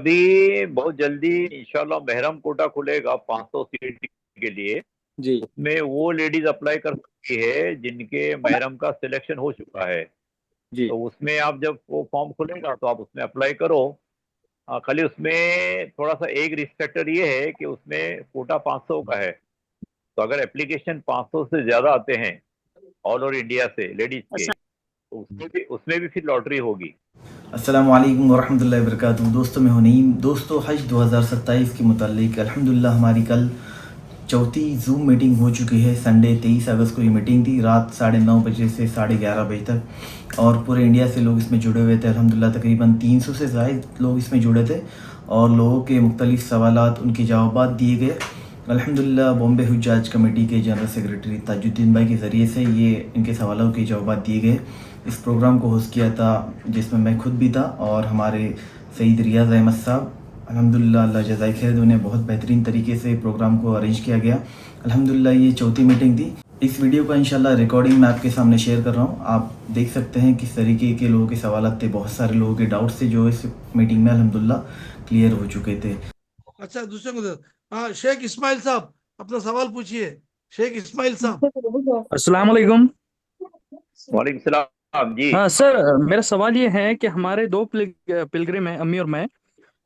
अभी बहुत जल्दी इंशाल्लाह महरम कोटा खुलेगा 500 सीट के लिए। जी। उसमें वो लेडीज अप्लाई कर सकती है जिनके महरम का सिलेक्शन हो चुका है। जी। तो उसमें आप जब वो फॉर्म खुलेगा तो आप उसमें अप्लाई करो। खाली उसमें थोड़ा सा एक रिस्ट्रिक्टर ये है कि उसमें कोटा 500 का है। तो अगर एप्लीकेशन 500 से ज्यादा आते हैं ऑल ओवर इंडिया से लेडीज के, तो उसमें भी फिर लॉटरी होगी। अस्सलाम वालेकुम वरहमतुल्लाहि वबरकातुहू। दोस्तों मैं हूं नईम। दोस्तों हज 2027 के मुतालिक अल्हम्दुलिल्लाह हमारी कल चौथी जूम मीटिंग हो चुकी है। संडे 23 अगस्त को ये मीटिंग थी, रात 9:30 बजे से 11:30 बजे तक, और पूरे इंडिया से लोग इसमें जुड़े हुए थे। अल्हम्दुलिल्लाह तकरीबन 300 से ज़ायद लोग इसमें जुड़े थे और लोगों के मुख्तलिफ सवालात उनके जवाबात दिए गए। अल्हम्दुलिल्लाह बॉम्बे हुज्जाज कमेटी के जनरल सेक्रेटरी ताजुद्दीन भाई के ज़रिए से ये इनके सवालों के जवाब दिए गए। इस प्रोग्राम को होस्ट किया था जिसमें मैं खुद भी था और हमारे सईद रियाज़ अहमद साहब। अल्हम्दुलिल्लाह अल्लाह जज़ाए खैर, उन्हें बहुत बेहतरीन तरीके से प्रोग्राम को अरेंज किया गया। अल्हम्दुलिल्लाह ये चौथी मीटिंग थी। इस वीडियो का इंशाल्लाह रिकॉर्डिंग मैं आपके सामने शेयर कर रहा हूँ। आप देख सकते हैं किस तरीके के लोगों के सवाल थे। बहुत सारे लोगों के डाउट्स थे जो इस मीटिंग में अल्हम्दुलिल्लाह क्लियर हो चुके थे। अच्छा, दूसरे को हाँ, शेख इस्माइल साहब अपना सवाल पूछिए। शेख इस्माइल साहब। अस्सलाम वालेकुम। वालेकुम सलाम जी। हाँ सर, मेरा सवाल ये है कि हमारे दो पिलग्रिम हैं, अम्मी और मैं।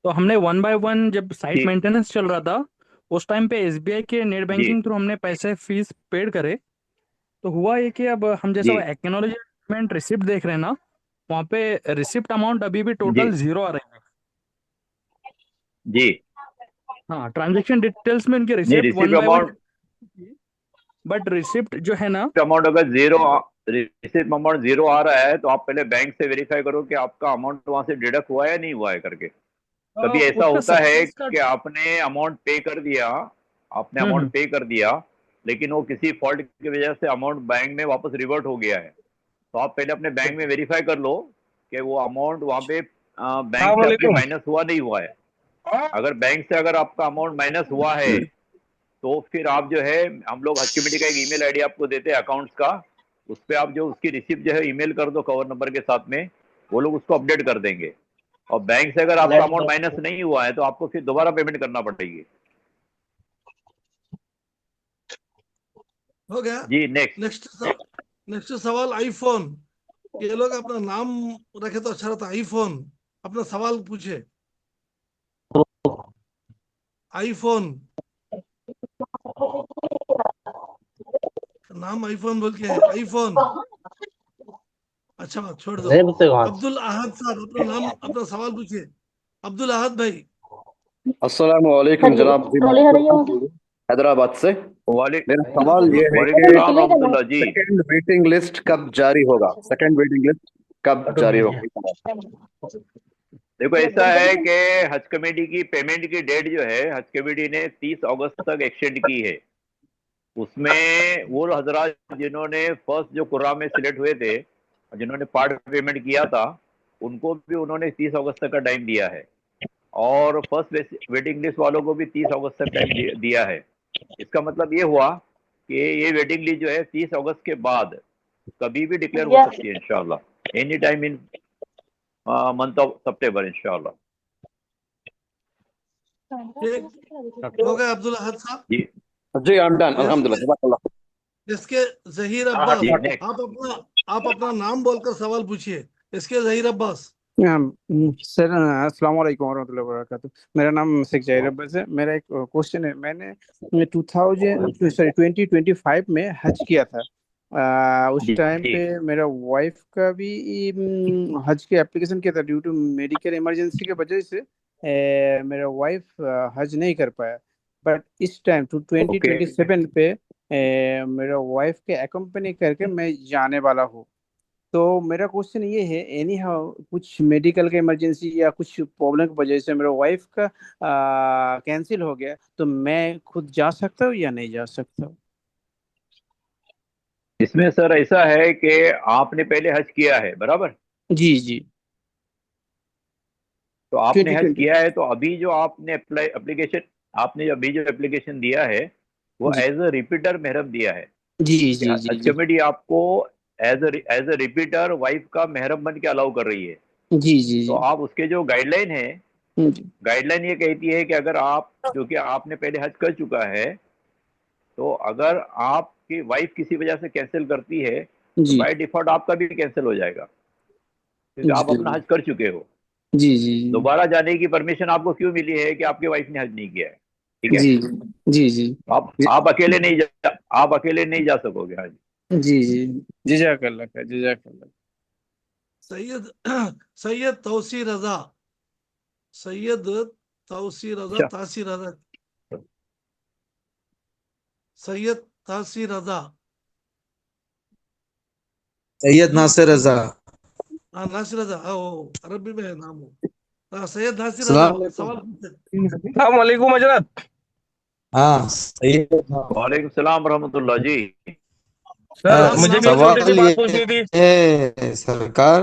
तो हमने वन बाय वन जब साइट जी मेंटेनेंस चल रहा था उस टाइम पे एसबीआई के नेट जी बैंकिंग थ्रू हमने पैसे फीस पेड करे। तो हुआ ये कि अब हम जैसा जी वो एक्नॉलेजमेंट रिसिप्ट देख रहे हैं ना, वहाँ पे रिसिप्ट अमाउंट अभी भी जी टोटल जीरो आ रही है। जी। हाँ, ट्रांजेक्शन डिटेल्स में उनकी नहीं, receipt receipt one by one, amount but receipt जो है ना। अमाउंट अगर जीरो रिसिप्ट अमाउंट जीरो आ रहा है तो आप पहले बैंक से वेरीफाई करो कि आपका अमाउंट वहां से डिडक्ट हुआ है या नहीं हुआ है करके। कभी ऐसा उसका होता है सक्सेस का। कि आपने अमाउंट पे कर दिया, आपने अमाउंट हम्म। पे कर दिया, लेकिन वो किसी फॉल्ट की वजह से अमाउंट बैंक में वापस रिवर्ट हो गया है। तो आप पहले अपने बैंक में वेरीफाई कर लो कि वो अमाउंट वहां पे बैंक से आपके अस्सलाम माइनस हुआ नहीं हुआ है। अगर बैंक से अगर आपका अमाउंट माइनस हुआ है तो फिर आप जो है, हम लोग हज कमेटी का एक ईमेल आईडी आपको देते हैं अकाउंट्स का, उस पर आप जो उसकी रिसिप्ट जो है ईमेल कर दो कवर नंबर के साथ में, वो लोग उसको अपडेट कर देंगे। और बैंक से अगर आपका अमाउंट माइनस नहीं हुआ है तो आपको फिर दोबारा पेमेंट करना पड़ेगी। हो गया। जी नेक्स्ट। नेक्स्ट नेक्स्ट सवाल आईफोन। ये लोग अपना नाम रखे तो अच्छा रहता। आईफोन अपना सवाल पूछे। आईफोन, नाम आईफोन बोल के है। आईफोन। अच्छा, छोड़ दो। अब्दुल अहद साहब अपना नाम अपना सवाल पूछिए। अब्दुल अहद भाई। अस्सलाम वालेकुम जनाब जी, हैदराबाद से। वाले मेरा सवाल ये है वालेकुम कि सलाम रहमतुल्लाह जी। सेकंड वेटिंग लिस्ट कब जारी होगा? सेकंड वेटिंग लिस्ट कब जारी होगा? देखो ऐसा है कि हज कमेटी की पेमेंट की डेट जो है हज कमेटी ने 30 अगस्त तक एक्सटेंड की है। उसमें वो हजरात जिन्होंने फर्स्ट जो कुर्रा में सिलेक्ट हुए थे, जिन्होंने पार्ट पेमेंट किया था, उनको भी उन्होंने 30 अगस्त तक का टाइम दिया है। और फर्स्ट वेटिंग लिस्ट वालों को भी 30 अगस्त तक टाइम दिया है। इसका मतलब ये हुआ कि ये वेटिंग लिस्ट जो है 30 अगस्त के बाद कभी भी डिक्लेयर हो सकती है इंशाल्लाह, any time in month of सितंबर इंशाल्लाह। हो गया अब्दुल अहद साहब। जी जी, आई एम डन इसके अल्हम्दुलिल्लाह, जज़ाकल्लाह। इसके जहीर अब्बास। जी नेक्स्ट। आप अपना नाम बोलकर सवाल पूछिए। इसके जहीर अब्बास। सर अस्सलाम वालेकुम वरहमतुल्लाहि वबरकातुहू। मेरा नाम शेख जाहिर अब्बास है। मेरा एक क्वेश्चन है। मैंने 2025 में हज किया था। उस जी टाइम जी पे मेरा वाइफ का भी हज के एप्लीकेशन किया था। ड्यू टू मेडिकल इमरजेंसी की वजह से मेरा वाइफ हज नहीं कर पाया। बट इस टाइम टू ओके। 2027 पे मेरा वाइफ के एक्कम्पनी करके मैं जाने वाला हूँ। तो मेरा क्वेश्चन ये है, एनी हाउ कुछ मेडिकल का इमरजेंसी या कुछ प्रॉब्लम की वजह से मेरा वाइफ का कैंसिल हो गया, तो मैं खुद जा सकता हूँ या नहीं जा सकता हूँ? इसमें सर ऐसा है कि आपने पहले हज किया है बराबर। जी जी। तो आपने हज 2020। किया है तो अभी जो आपने अप्लाई एप्लीकेशन आपने अभी जो एप्लीकेशन दिया है वो जी एज अ रिपीटर महरम दिया है। जी कि जी जी हज जी कमेटी आपको एज अ रिपीटर वाइफ का महरम बन के अलाउ कर रही है। जी जी तो जी आप उसके जो गाइडलाइन है जी गाइडलाइन ये कहती है कि अगर आप, क्योंकि आपने पहले हज कर चुका है, तो अगर आपकी वाइफ किसी वजह से कैंसिल करती है तो जी बाय डिफॉल्ट आपका भी कैंसिल हो जाएगा, क्योंकि आप जी अपना हज कर चुके हो। जी जी दोबारा जाने की परमिशन आपको क्यों मिली है कि आपकी वाइफ ने हज नहीं किया है, ठीक है। जी जी जी आप अकेले नहीं जा, आप अकेले नहीं जा सकोगे। हाँ जी। जी जी जजाकल्ला खैर, जजाकल्ला। सैयद सैयद तौसी रजा, सैयद तौसी रजा, अच्छा, तासी रजा, सैयद तासी रजा। सैयद नासिर रजा। हाँ नासिर रजा, हाँ वो अरबी में है नाम वो। हाँ सैयद नासिर रजा, सलाम अलैकुम। सवाल पूछते। वालेकुम हजरत। हाँ सैयद। वालेकुम सलाम रहमतुल्लाह जी। सर नाम मुझे नाम भी एक छोटी सी सवाल बात ये पूछनी थी। है सरकार,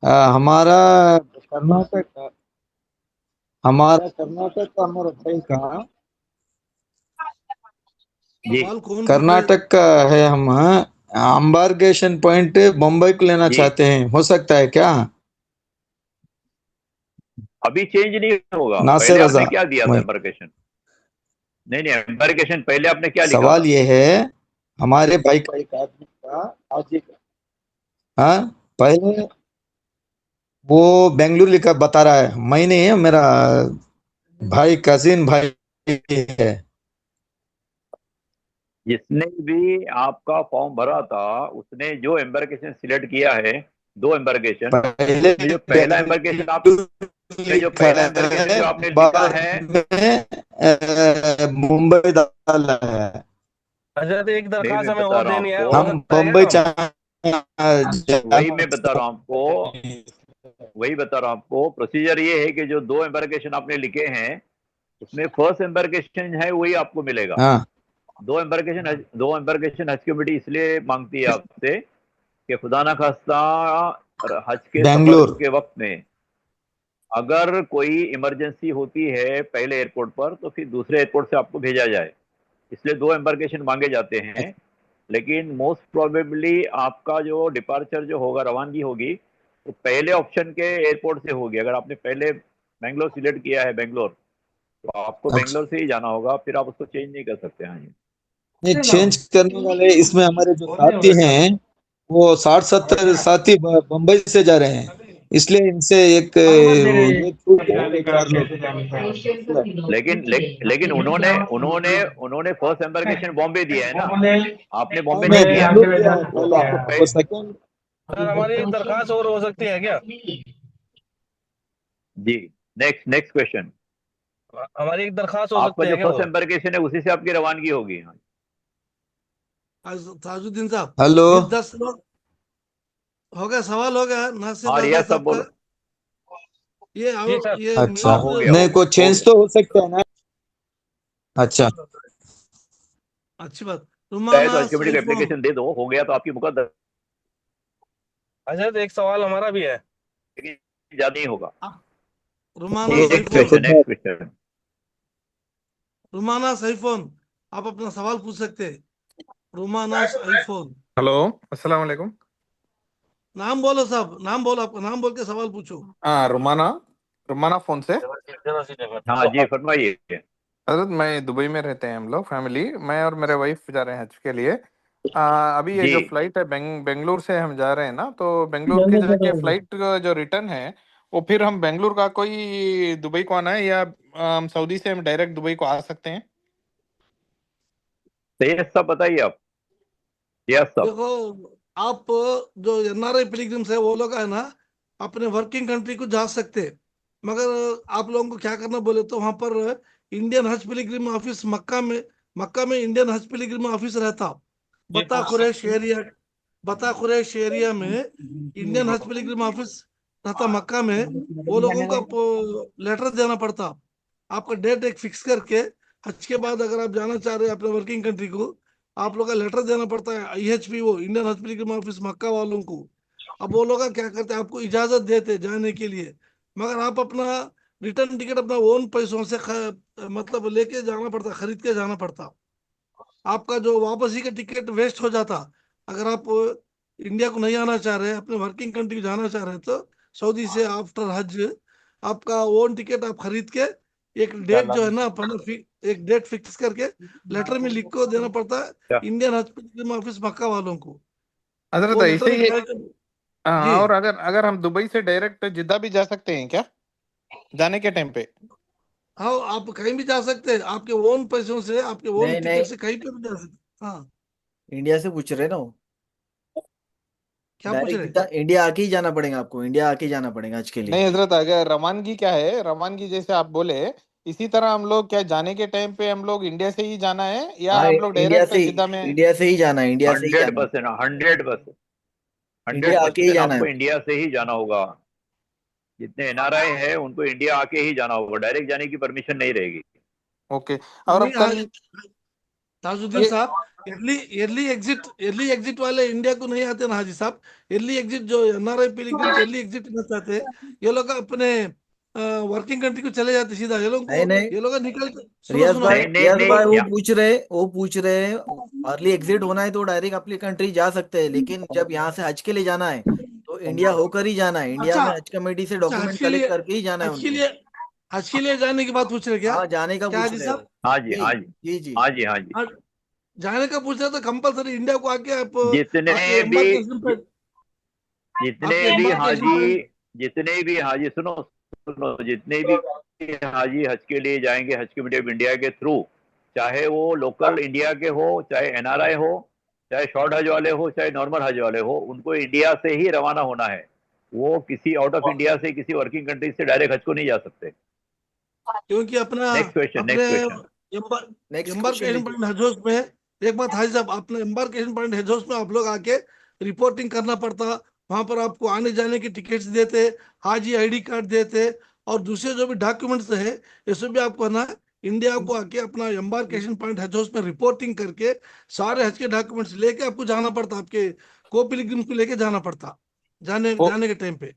हमारा कर्नाटक हमारा कर्नाटक का हमारा भाई का जी सवाल कौन पूछ रहे? कर्नाटक का है। हम एम्बार्गेशन पॉइंट बम्बई को लेना जी, चाहते हैं, हो सकता है क्या? अभी चेंज नहीं होगा। नासिर पहले रजा आपने क्या दिया था भाई, एम्बार्केशन? नहीं नहीं, एम्बार्केशन पहले आपने क्या लिखा सवाल था? ये है, हमारे भाई का एक आदमी का आज एक, हाँ, पहले वो बेंगलुरु लिखा बता रहा है, मैं नहीं है, मेरा भाई कजिन भाई है। जिसने भी आपका फॉर्म भरा था उसने जो एम्बार्केशन सिलेक्ट किया है, दो एम्बार्केशन, पहले उसमें जो पहला एम्बार्केशन बेंगलुरु आपने जो लिखा पहला एम्बार्केशन है, जो आपने लिखा बाद है, में मुंबई डाला है। हजरत एक वही दरखास्त मैं हमें बता और रहा हूँ देनी है, आपको, हो हम सकता है क्या बम्बई काम? वही जाना मैं बता रहा हूँ आपको, वही बता रहा हूँ आपको। प्रोसीजर ये है कि जो दो एम्बार्केशन आपने लिखे हैं उसमें फर्स्ट एम्बार्केशन है वही आपको मिलेगा। हाँ, दो एम्बार्केशन हज कमेटी इसलिए मांगती है आपसे कि खुदा ना खास्ता हज के सफर बेंगलुरु। के वक्त में अगर कोई इमरजेंसी होती है पहले एयरपोर्ट पर तो फिर दूसरे एयरपोर्ट से आपको भेजा जाए, इसलिए दो एम्बार्केशन मांगे जाते हैं। लेकिन मोस्ट प्रोबेबली आपका जो डिपार्चर जो होगा, रवानगी होगी, तो पहले ऑप्शन के एयरपोर्ट से होगी। अगर आपने पहले बेंगलोर सिलेक्ट किया है, बेंगलोर, तो आपको अच्छा, बेंगलोर से ही जाना होगा, फिर आप उसको चेंज नहीं कर सकते। हाँ जी। ये चेंज करने वाले इसमें हमारे जो साथी हैं, वो 60-70 साथी बम्बई से जा रहे हैं, इसलिए इनसे एक ये छूट है 4 लोग। लेकिन उन्होंने फर्स्ट एम्बार्केशन बॉम्बे दिया है ना, आपने बॉम्बे मैं नहीं दिया। बेंगलुरु गया है वो तो पहले, आपको वो सेकंड। सर हमारी एक दरखास्त और हो सकती है क्या? जी। Next next question. हमारी एक दरखास्त हो आपका सकती जो है क्या फर्स्ट और? एम्बार्केशन है उसी से आपकी रवानगी होगी। हाँ। ताजुद्दीन साहब, हेलो। फिर 10 लोग हो गया, सवाल हो गया नासिर हाँ, रजा रियाज साहब साहब का। बोलो। ये जी सर। ये अच्छा, हाँ, नहीं को हो चेंज गया। तो हो सकता है ना? अच्छा, अच्छी बात। है तो रुमाना हज कमेटी का सैफोन, एप्लीकेशन दे दो, हो गया तो आपकी मुकद्दर, हजरत एक सवाल हमारा भी है। लेकिन ज्यादा नहीं होगा। Rumana ji, next Saifon, question, next question. Rumana Saifon, आप अपना सवाल पूछ सकते हैं। रुमाना सैफोन, हेलो, अस्सलाम वालेकुम। नाम बोलो साहब, नाम बोलो, आपका नाम बोल के सवाल पूछो। हाँ, रुमाना, रुमाना फोन से। हाँ जी, फरमाइए। हजरत मैं दुबई में रहते हैं हम लोग, फैमिली, मैं और मेरे वाइफ जा रहे हैं हज के लिए। अभी ये जी, जो फ्लाइट है बेंगलुरु से हम जा रहे हैं ना, तो बेंगलुरु की जाके फ्लाइट जो रिटर्न है, वो फिर हम बेंगलुरु का कोई दुबई को आना है, या सऊदी से हम डायरेक्ट दुबई को आ सकते हैं? सैयद साहब बताइए आप, रियाज साहब। देखो, आप जो एनआरआई पिलग्रिम्स है वो लोग है ना, अपने वर्किंग कंट्री को जा सकते हैं। मगर आप लोगों को क्या करना बोले तो वहां पर इंडियन हज पिलग्रिम ऑफिस मक्का में इंडियन हज पिलग्रिम ऑफिस रहता। बता कुरैश एरिया बता कुरैश एरिया में इंडियन हज पिलग्रिम ऑफिस रहता मक्का में। वो लोगों को लेटर देना पड़ता। आपका डेट एक फिक्स करके हज के बाद अगर आप जाना चाह रहे हैं अपने वर्किंग कंट्री को, आप लोग का लेटर देना पड़ता है IHPO, इंडियन हज पिलग्रिम ऑफिस मक्का वालों को। अब वो लोग क्या करते हैं, आपको इजाजत देते हैं जाने के लिए, मगर आप अपना रिटर्न टिकट अपना ओन पैसों से मतलब लेके जाना पड़ता, खरीद के जाना पड़ता। आपका जो वापसी का टिकट वेस्ट हो जाता। अगर आप इंडिया को नहीं आना चाह रहे, अपने वर्किंग कंट्री जाना चाह रहे तो सऊदी से आफ्टर हज आपका ओन टिकट आप खरीद के एक डेट जो है ना अपना एक डेट फिक्स करके लेटर में लिख को देना पड़ता है इंडियन हज पिलग्रिम ऑफिस मक्का वालों को। हजरत वो ऐसे लेटर ही क्या जी और अगर अगर हम दुबई से डायरेक्ट जिद्दा भी जा सकते हैं क्या जाने के टाइम पे? हाँ, आप कहीं भी जा सकते हैं आपके ओन पैसों से, आपके ओन नहीं टिकट नहीं, से कहीं पे भी जा सकते। हाँ, इंडिया से पूछ रहे ना वो। क्या पूछ डायरेक्ट रहे? सीधा इंडिया आके ही जाना पड़ेगा आपको, इंडिया आके ही जाना पड़ेगा आज के लिए। नहीं हजरत, अगर रवानगी क्या है, रवानगी जैसे आप बोले इसी तरह हम लोग क्या जाने के टाइम पे हम लोग इंडिया से ही जाना है या हाँ, हम लोग डायरेक्ट जिद्दा में? इंडिया से ही जाना है, इंडिया से ही जाना है, 100%, 100%, इंडिया आके ही 100% जाना है। आपको इंडिया से ही जाना होगा। जितने एनआरआई है उनको इंडिया आके ही जाना होगा, डायरेक्ट जाने की परमिशन नहीं रहेगी। ओके। और अब नहीं, हाँ, कल ताजुद्दीन ये साहब, अर्ली एग्जिट वाले इंडिया को नहीं आते ना हाजी साहब। अर्ली एग्जिट जो एनआरआई पिलग्रिम्स अर्ली एग्जिट करना चाहते हैं, ये लोग अपने वर्किंग कंट्री को चले जाते सीधा। नहीं नहीं, ये लोग निकल सुनो रियाज सुनो। भाई, नहीं नहीं नहीं, वो पूछ रहे हैं अर्ली एग्जिट होना है तो डायरेक्ट अपनी कंट्री जा सकते हैं, लेकिन जब यहाँ से हज के लिए जाना है तो इंडिया होकर ही जाना है, इंडिया अच्छा में हज कमेटी से अच्छा, डॉक्यूमेंट कलेक्ट करके ही जाना है हज के उनको। लिए हज के लिए जाने की बात पूछ रहे क्या? हाँ, जाने का क्या पूछ हाजी रहे हो। साहब? हाँ जी, जी हाँ जी, जी जी। हाँ जी, हाँ जी। हाँ, जाने का पूछ रहे तो कंपलसरी इंडिया को आके आप जितने आपके भी एम्बार्केशन पे जितने आपके भी एम्बार्केशन हाजी पॉइंट। जितने भी हाजी सुनो सुनो, जितने भी हाजी हज के लिए जाएंगे हज कमेटी ऑफ इंडिया के थ्रू, चाहे वो लोकल इंडिया के हो, चाहे एनआरआई हो, चाहे शॉर्ट हज वाले हो, चाहे नॉर्मल हज वाले हो, उनको इंडिया से ही रवाना होना है। वो किसी आउट ऑफ इंडिया से, किसी वर्किंग कंट्री से डायरेक्ट हज को नहीं जा सकते। क्योंकि अपना नेक्स्ट क्वेश्चन, अपने next question. Next question embarkation लीजिए। पॉइंट हजोस में एक बात हाजी साहब, अपने एम्बार्केशन पॉइंट हजोस में आप लोग आके रिपोर्टिंग करना पड़ता। वहां पर आपको आने जाने की टिकट्स देते, हाजी आईडी कार्ड देते, और दूसरे जो भी डॉक्यूमेंट्स है ये सब भी आपको ना इंडिया को आके अपना एम्बार्केशन पॉइंट हजोस में रिपोर्टिंग करके सारे हज के डॉक्यूमेंट्स लेके आपको जाना पड़ता, आपके को पिलग्रिम्स को लेके जाना पड़ता जाने ओ, जाने के टाइम पे।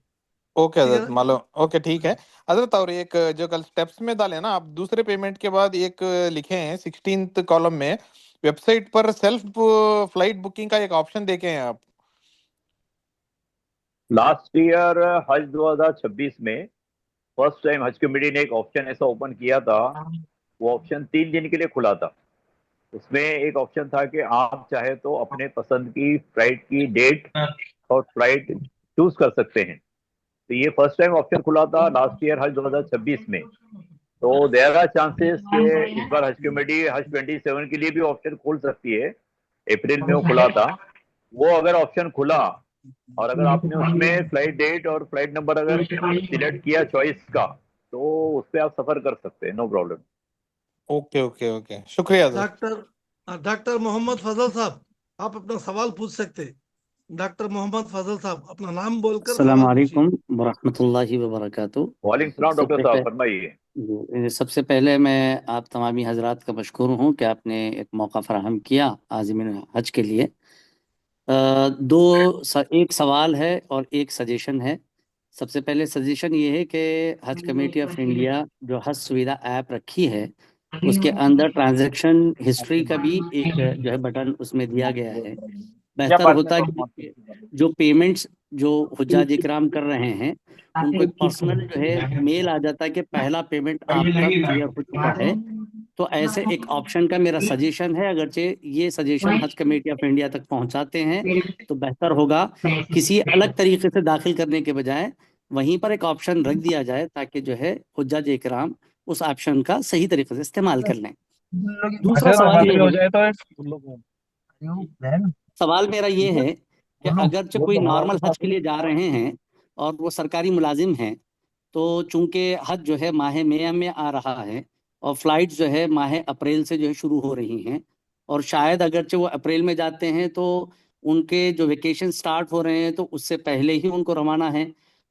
ओके ठीक है हजरत, ना? मालूम। ओके ठीक है हजरत। और एक जो कल स्टेप्स में डाले ना आप, दूसरे पेमेंट के बाद एक लिखे हैं 16th कॉलम में, वेबसाइट पर सेल्फ फ्लाइट बुकिंग का एक ऑप्शन देखे हैं आप? लास्ट ईयर हज 2026 में फर्स्ट टाइम हज कमेटी ने एक ऑप्शन ऐसा ओपन किया था। वो ऑप्शन 3 दिन के लिए खुला था। उसमें एक ऑप्शन था कि आप चाहे तो अपने पसंद की फ्लाइट की डेट और फ्लाइट चूज कर सकते हैं। तो ये फर्स्ट टाइम ऑप्शन खुला था लास्ट ईयर हज 2026 में। तो देयर आर चांसेस कि इस बार हज कमेटी हज 27 के लिए भी ऑप्शन खोल सकती है। अप्रैल में वो खुला था। वो अगर ऑप्शन खुला और अगर आपने उसमें फ्लाइट डेट और फ्लाइट नंबर अगर सिलेक्ट किया चॉइस का, तो उस पर आप सफर कर सकते हैं, no problem. Okay okay okay, शुक्रिया हजरत। डॉक्टर मोहम्मद फजल साहब, आप अपना सवाल पूछ सकते हैं। डॉक्टर मोहम्मद फजल साहब, अपना नाम बोलकर अस्सलाम सवाल पूछिए। वालेकुम वरहमतुल्लाहि वबरकातुहू। वालेकुम सलाम डॉक्टर सबसे साहब, पह, फरमाइए। सबसे पहले मैं आप तमामी हजरात का मशकूर हूँ कि आपने एक मौका फराहम किया आज़मीन हज के लिए। एक सवाल है और एक सजेशन है। सबसे पहले सजेशन ये है कि हज कमेटी ऑफ इंडिया जो हज सुविधा ऐप रखी है उसके अंदर ट्रांजैक्शन हिस्ट्री का भी एक जो है बटन उसमें दिया गया है। बेहतर होता है कि जो पेमेंट्स जो हुज्जाज इकराम कर रहे हैं उनको एक पर्सनल जो है मेल आ जाता है कि पहला पेमेंट आपका क्लियर हो चुका है। तो ऐसे एक ऑप्शन का मेरा सजेशन है, अगरचे ये सजेशन हज कमेटी ऑफ इंडिया तक पहुंचाते हैं तो बेहतर होगा किसी अलग तरीके से दाखिल करने के बजाय वहीं पर एक ऑप्शन रख दिया जाए ताकि जो है हुज्जाज इकराम उस ऑप्शन का सही तरीके से इस्तेमाल कर लें। दूसरा सवाल ये है, सवाल मेरा ये है कि अगर जो कोई नॉर्मल हज के लिए जा रहे हैं और वो सरकारी मुलाजिम हैं, तो चूंकि हज जो है माह मई में आ रहा है और फ्लाइट जो है माह अप्रैल से जो है शुरू हो रही हैं, और शायद अगरचे वो अप्रैल में जाते हैं तो उनके जो वेकेशन स्टार्ट हो रहे हैं तो उससे पहले ही उनको रवाना है,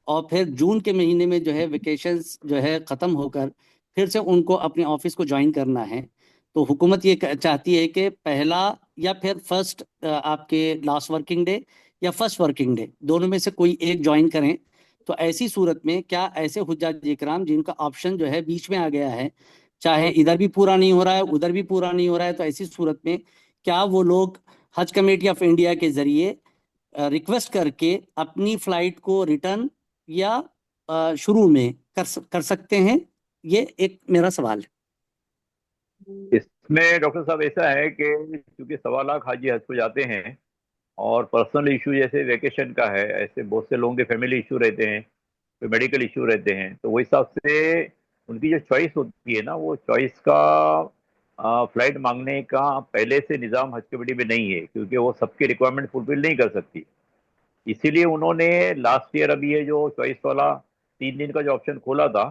और फिर जून के महीने में जो है वेकेशंस जो है ख़त्म होकर फिर से उनको अपने ऑफिस को ज्वाइन करना है। तो हुकूमत ये चाहती है कि पहला या फिर फर्स्ट आपके लास्ट वर्किंग डे या फर्स्ट वर्किंग डे दोनों में से कोई एक ज्वाइन करें। तो ऐसी सूरत में क्या ऐसे हुज्जाज इकराम जिनका ऑप्शन जो है बीच में आ गया है, चाहे इधर भी पूरा नहीं हो रहा है उधर भी पूरा नहीं हो रहा है, तो ऐसी सूरत में क्या वो लोग हज कमेटी ऑफ इंडिया के जरिए रिक्वेस्ट करके अपनी फ्लाइट को रिटर्न या शुरू में कर सकते हैं? ये एक मेरा सवाल है। इसमें डॉक्टर साहब ऐसा है कि क्योंकि 1.25 लाख हाजी हज को जाते हैं और पर्सनल इशू जैसे वेकेशन का है, ऐसे बहुत से लोगों के फैमिली इशू रहते हैं, कोई मेडिकल इशू रहते हैं, तो वो हिसाब से उनकी जो चॉइस होती है ना, वो चॉइस का फ्लाइट मांगने का पहले से निज़ाम हज कमेटी में नहीं है, क्योंकि वो सबकी रिक्वायरमेंट फुलफिल नहीं कर सकती। इसीलिए उन्होंने लास्ट ईयर अभी ये जो चॉइस वाला 3 दिन का जो ऑप्शन खोला था,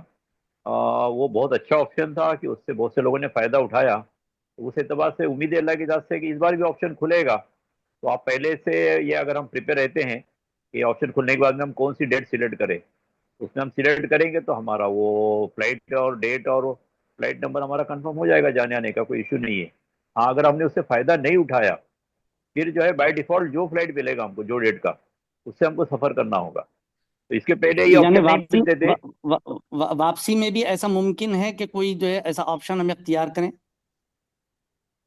वो बहुत अच्छा ऑप्शन था कि उससे बहुत से लोगों ने फ़ायदा उठाया। तो उस एतबार से उम्मीद है अल्लाह की जात से कि इस बार भी ऑप्शन खुलेगा। तो आप पहले से ये अगर हम प्रिपेयर रहते हैं कि ऑप्शन खुलने के बाद में हम कौन सी डेट सिलेक्ट करें, उसमें हम सिलेक्ट करेंगे तो हमारा वो फ्लाइट और डेट और फ्लाइट नंबर हमारा कंफर्म हो जाएगा, जाने आने का कोई इशू नहीं है। हाँ, अगर हमने उससे फ़ायदा नहीं उठाया, फिर जो है बाय डिफ़ॉल्ट जो फ्लाइट मिलेगा हमको जो डेट का, उससे हमको सफ़र करना होगा। तो इसके पहले ये यानी ऑप्शन नहीं वापसी मिलते थे। वापसी में भी ऐसा मुमकिन है कि कोई जो है ऐसा ऑप्शन हम इख्तियार करें में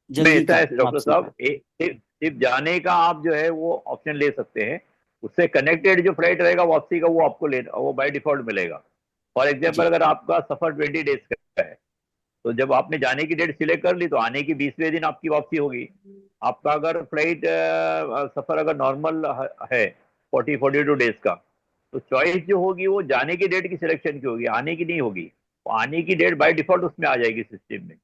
जल्दी ऐसा का है डॉक्टर वापसी साहब, का? सिर्फ जाने का आप जो है वो ऑप्शन ले सकते हैं, उससे कनेक्टेड जो फ्लाइट रहेगा वापसी का वो आपको लेना, वो बाय डिफॉल्ट मिलेगा। फॉर एग्जाम्पल, जी अगर आपका सफर 20 डेज का है, तो जब आपने जाने की डेट सिलेक्ट कर ली तो आने की 20वें दिन आपकी वापसी होगी। आपका अगर फ्लाइट सफर अगर नॉर्मल है 40-42 डेज का, तो चॉइस जो होगी वो जाने की डेट की सिलेक्शन की होगी, आने की नहीं होगी। तो आने की डेट बाय डिफॉल्ट उसमें आ जाएगी सिस्टम में।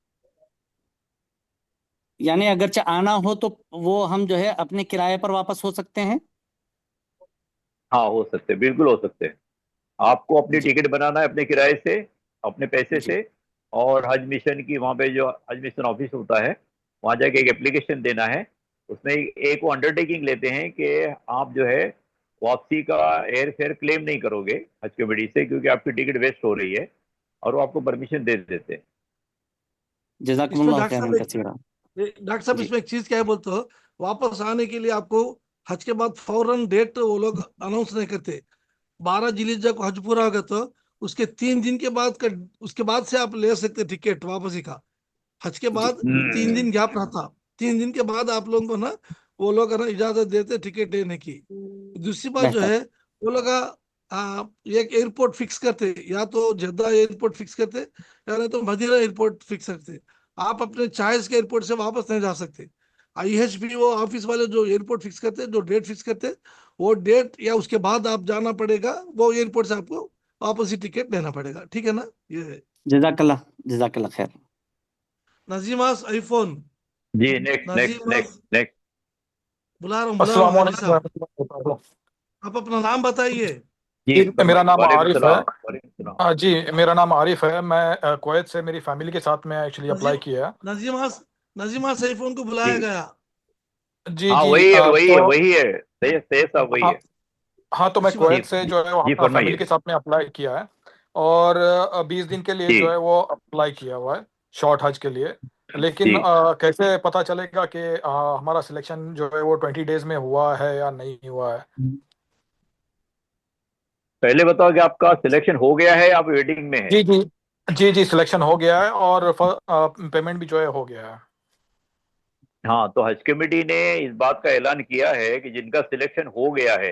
यानी अगर आना हो तो वो हम जो है अपने किराए पर वापस हो सकते हैं? हाँ, हो सकते हैं, बिल्कुल हो सकते हैं। आपको अपनी जी टिकट बनाना है अपने किराए से, अपने पैसे जी से, और हज मिशन की वहाँ पे जो हज मिशन ऑफिस होता है, वहाँ जाके एक एप्लीकेशन देना है। उसमें एक वो अंडरटेकिंग लेते हैं कि आप जो है वापसी का एयर फेयर क्लेम नहीं करोगे हज कमेटी से, क्योंकि आपकी टिकट वेस्ट हो रही है, और वो आपको परमिशन दे देते हैं। इसमें जज़ाकुमुल्लाह डॉक्टर खैरन साहब कसीरा। डॉक्टर साहब जी इसमें एक चीज क्या है बोलते हो, वापस आने के लिए आपको हज के बाद फौरन डेट वो लोग अनाउंस नहीं करते। 12 जिलीजा को हज पूरा होगा तो उसके 3 दिन के बाद का, उसके बाद से आप ले सकते टिकट वापसी का। हज के जी बाद 3 दिन गैप रहता, 3 दिन के बाद आप लोगों को ना वो लोग है ना इजाजत देते टिकट लेने की। दूसरी बात जो बेहतर। है, वो लोग एक एयरपोर्ट फिक्स करते, या तो जद्दा एयरपोर्ट फिक्स करते या नहीं तो मदीना एयरपोर्ट फिक्स करते। आप अपने चॉइस के एयरपोर्ट से वापस नहीं जा सकते। IHP वो ऑफिस वाले जो एयरपोर्ट फिक्स करते, जो डेट फिक्स करते, वो डेट या उसके बाद आप जाना पड़ेगा, वो एयरपोर्ट से आपको वापस ही टिकट लेना पड़ेगा, ठीक है ना? ये है। जज़ाकल्लाह खैर। नजीमास आईफोन, जी, नेक्स्ट नेक्स्ट नजीमास, नेक्स्ट नेक्स्ट। बुला रहा हूँ हाजी अस्सलामुअलैकुम साहब। रहमतुल्लाह। आप अपना नाम बताइए। जी, जी मेरा नाम वालेकुम आरिफ है। सलाम, वालेकुम सलाम। जी मेरा नाम आरिफ है। मैं कुवैत से मेरी फैमिली के साथ में एक्चुअली अप्लाई नजीम किया है। नजीमास नजीमास आईफोन को बुलाया जी, गया। जी हाँ, जी वही है, वही है, तो वही है, सही सही साहब, वही हाँ है। हाँ, तो मैं अच्छी जी बात कुवैत है। से जी जो है जी, वहाँ फैमिली फरमाइए। के साथ में अप्लाई किया है। और 20 दिन के लिए जो जी है वो अप्लाई किया हुआ है, शॉर्ट हज के लिए। लेकिन जी, कैसे पता चलेगा कि हमारा सिलेक्शन जो है वो 20 डेज में हुआ है या नहीं हुआ है? पहले बताओ कि आपका सिलेक्शन हो गया है, आप वेटिंग में है? जी जी जी जी, सिलेक्शन हो गया है और पेमेंट भी जो है हो गया है। हाँ, तो हज कमेटी ने इस बात का ऐलान किया है कि जिनका सिलेक्शन हो गया है,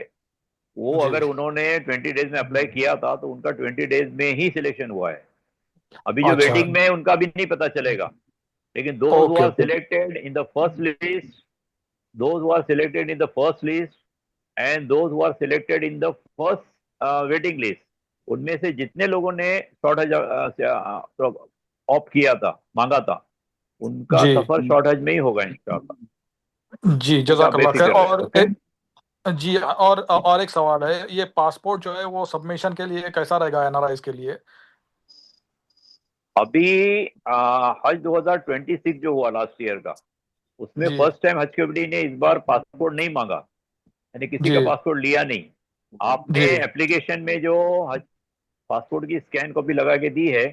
वो जी अगर उन्होंने 20 डेज में अप्लाई किया था तो उनका 20 डेज में ही सिलेक्शन हुआ है। अभी जो अच्छा। वेटिंग में है उनका भी नहीं पता चलेगा। लेकिन those who okay are okay. Selected in the first list, those who are selected in the first list, and those who are selected in the first waiting list, उनमें से जितने लोगों ने शॉर्ट हज ऑप्ट किया था, मांगा था, उनका जी सफर शॉर्ट हज में ही होगा इंशाल्लाह। जी, ठीक है, आप जजाकल्ला खैर। बेफिक्र रहे, और ओके। जी और एक सवाल है, ये पासपोर्ट जो है वो सबमिशन के लिए कैसा रहेगा एनआरआईज के लिए? अभी हज 2026 जो हुआ लास्ट ईयर का, उसमें जी फर्स्ट टाइम हज कमेटी ने इस बार पासपोर्ट नहीं मांगा, यानी किसी जी का पासपोर्ट लिया नहीं। आपने जी एप्लीकेशन में जो हज पासपोर्ट की स्कैन कॉपी लगा के दी है,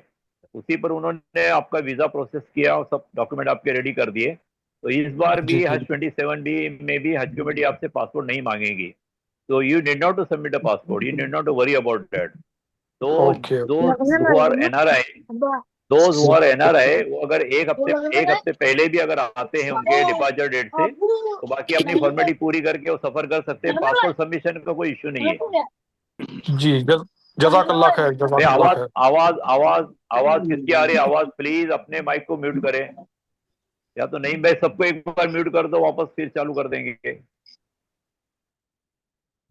उसी पर उन्होंने आपका वीजा प्रोसेस किया और सब डॉक्यूमेंट आपके रेडी कर दिए। तो इस बार जी भी हज 27 भी में भी हज कमेटी आपसे पासपोर्ट नहीं मांगेगी। तो you need not to submit a passport, you need not to worry about that. तो okay okay. Those who are NRI, those who are NRI, वो अगर एक हफ्ते पहले भी अगर आते हैं उनके डिपार्चर डेट से, तो बाकी अपनी फॉर्मेलिटी पूरी करके वो सफर कर सकते हैं। पासपोर्ट सबमिशन का कोई इश्यू नहीं है। जी जजाकल्ला खैर, भाई जजाकल्ला आवाज खैर। आवाज आवाज आवाज किसकी आ रही है? आवाज प्लीज अपने माइक को म्यूट करें, या तो नहीं भाई सबको एक बार म्यूट कर दो, वापस फिर चालू कर देंगे।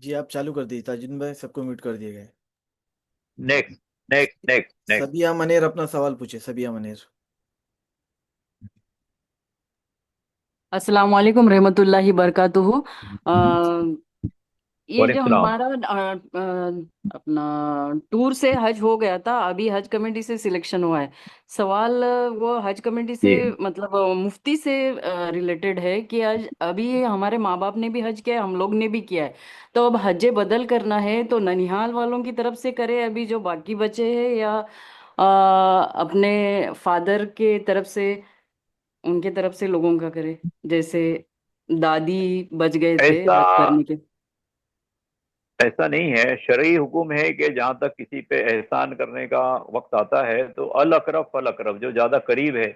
जी आप चालू कर दीजिए ताजुद्दीन भाई, सबको म्यूट कर दिया गया है। Next next next next. Sabiya Maner अपना सवाल पूछे, सबिया मनेर। अस्सलाम वालेकुम रहमतुल्लाहि बरकातुहू। ये जो वालेकुम सलाम। हमारा अपना टूर से हज हो गया था, अभी हज कमेटी से सिलेक्शन हुआ है। सवाल वो हज कमेटी से जी मतलब मुफ्ती से रिलेटेड है कि आज अभी हमारे माँ बाप ने भी हज किया है, हम लोग ने भी किया है। तो अब हज बदल करना है तो ननिहाल वालों की तरफ से करे अभी जो बाकी बचे हैं, या अपने फादर के तरफ से, उनके तरफ से लोगों का करे, जैसे दादी बच गए थे ऐसा हज करने के। ऐसा नहीं है, शरई हुक्म है कि जहां तक किसी पे एहसान करने का वक्त आता है तो अल अकरब फल अकरब, जो ज्यादा करीब है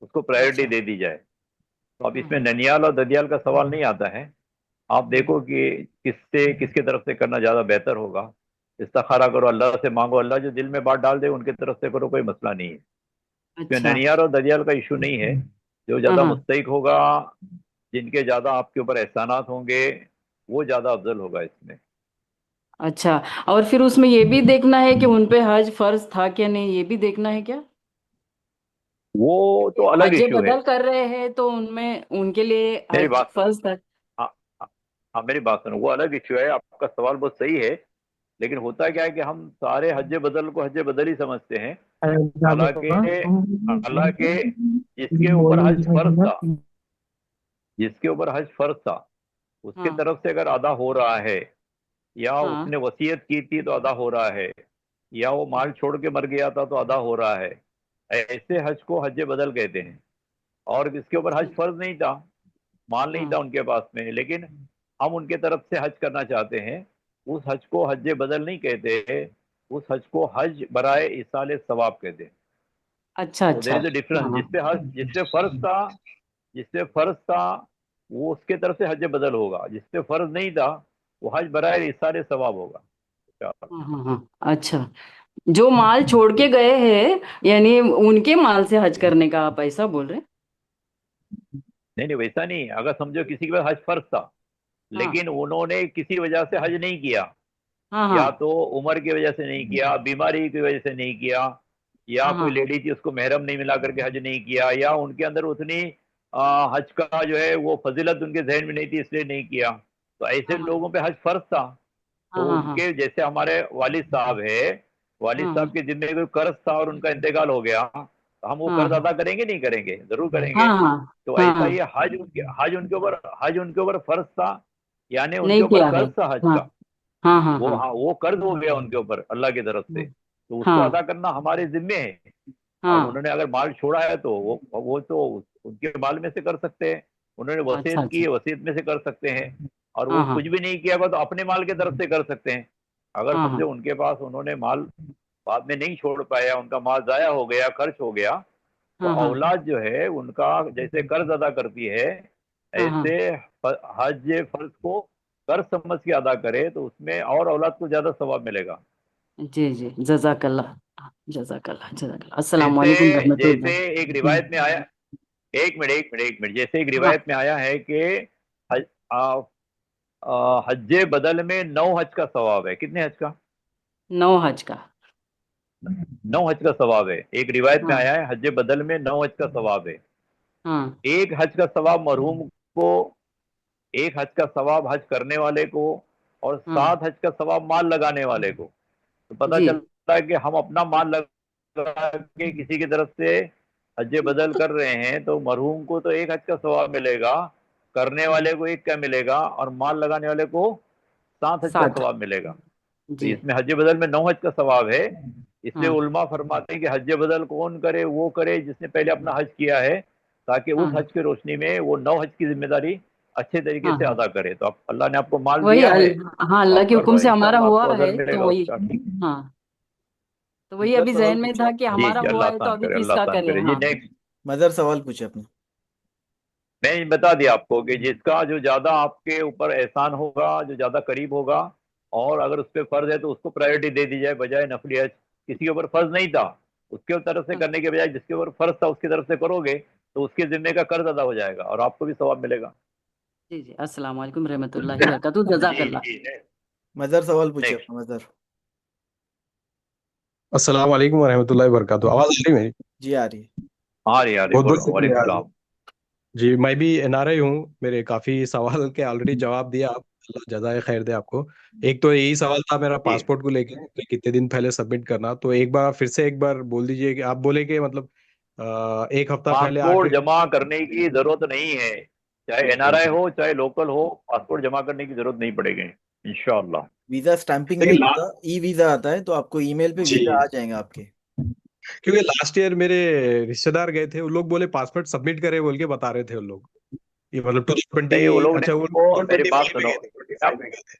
उसको प्रायोरिटी अच्छा। दे दी जाए। तो अब इसमें हम्म। ननियाल और ददियाल का सवाल नहीं आता है। आप हम्म। देखो कि किससे किसके तरफ से करना ज्यादा बेहतर होगा। इस्तिखारा करो, अल्लाह से मांगो, अल्लाह जो दिल में बात डाल दे उनके तरफ से करो, कोई मसला नहीं है। इसमें अच्छा। ननियाल और ददियाल का इशू नहीं है। जो हाँ ज्यादा हाँ। मुस्तहिक होगा, जिनके ज्यादा आपके ऊपर एहसानात होंगे, वो ज्यादा अफजल होगा इसमें। अच्छा, और फिर उसमें ये भी देखना है कि उन पे हज फर्ज था क्या नहीं, ये भी देखना है क्या? वो तो क्योंकि अलग हज इशू है। बदल कर रहे हैं तो उनमें उनके लिए मेरी हज बात फर्ज था। हाँ हाँ हाँ, मेरी बात सुनो, वो अलग इशू है। आपका सवाल बहुत सही है, लेकिन होता क्या है कि हम सारे हज बदल को हज बदल ही समझते हैं। हालांकि हालांकि जिसके ऊपर हज फर्ज था, जिसके ऊपर हज फर्ज था, उसके हाँ तरफ से अगर अदा हो रहा है, या हाँ उसने वसीयत की थी तो अदा हो रहा है, या वो माल छोड़ के मर गया था तो अदा हो रहा है, ऐसे हज को हज बदल कहते हैं। और जिसके ऊपर हज फर्ज नहीं था, माल नहीं था हाँ। उनके पास में, लेकिन हम उनके तरफ से हज करना चाहते हैं, उस हज को हज बदल नहीं कहते, उस हज को हज बराए इसाले सवाब कहते हैं। अच्छा तो देयर अच्छा। Is a difference. हाँ जिससे फर्ज था, जिससे फर्ज था, वो उसके तरफ से हज बदल होगा। जिससे फर्ज नहीं था, वो हज बराए इसाले सवाब होगा। हाँ हाँ हाँ। अच्छा, जो माल छोड़ के गए हैं यानी उनके माल से हज करने का आप ऐसा बोल रहे हैं? नहीं नहीं, वैसा नहीं। अगर समझो किसी के पास हज फर्ज था, हाँ लेकिन उन्होंने किसी वजह से हज नहीं किया, हाँ या हाँ तो उम्र की वजह से नहीं किया, बीमारी की वजह से नहीं किया, या हाँ कोई हाँ लेडी थी उसको महरम नहीं मिला करके हज नहीं किया, या उनके अंदर उतनी हज का जो है वो फजीलत उनके जहन में नहीं थी इसलिए नहीं किया, तो ऐसे हाँ लोगों पे हज फर्ज था। हाँ तो हाँ हाँ उनके जैसे हमारे वालिद साहब है, वालिद हाँ साहब के जिम्मे कोई कर्ज था और उनका इंतकाल हो गया, तो हम वो हाँ कर्ज अदा करेंगे नहीं करेंगे? जरूर हाँ करेंगे। हाँ तो हाँ ऐसा हाँ। ये हज उनके ऊपर फर्ज था, यानी उनके नहीं ऊपर किया है। कर्ज था हज हाँ का। हाँ हाँ वो हाँ हाँ, वो कर्ज हो गया उनके ऊपर अल्लाह की तरफ से, तो उसको हाँ अदा करना हमारे जिम्मे है। अब हाँ। उन्होंने अगर माल छोड़ा है तो वो तो उनके माल में से कर सकते हैं। उन्होंने अच्छा वसीयत की अच्छा। है, वसीयत में से कर सकते हैं। और वो हाँ हाँ कुछ भी नहीं किया होगा तो अपने माल की तरफ से कर सकते हैं। अगर हाँ हाँ समझो उनके पास उन्होंने माल बाद में नहीं छोड़ पाया, उनका माल जाया हो गया, खर्च हो गया, तो हाँ हाँ औलाद जो है उनका जैसे कर्ज अदा करती है, हाँ हाँ। ऐसे हज फर्ज को कर्ज समझ के अदा करे तो उसमें और औलाद को ज्यादा सवाब मिलेगा। जी जी, जजाकल्ला, जजाकल्ला, जजाकल्ला। अस्सलाम जैसे वालेकुम जैसे रहमतुल्लाह। एक रिवायत में आया, एक मिनट, जैसे एक हाँ। रिवायत में आया है कि हज, हज बदल में 9 हज का सवाब है। कितने हज का? 9 हज का। 9 हज का सवाब है। एक रिवायत में हाँ आया है हज बदल में 9 हज का सवाब है। हाँ एक हज का सवाब मरहूम को, एक हज का सवाब हज करने वाले को, और हाँ। 7 हज का सवाब माल लगाने वाले को। तो पता जी। चलता है कि हम अपना माल लगा के किसी की तरफ से हज बदल कर रहे हैं तो मरहूम को तो एक हज का सवाब मिलेगा, करने वाले को एक का मिलेगा, और माल लगाने वाले को 7 हज का 7। सवाब मिलेगा। तो जी। इसमें हज बदल में 9 हज का सवाब है। इसलिए हाँ उलमा फरमाते हैं कि हज बदल कौन करे? वो करे जिसने पहले अपना हज किया है, ताकि उस हाँ हज की रोशनी में वो 9 हज की जिम्मेदारी अच्छे तरीके हाँ से हाँ। अदा करे। तो आप, अल्लाह ने आपको माल वही दिया है हाँ, तो अल्लाह आप के कर हुक्म लो, से हमारा इंशाल्लाह हुआ आपको है अजर तो मिलेगा वही। उसका। ठीक। हाँ, तो वही मदर अभी सवाल जहन में पूछे था आप। कि जी हमारा जी, हुआ अल्लाह है तो आसान अभी करे, अल्लाह किसका आसान करें। करे। जी हाँ। नेक्स्ट। मदर सवाल पूछे अपने। मैं बता दिया आपको कि जिसका जो ज्यादा आपके ऊपर एहसान होगा, जो ज्यादा करीब होगा, और अगर उस पर फर्ज है तो उसको प्रायोरिटी दे दी जाए बजाय नफली हज। किसी के ऊपर फर्ज नहीं था, उसके तरफ से करने के बजाय जिसके ऊपर फर्ज था उसकी तरफ से करोगे तो उसके जिम्मे का कर्ज अदा हो जाएगा और आपको भी सवाब मिलेगा। जी जी, अस्सलाम वालेकुम रहमतुल्लाहि वबरकातुहू, जी जज़ाकल्लाह। जी। मजहर सवाल पूछे नेक्स्ट। अपना मजहर। अस्सलाम वालेकुम वरहमतुल्लाहि वबरकातुहू। आवाज आ रही है मेरी? जी आ रही है। हाँ रही, बहुत बहुत बोलो, वालेकुम शुक्रिया। सलाम। जी, मैं भी एनआरआई हूँ। मेरे काफी सवाल के ऑलरेडी जवाब दिया आप, अल्लाह जज़ाए खैर दे आपको। एक तो यही सवाल था मेरा जी। पासपोर्ट को लेके कि कितने दिन पहले सबमिट करना, तो एक बार फिर से एक बार बोल दीजिए कि आप बोले कि मतलब एक हफ्ता पहले आके। पासपोर्ट जमा करने की जरूरत नहीं है, चाहे एनआरआई हो चाहे लोकल हो, पासपोर्ट जमा करने की जरूरत नहीं पड़ेगी इंशाअल्लाह। वीजा स्टैंपिंग लेकिन नहीं होता, ई वीजा आता है, तो आपको ईमेल पे जी, वीजा आ जाएगा आपके। क्योंकि लास्ट ईयर मेरे रिश्तेदार गए थे, वो लोग बोले पासपोर्ट सबमिट करे बोल के बता रहे थे वो लोग। ये मतलब 2020, नहीं, वो लोग ने अच्छा वो आपको, मेरी बात 2025 में सुनो, गए थे, 25 में गए थे।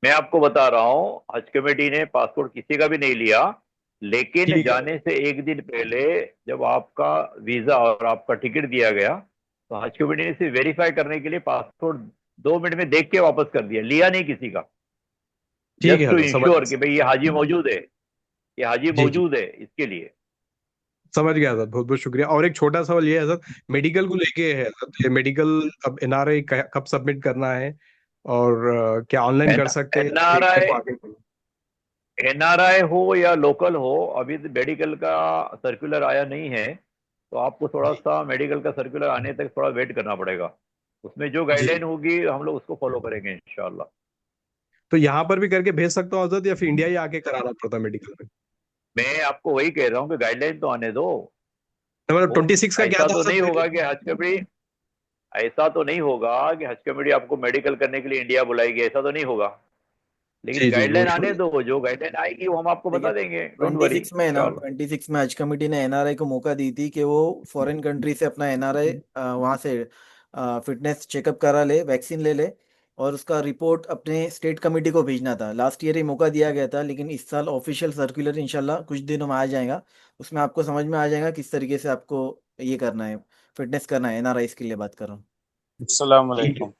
मैं आपको बता रहा हूँ, हज कमेटी ने पासपोर्ट किसी का भी नहीं लिया, लेकिन ठीक है। जाने से एक दिन पहले जब आपका वीजा और आपका टिकट दिया गया तो हज कमेटी ने इसे वेरीफाई करने के लिए पासपोर्ट 2 मिनट में देख के वापस कर दिया, लिया नहीं किसी का, ठीक है जस्ट टू हजरत, समझ इंश्योर कि भाई ये हाजी मौजूद है, ये हाजी जी जी, मौजूद है, इसके लिए। समझ गया हजरत, बहुत बहुत शुक्रिया। और एक छोटा सवाल ये है हजरत, मेडिकल को लेके है हजरत, ये मेडिकल अब एनआरआई कब सबमिट करना है, और क्या ऑनलाइन कर सकते हैं या फिर मेरे एनआरआई, को आगे करना? एनआरआई हो या लोकल हो, अभी तो मेडिकल का सर्कुलर आया नहीं है, तो आपको थोड़ा जी सा मेडिकल का सर्कुलर आने तक थोड़ा वेट करना पड़ेगा। उसमें जो जी, गाइडलाइन होगी हम लोग उसको फॉलो करेंगे इंशाल्लाह। तो यहाँ पर भी करके भेज सकता हूँ हजरत, या फिर इंडिया ही आके कराना पड़ता मेडिकल में? मैं आपको वही कह रहा हूँ कि गाइडलाइन तो आने दो। तो मतलब वो 26 का क्या ऐसा था तो नहीं हजरत होगा मेरे? कि हज कमेटी, ऐसा तो नहीं होगा कि हज कमेटी आपको मेडिकल करने के लिए इंडिया बुलाएगी, ऐसा तो नहीं होगा। लेकिन जी जी, वो गाइडलाइन आने दो, जो गाइडलाइन आएगी वो हम आपको देखिए बता देंगे, डोंट वरी 26 में है ना, इंशाल्लाह। 26 में हज कमेटी ने एनआरआई को मौका दी थी कि वो फॉरेन कंट्री से अपना एनआरआई वहाँ से फिटनेस चेकअप करा ले, वैक्सीन ले ले, और उसका रिपोर्ट अपने स्टेट कमेटी को भेजना था। लास्ट ईयर ही मौका दिया गया था, लेकिन इस साल ऑफिशियल सर्कुलर इंशाल्लाह कुछ दिनों में आ जाएगा। उसमें आपको समझ में आ जाएगा किस तरीके से आपको ये करना है, फिटनेस करना है। एनआरआई के लिए बात कर रहा हूँ। अस्सलाम ठीक है, वालेकुम।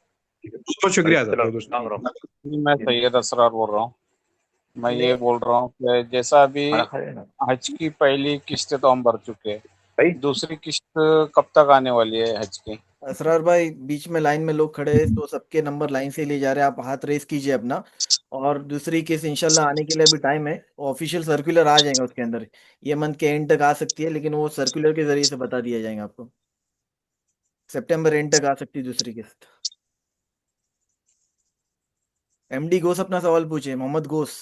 बहुत बहुत शुक्रिया वालेकुम हजरत, बहुत बहुत सलाम शुक्रिया। रहमतुल्लाह। मैं सैयद असरार बोल रहा हूँ। मैं जी, ये बोल रहा हूँ कि जैसा अभी खाना खाए ना हज की पहली किस्त तो हम भर चुके हैं, भाई। दूसरी किस्त कब तक आने वाली है हज की? असरार भाई, बीच में लाइन में लोग खड़े हैं तो सबके नंबर लाइन से लिए जा रहे हैं, आप हाथ रेस कीजिए अपना। और दूसरी केस इंशाल्लाह आने के लिए अभी टाइम है, ऑफिशियल सर्कुलर आ जाएगा उसके अंदर। ये मंथ के एंड तक आ सकती है, लेकिन वो सर्कुलर के जरिए से बता दिया जाएगा आपको। सितंबर एंड तक आ सकती है दूसरी किस्त। एमडी घोष अपना सवाल पूछे, मोहम्मद घोष।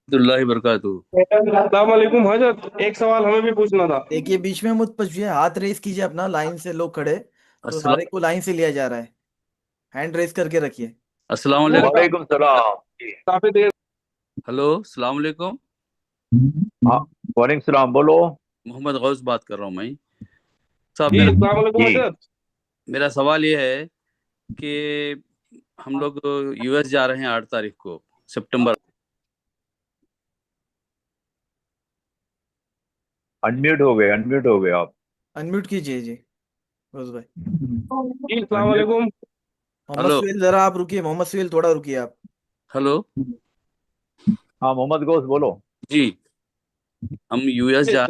अब्दुल्लाह बरकातहू। अस्सलाम वालेकुम हजरत, एक सवाल हमें भी पूछना था। देखिए बीच में मत पूछिए, हाथ रेस कीजिए अपना, लाइन से लोग खड़े तो अस्सलाम सारे को लाइन से लिया जा रहा है। हैंड रेस करके रखिए। अस्सलाम वालेकुम। वालेकुम सलाम जी। काफी देर। हेलो, अस्सलाम वालेकुम। हाँ, वालेकुम सलाम, बोलो। मोहम्मद गौस बात कर रहा हूँ मैं। साहब, जी मेरा अस्सलाम वालेकुम जी। हजरत। मेरा सवाल ये है कि हम लोग यूएस जा रहे हैं 8 तारीख को सितंबर। अनम्यूट हो गए आप। अनम्यूट कीजिए जी घोष भाई। जी अस्सलाम अनम्यूट। वालेकुम। मोहम्मद हेलो सुहेल जरा आप रुकिए, मोहम्मद सुहेल थोड़ा रुकिए आप। हेलो हाँ मोहम्मद गौस बोलो। जी, हम यूएस जी जा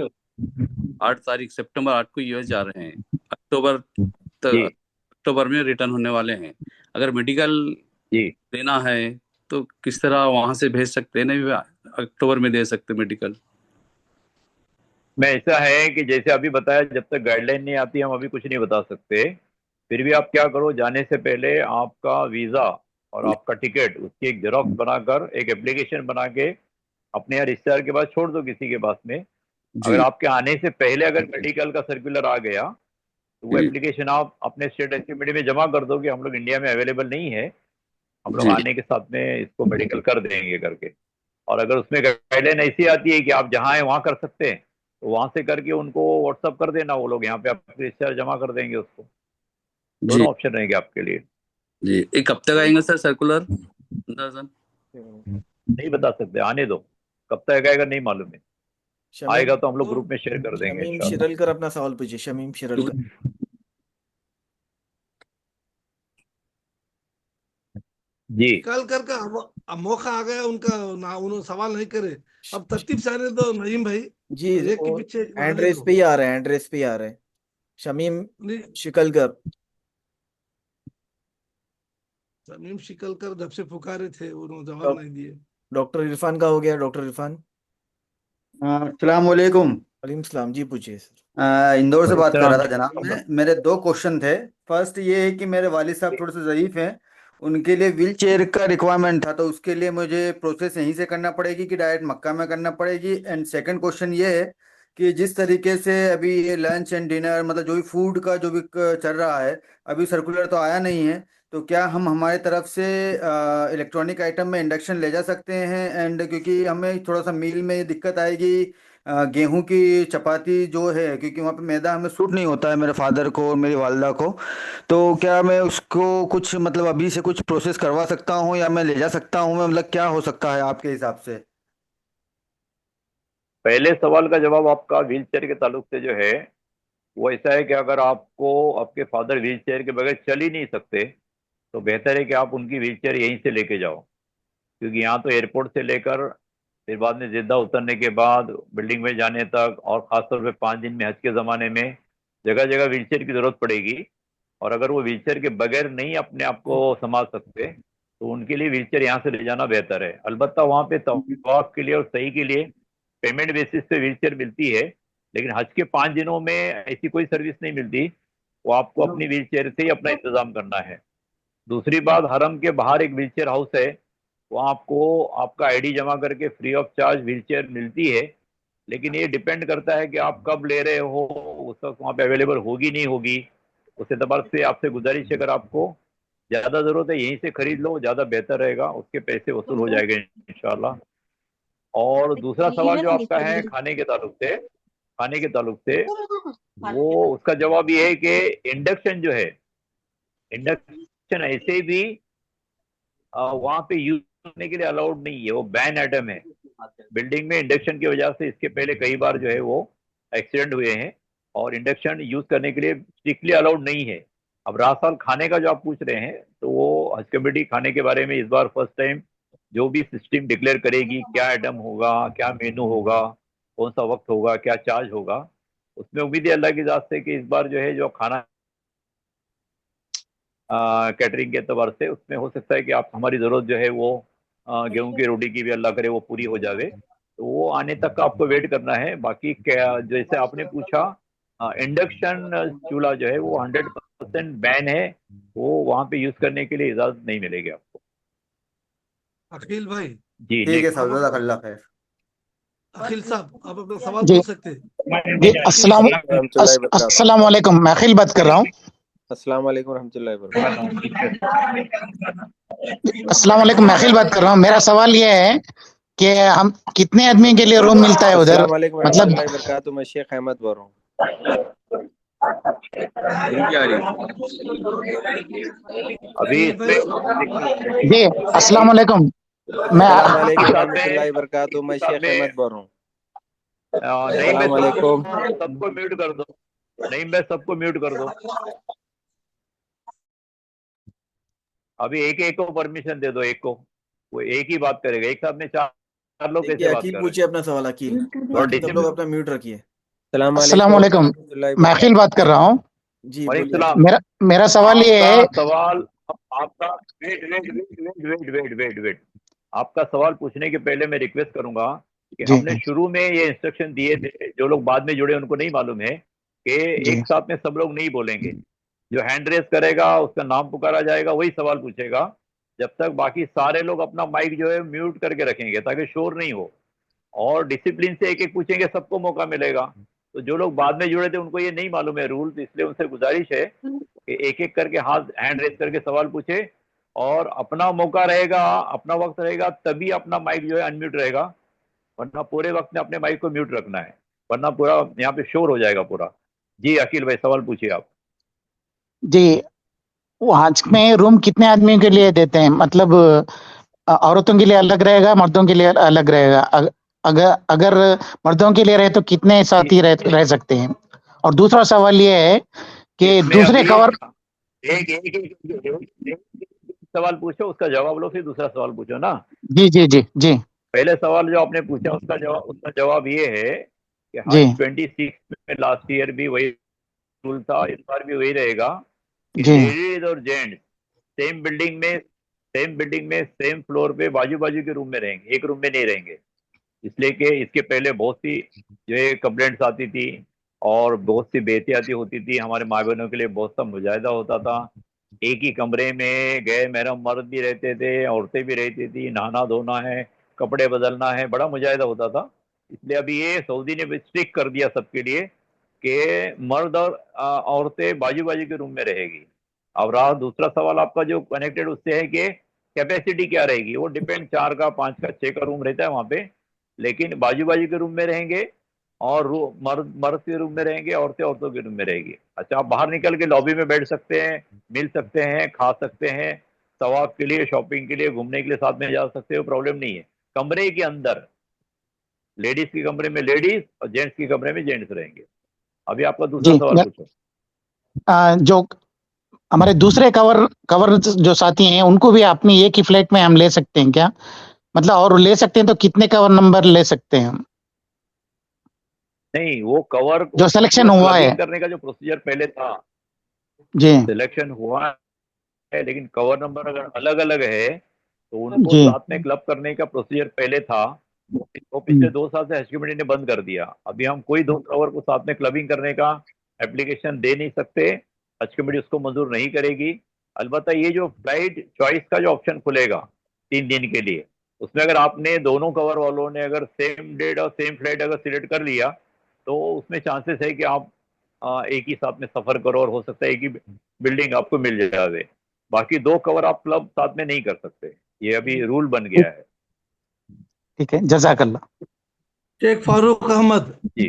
8 तारीख सितंबर 8 को यूएस जा रहे हैं। अक्टूबर जी अक्टूबर में रिटर्न होने वाले हैं। अगर मेडिकल जी। देना है तो किस तरह वहां से भेज सकते हैं? नहीं, अक्टूबर में दे सकते मेडिकल? मैं, ऐसा है कि जैसे अभी बताया, जब तक गाइडलाइन नहीं आती हम अभी कुछ नहीं बता सकते। फिर भी आप क्या करो, जाने से पहले आपका वीज़ा और आपका टिकट, उसकी एक जेरॉक्स बनाकर एक एप्लीकेशन बना के अपने यहाँ रिश्तेदार के पास छोड़ दो, किसी के पास में। अगर जी आपके आने से पहले अगर मेडिकल का सर्कुलर आ गया तो वो जी एप्लीकेशन आप अपने स्टेट एसटीमेट में जमा कर दो कि हम लोग इंडिया में अवेलेबल नहीं है, हम लोग जी आने के साथ में इसको मेडिकल कर देंगे करके। और अगर उसमें गाइडलाइन ऐसी आती है कि आप जहाँ हैं वहाँ कर सकते हैं, तो वहाँ से करके उनको व्हाट्सअप कर देना, वो लोग यहाँ पे आपके रिश्तेदार जमा कर देंगे उसको। जी दोनों ऑप्शन रहेंगे आपके लिए। जी। एक कब तक आएंगे सर सर्कुलर अंदाजन? नहीं बता सकते, आने दो, कब तक आएगा नहीं मालूम है। शमीम आएगा तो हम लोग ग्रुप में शेयर कर देंगे शमीम इंशाल्लाह। शिरलकर अपना सवाल पूछिए, शमीम शिरलकर। जी कल कर का अब मौका आ गया उनका ना, उन्होंने सवाल नहीं करे। अब तरतीब से आने दो नईम भाई, जी, एक के वो पीछे एक हैंड आने रेस दो। पे ही आ रहे हैं, हैंड रेस पे ही आ रहे हैं। शमीम नहीं, शिकलकर। तमीम शिकलकर जब से पुकारे थे उन्होंने जवाब नहीं दिए। डॉक्टर इरफान का हो गया, डॉक्टर इरफान। अस्सलाम वालेकुम। वालेकुम सलाम जी, पूछिए सर। इंदौर से बात कर रहा था वलीकुम जनाब मैं। मेरे दो क्वेश्चन थे। फर्स्ट ये है कि मेरे वालिद साहब थोड़े से ज़यीफ हैं, उनके लिए व्हील चेयर का रिक्वायरमेंट था, तो उसके लिए मुझे प्रोसेस यहीं से करना पड़ेगी कि डायरेक्ट मक्का में करना पड़ेगी? एंड सेकंड क्वेश्चन ये है कि जिस तरीके से अभी ये लंच एंड डिनर मतलब जो भी फूड का जो भी चल रहा है, अभी सर्कुलर तो आया नहीं है, तो क्या हम हमारी तरफ से इलेक्ट्रॉनिक आइटम में इंडक्शन ले जा सकते हैं? एंड क्योंकि हमें थोड़ा सा मील में ये दिक्कत आएगी, गेहूं की चपाती जो है, क्योंकि वहाँ पे मैदा हमें सूट नहीं होता है, मेरे फादर को और मेरी वालदा को। तो क्या मैं उसको कुछ मतलब अभी से कुछ प्रोसेस करवा सकता हूँ या मैं ले जा सकता हूँ? मतलब क्या हो सकता है आपके हिसाब से? पहले सवाल का जवाब आपका व्हील चेयर के ताल्लुक से जो है वो ऐसा है कि अगर आपको आपके फादर व्हील चेयर के बगैर चल ही नहीं सकते तो बेहतर है कि आप उनकी व्हील चेयर यहीं से लेके जाओ, क्योंकि यहाँ तो एयरपोर्ट से लेकर फिर बाद में जिद्दा उतरने के बाद बिल्डिंग में जाने तक और ख़ासतौर पे 5 दिन में हज के ज़माने में जगह जगह व्हील चेयर की ज़रूरत पड़ेगी। और अगर वो व्हील चेयर के बगैर नहीं अपने आप को संभाल सकते तो उनके लिए व्हील चेयर यहाँ से ले जाना बेहतर है। अलबत्ता वहाँ पे तवाफ के लिए और सही के लिए पेमेंट बेसिस पे व्हील चेयर मिलती है, लेकिन हज के 5 दिनों में ऐसी कोई सर्विस नहीं मिलती। वो आपको अपनी व्हील चेयर से ही अपना इंतजाम करना है। दूसरी बात, हरम के बाहर एक व्हील चेयर हाउस है, वहाँ आपको आपका आईडी जमा करके free of charge wheel chair मिलती है, लेकिन ये डिपेंड करता है कि आप कब ले रहे हो, उस वक्त वहाँ पे अवेलेबल होगी नहीं होगी। उस एतबार से आपसे गुजारिश है, अगर आपको ज़्यादा ज़रूरत है यहीं से खरीद लो, ज़्यादा बेहतर रहेगा, उसके पैसे वसूल हो जाएंगे इंशाल्लाह। और दूसरा सवाल जो आपका है खाने के ताल्लुक से, खाने के ताल्लुक से वो उसका जवाब ये है कि इंडक्शन जो है, इंडक्शन ऐसे भी वहाँ पे यूज करने के लिए अलाउड नहीं है, वो बैन आइटम है। बिल्डिंग में इंडक्शन की वजह से इसके पहले कई बार जो है वो एक्सीडेंट हुए हैं और इंडक्शन यूज करने के लिए स्ट्रिक्टली अलाउड नहीं है। अब रहा सवाल खाने का जो आप पूछ रहे हैं, तो वो हज कमेटी खाने के बारे में इस बार फर्स्ट टाइम जो भी सिस्टम डिक्लेयर करेगी, क्या आइटम होगा, क्या मेनू होगा, कौन सा वक्त होगा, क्या चार्ज होगा, उसमें उम्मीद है अल्लाह की ज़ात से कि इस बार जो है जो खाना कैटरिंग के एतबार से उसमें हो सकता है कि आप हमारी ज़रूरत जो है वो गेहूं की रोटी की भी अल्लाह करे वो पूरी हो जावे, तो वो आने तक का आपको वेट करना है। बाकी क्या जैसे आपने पूछा, इंडक्शन चूल्हा जो है वो 100% बैन है, वो वहाँ पे यूज़ करने के लिए इजाज़त नहीं मिलेगी आपको। अखिल भाई, जी ठीक है नेक्स्ट। साहब, जज़ाकल्लाह खैर। अखिल साहब आप अपना सवाल जी पूछ सकते हैं। जी अस्सलाम अस्सलाम वालेकुम, मैं अखिल बात कर रहा हूँ। अस्सलाम वालेकुम रहमतुल्लाहि व अस्सलाम वालेकुम, मैं अखिल बात कर रहा हूँ। मेरा सवाल ये है कि हम कितने आदमी के लिए रूम मिलता है उधर? अस्सलाम वालेकुम मतलब रहमतुल्लाहि व बरकातहू। मैं शेख अहमद बोल रहा हूँ। अभी इसमें जी अस्सलाम वालेकुम, मैं अस्सलाम वालेकुम रहमतुल्लाहि व बरकातहू। मैं शेख अहमद बोल रहा हूँ। नहीं, मैं अस्सलाम वालेकुम। सबको म्यूट कर दो, नहीं मैं सबको म्यूट कर दो। अभी एक एक को परमिशन दे दो, एक को, वो एक ही बात करेगा, एक साथ में चार लोग देखिए, कैसे बात अकील कर रहे पूछिए अपना सवाल, अकील। बाकी सब लोग अपना म्यूट रखिए। अस्सलाम वालेकुम, मैं अखिल बात कर रहा हूँ। जी वालेकुम बोलिए। सलाम। मेरा सवाल ये है, आपका सवाल, आपका wait wait wait wait wait wait wait आपका सवाल पूछने के पहले मैं रिक्वेस्ट करूंगा कि जी हमने शुरू में ये इंस्ट्रक्शन दिए थे, जो लोग बाद में जुड़े उनको नहीं मालूम है कि जी एक साथ में सब लोग नहीं बोलेंगे। जो हैंड रेस करेगा उसका नाम पुकारा जाएगा, वही सवाल पूछेगा, जब तक बाकी सारे लोग अपना माइक जो है म्यूट करके रखेंगे ताकि शोर नहीं हो, और डिसिप्लिन से एक एक पूछेंगे, सबको मौका मिलेगा। तो जो लोग बाद में जुड़े थे उनको ये नहीं मालूम है रूल, तो इसलिए उनसे गुजारिश है कि एक एक करके हाथ हैंड रेस करके सवाल पूछे, और अपना मौका रहेगा, अपना वक्त रहेगा तभी अपना माइक जो है अनम्यूट रहेगा, वरना पूरे वक्त में अपने माइक को म्यूट रखना है, वरना पूरा यहाँ पे शोर हो जाएगा पूरा। जी अकील भाई सवाल पूछिए आप। जी वहाँ में रूम कितने आदमियों के लिए देते हैं? मतलब औरतों के लिए अलग रहेगा, मर्दों के लिए अलग रहेगा? अगर अगर मर्दों के लिए रहे तो कितने साथी रह सकते हैं? और दूसरा सवाल ये है कि इसमें दूसरे अभी कवर एक एक सवाल पूछो, उसका जवाब लो, फिर दूसरा सवाल पूछो ना। जी जी जी जी पहले सवाल जो आपने पूछा उसका जवाब ये है कि जी हज 26 में लास्ट ईयर भी वही रूल था, इस बार भी वही रहेगा कि जी लेडीज और जेंट्स सेम बिल्डिंग में सेम फ्लोर पे बाजू बाजू के रूम में रहेंगे, एक रूम में नहीं रहेंगे। इसलिए कि इसके पहले बहुत सी जो है कंप्लेंट्स आती थी और बहुत सी बेहतियाती होती थी, हमारे माँ बहनों के लिए बहुत सा मुजाहिदा होता था। एक ही कमरे में गैर महरम मर्द भी रहते थे, औरतें भी रहती थी, नहाना धोना है, कपड़े बदलना है, बड़ा मुजाहिदा होता था। इसलिए अभी ये सऊदी ने स्ट्रिक्ट कर दिया सबके लिए कि मर्द और औरतें बाजू बाजू के रूम में रहेगी। अब रहा दूसरा सवाल आपका जो कनेक्टेड उससे है कि कैपेसिटी क्या रहेगी, वो डिपेंड 4 का 5 का 6 का रूम रहता है वहाँ पे, लेकिन बाजू बाजू के रूम में रहेंगे और मर्द के रूम में रहेंगे, औरतों के रूम में रहेगी। अच्छा, आप बाहर निकल के लॉबी में बैठ सकते हैं, मिल सकते हैं, खा सकते हैं, सवाब के लिए, शॉपिंग के लिए, घूमने के लिए साथ में जा सकते हो, प्रॉब्लम नहीं है। कमरे के अंदर लेडीज के कमरे में लेडीज और जेंट्स के कमरे में जेंट्स रहेंगे। अभी आपका दूसरा जी सवाल पूछो। जो हमारे दूसरे कवर जो साथी हैं उनको भी अपनी एक ही फ्लैट में हम ले सकते हैं क्या? मतलब और ले सकते हैं तो कितने कवर नंबर ले सकते हैं हम? नहीं, वो कवर जो सिलेक्शन हुआ है करने का जो प्रोसीजर पहले था, जी सिलेक्शन हुआ है, लेकिन कवर नंबर अगर अलग अलग है तो उनको जी साथ में क्लब करने का प्रोसीजर पहले था, वो पिछले 2 साल से हज कमेटी ने बंद कर दिया। अभी हम कोई 2 कवर को साथ में क्लबिंग करने का एप्लीकेशन दे नहीं सकते, हज कमेटी उसको मंजूर नहीं करेगी। अलबत्ता ये जो फ्लाइट चॉइस का जो ऑप्शन खुलेगा 3 दिन के लिए, उसमें अगर आपने दोनों कवर वालों ने अगर सेम डेट और सेम फ्लाइट अगर सिलेक्ट कर लिया तो उसमें चांसेस है कि आप एक ही साथ में सफर करो और हो सकता है एक ही बिल्डिंग आपको मिल जाए। बाकी 2 कवर आप क्लब साथ में नहीं कर सकते, ये अभी रूल बन गया है। ठीक है, जज़ाकल्लाह। शेख फारूक अहमद जी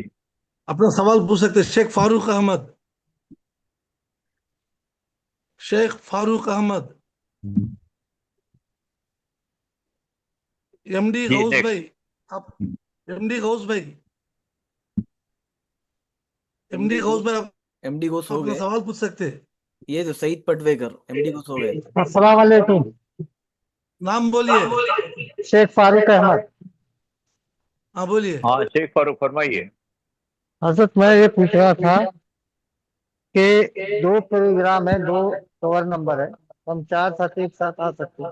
अपना सवाल पूछ सकते हैं। शेख फारूक अहमद, शेख फारूक अहमद, एमडी जी गौस नेक्स्ट। भाई, आप एमडी गौस भाई, एमडी गौस भाई आप एमडी घोष हो अपना गए, सवाल पूछ सकते हैं। ये जो सईद पटवेकर एमडी घोष हो गए। अस्सलाम वालेकुम। नाम बोलिए। शेख फारूक अहमद। हाँ बोलिए। हाँ शेख फारूक फरमाइए। हजरत मैं ये पूछ रहा था कि 2 प्रोग्राम है, 2 कवर नंबर है, हम 4 साथ एक साथ आ सकते हैं?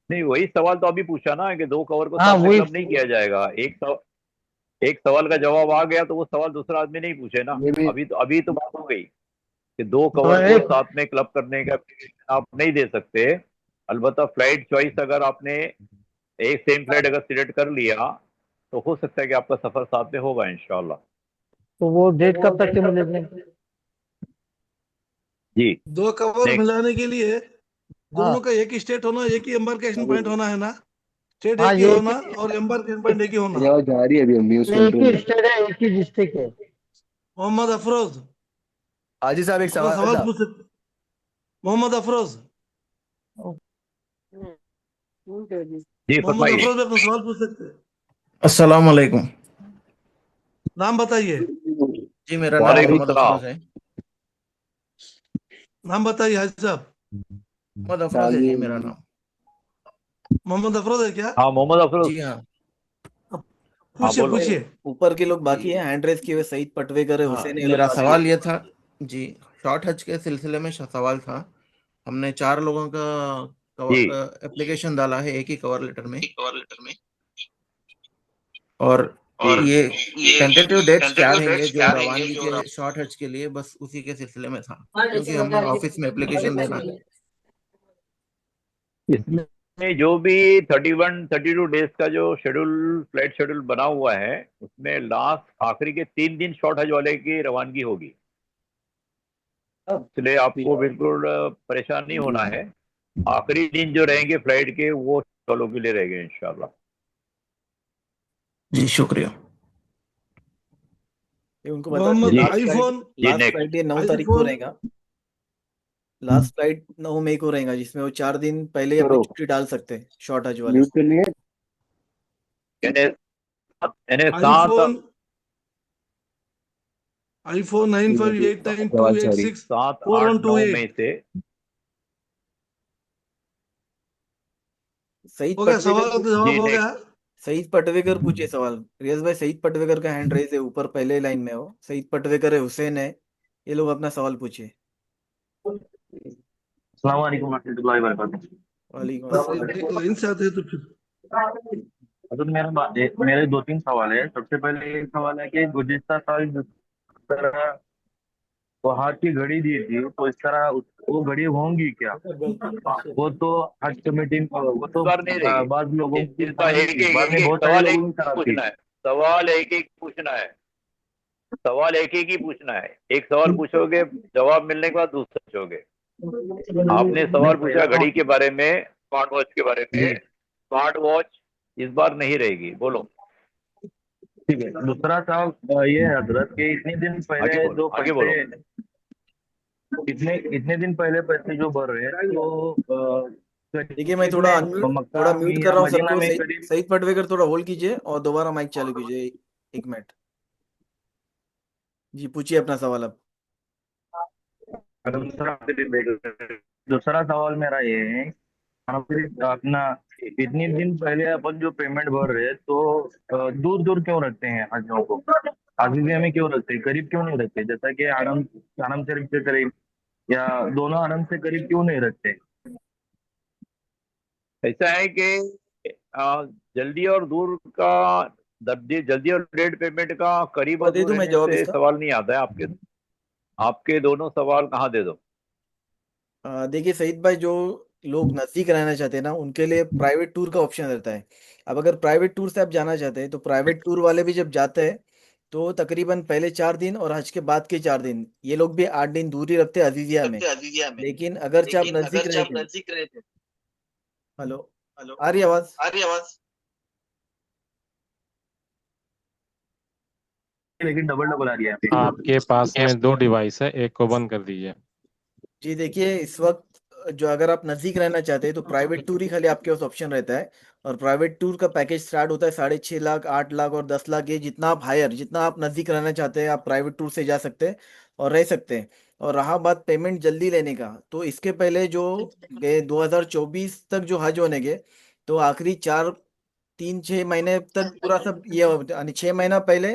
नहीं, वही सवाल तो अभी पूछा ना कि 2 कवर को हाँ साथ में वही क्लब नहीं किया जाएगा। एक सवाल का जवाब आ गया तो वो सवाल दूसरा आदमी नहीं पूछे ना। अभी तो बात हो गई कि 2 कवर को एक साथ में क्लब करने का आप नहीं दे सकते। अलबत्ता फ्लाइट चॉइस अगर आपने एक सेम फ्लाइट अगर सिलेक्ट कर लिया तो हो सकता है कि आपका सफर साथ में होगा इंशाल्लाह। तो वो डेट कब तक के मिलेंगे? जी 2 कवर नेक्स्ट। मिलाने के लिए हाँ दोनों का एक ही स्टेट होना, एक ही एम्बार्केशन पॉइंट होना है ना? स्टेट हाँ एक ही ये होना और एम्बार्केशन पॉइंट एक ही होना। आवाज जा रही है अभी न्यूज एक कंट्रोल ही में। स्टेट है, एक ही डिस्ट्रिक्ट है। मोहम्मद अफरोज हाजी साहब एक अपना सवाल सवाल था। पूछ सकते। मोहम्मद अफरोज, जी मोहम्मद फरमाइए। अफरोज में अपना सवाल पूछ सकते हैं। अस्सलाम वालेकुम। नाम बताइए। जी मेरा नाम वालेकुम मोहम्मद सलाम। अफरोज है। नाम बताइए हाजी साहब। मोहम्मद अफरोज है जी मेरा नाम। मोहम्मद अफरोज है क्या? हाँ मोहम्मद अफरोज। जी हाँ। हाँ पूछिए बोलो। पूछिए। ऊपर के लोग बाकी है, हैंड रेस किए हुए सईद पटवेकर है, हाँ हुसैन, ये ये लोग मेरा बाकी सवाल है। ये था जी, शॉर्ट हज के सिलसिले में सवाल था। हमने 4 लोगों का जी एप्लीकेशन डाला है एक ही कवर लेटर में, और जी ये टेंटेटिव डेट्स क्या रहेंगे जो रवानगी के शॉर्ट हज के लिए, बस उसी के सिलसिले में था क्योंकि हमें ऑफिस में एप्लीकेशन देना है। इसमें जो भी 32 डेज का जो शेड्यूल फ्लाइट शेड्यूल बना हुआ है उसमें लास्ट आखिरी के 3 दिन शॉर्ट हज वाले की रवानगी होगी, इसलिए आपको बिल्कुल परेशान नहीं होना है। आखिरी दिन जो रहेंगे फ्लाइट के वो वालों के लिए रहेंगे इंशाल्लाह। जी शुक्रिया। ये उनको बता मोहम्मद दीजिए आईफोन, नेक्स्ट। फ्लाइट ये 9 तारीख को आईफोन रहेगा। लास्ट फ्लाइट 9 मई को रहेगा, जिसमें वो 4 दिन पहले ही अपनी छुट्टी डाल सकते हैं शॉर्ट हज वाले। म्यूट करनी है। यानी 7 आईफोन आईफोन आवाज जा रही 9589286412 7, 8, 9 8 में से सईद हो गया पटवेकर सवाल का जवाब जी हो नेक्स्ट। गया। सईद पटवेकर पूछिए सवाल। रियाज भाई, सईद पटवेकर का हैंड रेज है ऊपर पहले लाइन में, हो सईद पटवेकर है, हुसैन है, ये लोग अपना सवाल पूछिए। अस्सलाम वालेकुम रहमतुल्लाहि व बरकातहू। वालेकुम बस अस्सलाम। एक लाइन से आते हैं तो फिर हजरत मेरे दो तीन सवाल है। सबसे पहले एक सवाल है कि गुज़िश्ता साल जिस तरह वो हाथ की घड़ी दी थी, तो इस तरह वो घड़ी होंगी क्या? वो तो हज कमेटी वो इस तो बार नहीं रहेगी। बाद लोगों की इस बार खराब एक थी, बाद एक में एक बहुत सारे सवाल एक लोगों की खराब थी। पूछना है। सवाल एक एक पूछना है। सवाल एक ही पूछना है। एक सवाल पूछोगे, जवाब मिलने के बाद दूसरा पूछोगे। आपने सवाल पूछा घड़ी के बारे में, स्मार्ट वॉच के बारे में। स्मार्ट वॉच इस बार नहीं रहेगी, बोलो। ठीक है। दूसरा सवाल ये है हजरत कि इतने दिन आगे पहले बोलो, जो आगे बोलो। पैसे इतने दिन पहले पैसे जो भर रहे हैं, तो देखिए मैं थोड़ा मक्का थोड़ा में म्यूट कर या रहा हूँ मदीना सबको। में सईद करीब सईद पटवेकर थोड़ा होल्ड कीजिए और दोबारा माइक चालू कीजिए, 1 मिनट। जी पूछिए अपना सवाल अब। दूसरा सवाल मेरा ये है, अपना इतने दिन पहले अपन जो पेमेंट भर रहे हैं, तो दूर दूर क्यों रखते हैं हाजियों को? अजीजिया में क्यों रखते हैं, करीब क्यों नहीं रखते? जैसा कि हरम शरीफ से करीब या दोनों हरम से करीब क्यों नहीं रखते? ऐसा है कि जल्दी और दूर का जल्दी और लेट पेमेंट का करीब और दे दूर दूं मैं रहने जवाब से इसका? सवाल नहीं आता है। आपके दोनों सवाल कहाँ दे दो। देखिए सईद भाई, जो लोग नज़दीक रहना चाहते हैं ना, उनके लिए प्राइवेट टूर का ऑप्शन रहता है। अब अगर प्राइवेट टूर से आप जाना चाहते हैं तो प्राइवेट टूर वाले भी जब जाते हैं तो तकरीबन पहले 4 दिन और हज के बाद के 4 दिन, ये लोग भी 8 दिन दूरी रखते हैं अजीजिया में। लेकिन अगर से आप नज़दीक रहे थे। हेलो, आ रही आवाज़? लेकिन डबल डबल आ रही है। आपके पास में 2 डिवाइस है, एक को बंद कर दीजिए। जी देखिए, इस वक्त जो अगर आप नज़दीक रहना चाहते हैं तो प्राइवेट टूर ही खाली आपके पास ऑप्शन रहता है। और प्राइवेट टूर का पैकेज स्टार्ट होता है 6.5 लाख, 8 लाख और 10 लाख। ये जितना आप नज़दीक रहना चाहते हैं, आप प्राइवेट टूर से जा सकते हैं और रह सकते हैं। और रहा बात पेमेंट जल्दी लेने का, तो इसके पहले जो गए 2024 तक जो हज होने के, तो आखिरी 3-6 महीने तक पूरा सब ये यानी 6 महीना पहले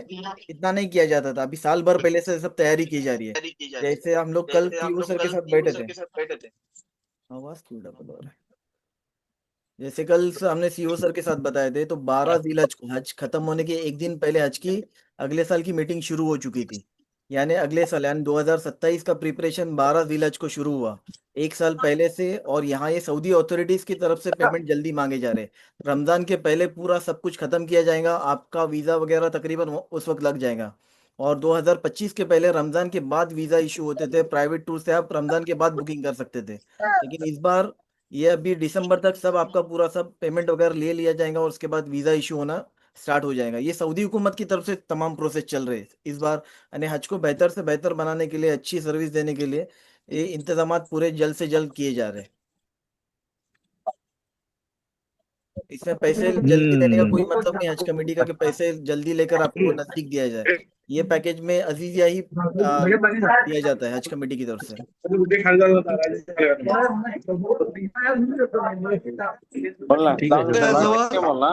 इतना नहीं किया जाता था। अभी साल भर पहले से सब तैयारी की जा रही है। जैसे हम लोग कल सीओ सर के साथ बैठे थे। आवाज क्यों डबल हो रहा है? जैसे कल हमने सीओ सर के साथ बताए थे, तो 12 जिलहज को, हज खत्म होने के एक दिन पहले हज की अगले साल की मीटिंग शुरू हो चुकी थी। यानी अगले साल यानी 2027 का प्रिपरेशन 12 जिलहज को शुरू हुआ, एक साल पहले से। और यहाँ ये सऊदी अथॉरिटीज की तरफ से पेमेंट जल्दी मांगे जा रहे। रमजान के पहले पूरा सब कुछ खत्म किया जाएगा, आपका वीजा वगैरह तकरीबन उस वक्त लग जाएगा। और 2025 के पहले रमजान के बाद वीजा इशू होते थे, प्राइवेट टूर से आप रमजान के बाद बुकिंग कर सकते थे। लेकिन इस बार ये अभी दिसंबर तक सब आपका पूरा सब पेमेंट वगैरह ले लिया जाएगा और उसके बाद वीजा इशू होना स्टार्ट हो जाएगा। ये सऊदी हुकूमत की तरफ से तमाम प्रोसेस चल रहे हैं इस बार। यानी हज को बेहतर से बेहतर बनाने के लिए, अच्छी सर्विस देने के लिए ये इंतजाम पूरे जल्द से जल्द किए जा रहे हैं। इसमें पैसे जल्दी देने का कोई मतलब नहीं हज कमेटी का कि पैसे जल्दी लेकर आपको नजदीक दिया जाए। ये पैकेज में अजीजिया ही दिया जाता है हज कमेटी की तरफ से। बोलना ठीक है सर। क्या बोलना।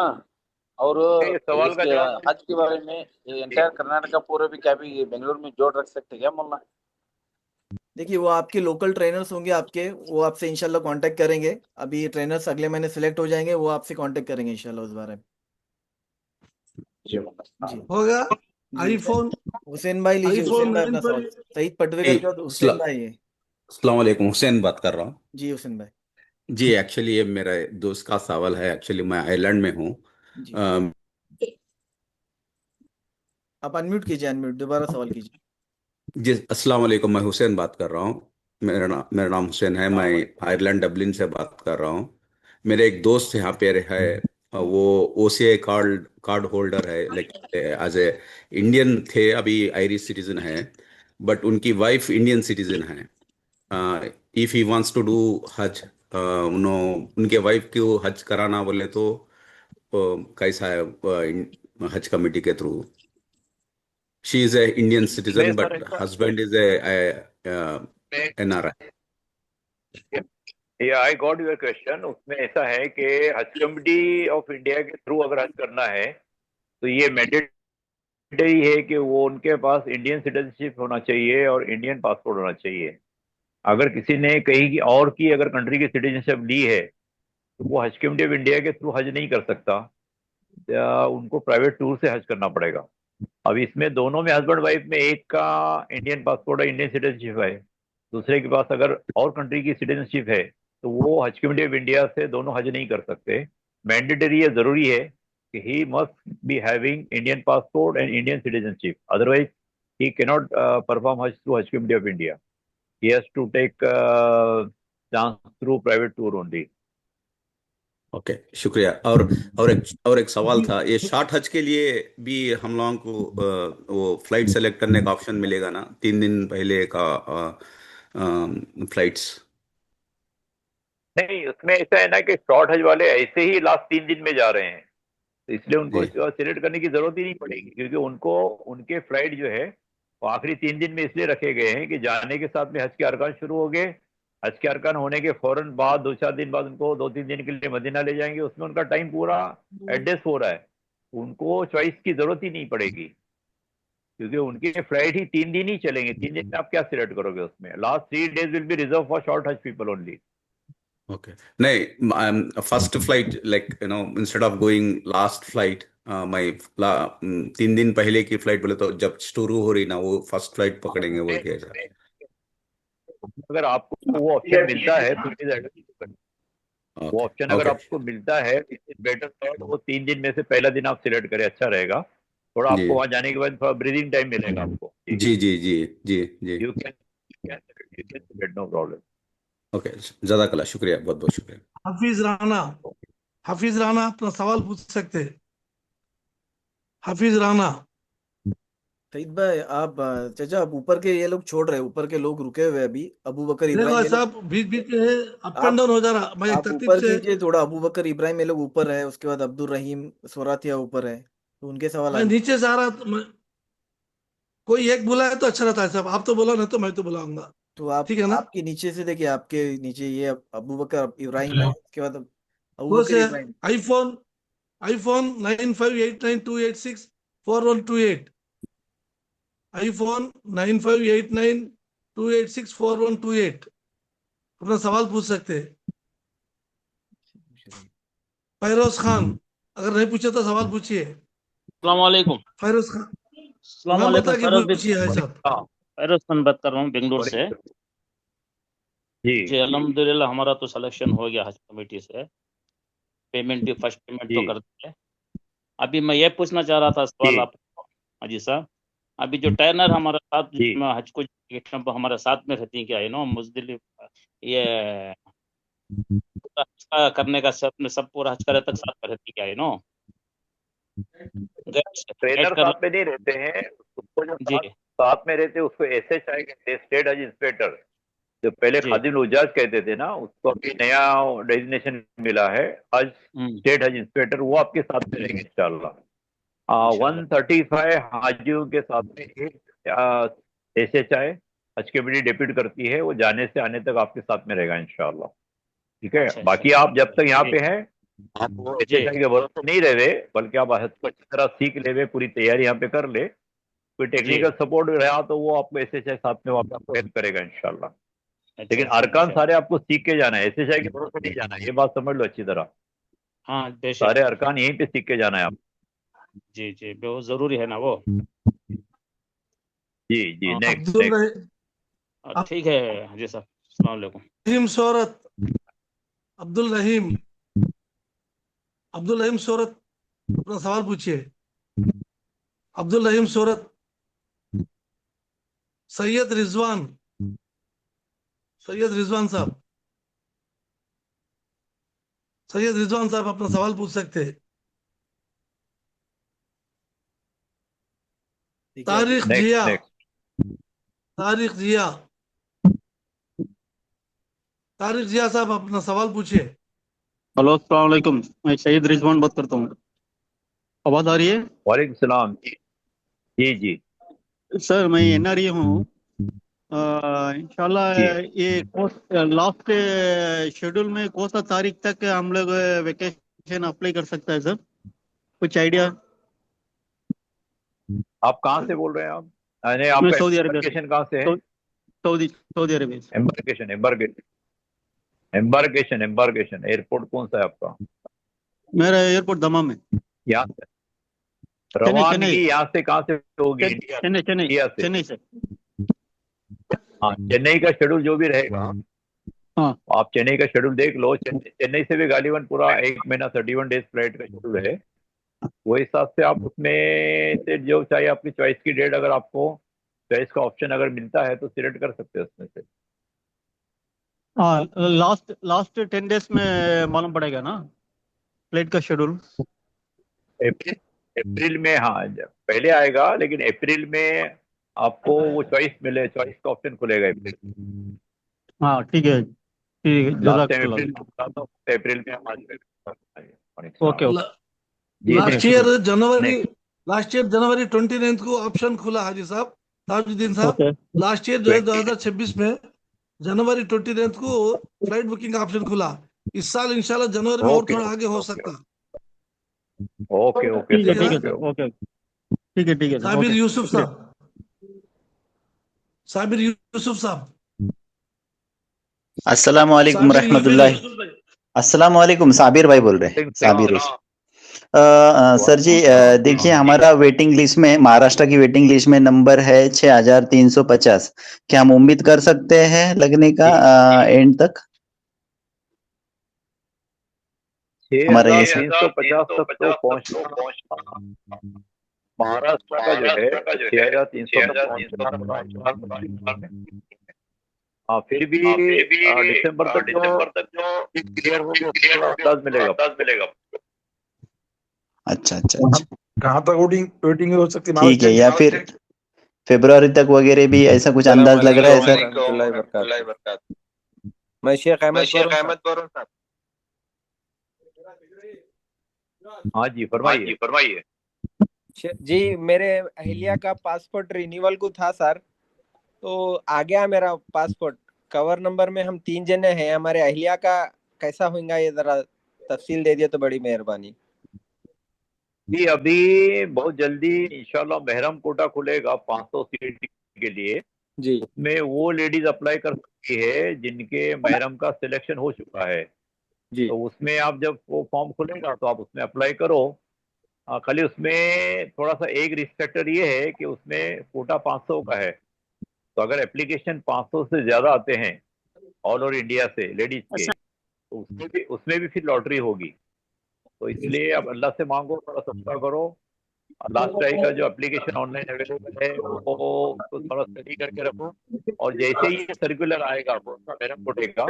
और सवाल का इसके जवाब हज के बारे में एंटायर कर्नाटका पूरे भी क्या भी बेंगलुरु में जोड़ रख सकते क्या बोलना? देखिए, वो आपके लोकल ट्रेनर्स होंगे आपके, वो आपसे इंशाल्लाह कांटेक्ट करेंगे। अभी ट्रेनर्स अगले महीने सिलेक्ट हो जाएंगे, वो आपसे कांटेक्ट करेंगे इंशाल्लाह उस बारे में। जी हो गया। जी आईफोन हुसैन भाई लीजिए, आईफोन हुसैन भाई 9 अपना पर सवाल। सईद पटवेकर के बाद हुसैन भाई है। अस्सलाम वालेकुम, हुसैन बात कर रहा हूँ। जी हुसैन भाई। जी एक्चुअली ये मेरे दोस्त का सवाल है। एक्चुअली मैं आयरलैंड में हूँ। जी आप अनम्यूट कीजिए, अनम्यूट दोबारा सवाल कीजिए। जी अस्सलाम वालेकुम, मैं हुसैन बात कर रहा हूँ। मेरा नाम हुसैन है। मैं आयरलैंड डबलिन से बात कर रहा हूँ। मेरे एक दोस्त यहाँ पे है, वो ओसीआई कार्ड होल्डर है, लेकिन एज ए इंडियन थे, अभी आयरिश सिटीजन है, बट उनकी वाइफ इंडियन सिटीजन है। If he wants to do हज, उनके वाइफ को हज कराना बोले तो कैसा है हज कमेटी के through? She is a Indian इसमें citizen sir but husband is a NRI. I got your question. उसमें ऐसा है कि हज कमिटी ऑफ इंडिया के थ्रू अगर हज करना है तो ये मैंडेटरी है कि वो उनके पास इंडियन सिटीजनशिप होना चाहिए और इंडियन पासपोर्ट होना चाहिए। अगर किसी ने कहीं की और की अगर कंट्री की सिटीजनशिप ली है तो वो हज कमिटी ऑफ इंडिया के थ्रू हज नहीं कर सकता, या उनको प्राइवेट टूर से हज करना पड़ेगा। अब इसमें दोनों में हस्बैंड वाइफ में एक का इंडियन पासपोर्ट है, इंडियन सिटीजनशिप है, दूसरे के पास अगर और कंट्री की सिटीजनशिप है तो वो हज कमिटी ऑफ इंडिया से दोनों हज नहीं कर सकते। मैंडेटरी है, जरूरी है कि he must be having Indian passport and Indian citizenship, otherwise he cannot perform हज थ्रू हज committee of India. He has to take chance through private tour only. Okay, शुक्रिया। और एक सवाल था, ये शॉर्ट हज के लिए भी हम लोगों को वो फ्लाइट सेलेक्ट करने का ऑप्शन मिलेगा ना, 3 दिन पहले का फ्लाइट्स? नहीं, उसमें ऐसा है ना कि शॉर्ट हज वाले ऐसे ही लास्ट 3 दिन में जा रहे हैं, तो इसलिए उनको जी सिलेक्ट करने की जरूरत ही नहीं पड़ेगी, क्योंकि उनको उनके फ्लाइट जो है वो आखिरी 3 दिन में इसलिए रखे गए हैं कि जाने के साथ में हज के अरकान शुरू हो गए। हज के अरकान होने के फौरन बाद 2-4 दिन बाद उनको 2-3 दिन के लिए मदीना ले जाएंगे, उसमें उनका टाइम पूरा एडजस्ट हो रहा है, उनको चॉइस की जरूरत ही नहीं पड़ेगी, क्योंकि उनके फ्लाइट ही 3 दिन ही चलेंगे। 3 दिन में आप क्या सिलेक्ट करोगे? उसमें last 3 days will be reserve for short हज पीपल ओनली। ओके। नहीं, first flight like instead of going last flight, मैं 3 दिन पहले की फ्लाइट बोले तो जब शुरू हो रही ना वो फर्स्ट फ्लाइट पकड़ेंगे बोल के ऐसा? अगर आपको वो ऑप्शन मिलता है तो वो ऑप्शन अगर ओके आपको मिलता है, बेटर तो वो 3 दिन में से पहला दिन आप सिलेक्ट करें, अच्छा रहेगा। थोड़ा जी आपको वहां जाने के बाद थोड़ा ब्रीदिंग टाइम मिलेगा आपको। जी जी जी जी जी। You can select, no problem. Okay, जज़ाकल्लाह, शुक्रिया, बहुत बहुत शुक्रिया। हाफिज राणा अपना सवाल पूछ सकते हैं। हाफिज राणा। सईद भाई, आप चाचा, आप ऊपर के ये लोग छोड़ रहे हैं, ऊपर के लोग रुके हुए हैं अभी, अबू बकर देखो इब्राहिम ये लोग। साहब, बीच बीच में अप एंड आप डाउन हो जा रहा, मैं आप तरतीब ऊपर से कीजिए थोड़ा, अबू बकर इब्राहिम ये लोग ऊपर है, उसके बाद अब्दुल रहीम सोराथिया ऊपर है, तो उनके सवाल मैं आगे। नीचे से आ रहा कोई एक बुलाए तो अच्छा रहता है साहब, आप तो बोला, नहीं तो मैं तो बुलाऊंगा। तो आप ठीक है ना? आपके नीचे से देखिए, आपके नीचे ये अबू बकर इब्राहिम है, उसके बाद अबू वो बकर से इब्राहिम। आईफोन 9589286412 आईफोन 9589286412 अपना सवाल पूछ सकते हैं। फैरोज खान, अगर नहीं पूछे तो सवाल पूछिए। अस्सलाम वालेकुम। फैरोज खान, अस्सलाम नाम वालेकुम। बता के पूछिए भाई साहब। फैरोज खान बात कर रहा हूँ बेंगलुरु से। जी, अल्हम्दुलिल्लाह हमारा तो सिलेक्शन हो गया हज कमेटी से, पेमेंट भी फर्स्ट पेमेंट तो कर दिए। अभी मैं ये पूछना चाह रहा था सवाल आपको हाजी साहब, अभी जो ट्रेनर हमारे साथ हज को हमारे साथ में रहती है, क्या मुजदिल ये पूरा हज करने का सब पूरा हज करे तक साथ में रहती, क्या ट्रेनर साथ में नहीं रहते हैं, उसको जो साथ में रहते हैं उसको SHI कहते हैं, स्टेट हज इंस्पेक्टर। जो पहले खादिम उजाज कहते थे ना, उसको अभी नया डेजिग्नेशन मिला है हज स्टेट हज इंस्पेक्टर, वो आपके साथ में रहेंगे इंशाल्लाह। 135 हाजियों के साथ में एक SHI हज कमेटी डेप्यूट करती है, वो जाने से आने तक आपके साथ में रहेगा इंशाल्लाह। ठीक है, बाकी आप जब तक यहाँ पे हैं आपको SHI के भरोसे नहीं रहे, बल्कि आप हज को अच्छी तरह सीख ले, पूरी तैयारी यहाँ पे कर ले, कोई टेक्निकल सपोर्ट रहा तो वो आपको SHI साथ में वहाँ पे आपको हेल्प करेगा इंशाल्लाह। लेकिन अरकान सारे आपको सीख के जाना है, SHI के भरोसे नहीं जाना है, ये बात समझ लो अच्छी तरह। हाँ, सारे अरकान यहीं पे सीख के जाना है आप। जी जी, बहुत जरूरी है ना वो। जी जी, नेक्स्ट ठीक है जी साहब, अस्सलाम वालेकुम। रहीम शोहरत, अब्दुल रहीम शोहरत, अपना सवाल पूछिए। अब्दुल रहीम शोहरत। सैयद रिजवान साहब, सैयद रिजवान साहब अपना सवाल पूछ सकते हैं। तारिक जिया साहब अपना सवाल पूछिए। हेलो, अस्सलाम वालेकुम, मैं सैयद रिजवान बात करता हूँ। आवाज आ रही है? वालेकुम सलाम। जी जी सर, मैं NRI हूँ, इंशाल्लाह जी ये लास्ट शेड्यूल में कौन सा तारीख तक हम लोग वेकेशन अप्लाई कर सकता है सर, कुछ आइडिया? आप कहाँ से बोल रहे हैं आप? यानी मैं आपका सऊदी अरबिया से, एम्बार्केशन कहाँ से है? सऊदी अरबिया से। Embarkation embarkation embarkation embarkation airport कौन सा है आपका? मेरा एयरपोर्ट दमाम है। यहाँ से चेन्नई रवानगी यहाँ से कहाँ से होगी? इंडिया चेन्नई चेन्नई इंडिया से? चेन्नई से। हाँ, चेन्नई का शेड्यूल जो भी रहेगा हाँ आप चेन्नई का शेड्यूल देख लो। चेन्नई से भी गालिबन पूरा 1 महीना 31 डेज फ्लाइट का शेड्यूल है। वो हिसाब से आप उसमें से जो चाहिए आपकी चॉइस की डेट, अगर आपको चॉइस का ऑप्शन अगर मिलता है तो सिलेक्ट कर सकते हैं उसमें से। हाँ, लास्ट 10 डेज में मालूम पड़ेगा ना फ्लाइट का शेड्यूल? अप्रैल में, हाँ पहले आएगा, लेकिन अप्रैल में आपको वो चॉइस का ऑप्शन खुलेगा अप्रैल। हाँ ठीक है लास्ट टाइम जज़ाकल्लाह। अप्रैल में हम ओके ओके जी लास्ट ईयर जनवरी 29 को ऑप्शन खुला हाजी साहब, ताजुद्दीन साहब। ओके लास्ट ईयर जो है 2026 में जनवरी 29 को फ्लाइट बुकिंग ऑप्शन खुला। इस साल इंशाल्लाह जनवरी में और थोड़ा आगे हो सकता। ओके ओके ठीक है सर, ओके ठीक है साबिर यूसुफ साहब, साबिर यूसुफ साहब। अस्सलाम वालेकुम रहमतुल्लाह। अस्सलाम वालेकुम, साबिर भाई बोल रहे हैं, साबिर सर जी। देखिए हमारा वेटिंग लिस्ट में, महाराष्ट्र की वेटिंग लिस्ट में नंबर है 6350। क्या हम उम्मीद कर सकते हैं लगने का एंड तक? हमारा 6350 तक तो पहुंचना महाराष्ट्र का जो है 6300 हाँ, फिर भी दिसंबर तक जो क्लियर हो गया अंदाज मिलेगा। अच्छा अच्छा अच्छा, कहाँ तक वेटिंग हो सकती है? ठीक है। या फिर फरवरी तक वगैरह भी ऐसा कुछ अंदाज लग रहा है सर? मैं शेख अहमद बोल रहा हूँ। हाँ जी फरमाइए। जी मेरे अहलिया का पासपोर्ट रिन्यूअल को था सर, तो आ गया मेरा पासपोर्ट। कवर नंबर में हम 3 जने हैं। हमारे अहलिया का कैसा होगा ये जरा तफसील दे दिया तो बड़ी मेहरबानी। जी अभी बहुत जल्दी इंशाल्लाह महरम कोटा खुलेगा 500 सीट के लिए जी। उसमें वो लेडीज अप्लाई कर सकती है जिनके महरम का सिलेक्शन हो चुका है जी। तो उसमें आप जब वो फॉर्म खुलेगा तो आप उसमें अप्लाई करो। खाली उसमें थोड़ा सा एक रिस्ट्रिक्टर ये है कि उसमें कोटा 500 का है, तो अगर एप्लीकेशन 500 से ज्यादा आते हैं ऑल ओवर इंडिया से लेडीज के, तो उसमें भी फिर लॉटरी होगी। तो इसलिए अब अल्लाह से मांगो, थोड़ा सब्र करो। लास्ट टाइम का जो एप्लीकेशन ऑनलाइन अवेलेबल है वो थोड़ा स्टडी करके रखो, और जैसे ही ये सर्कुलर आएगा मैडम कोटे का,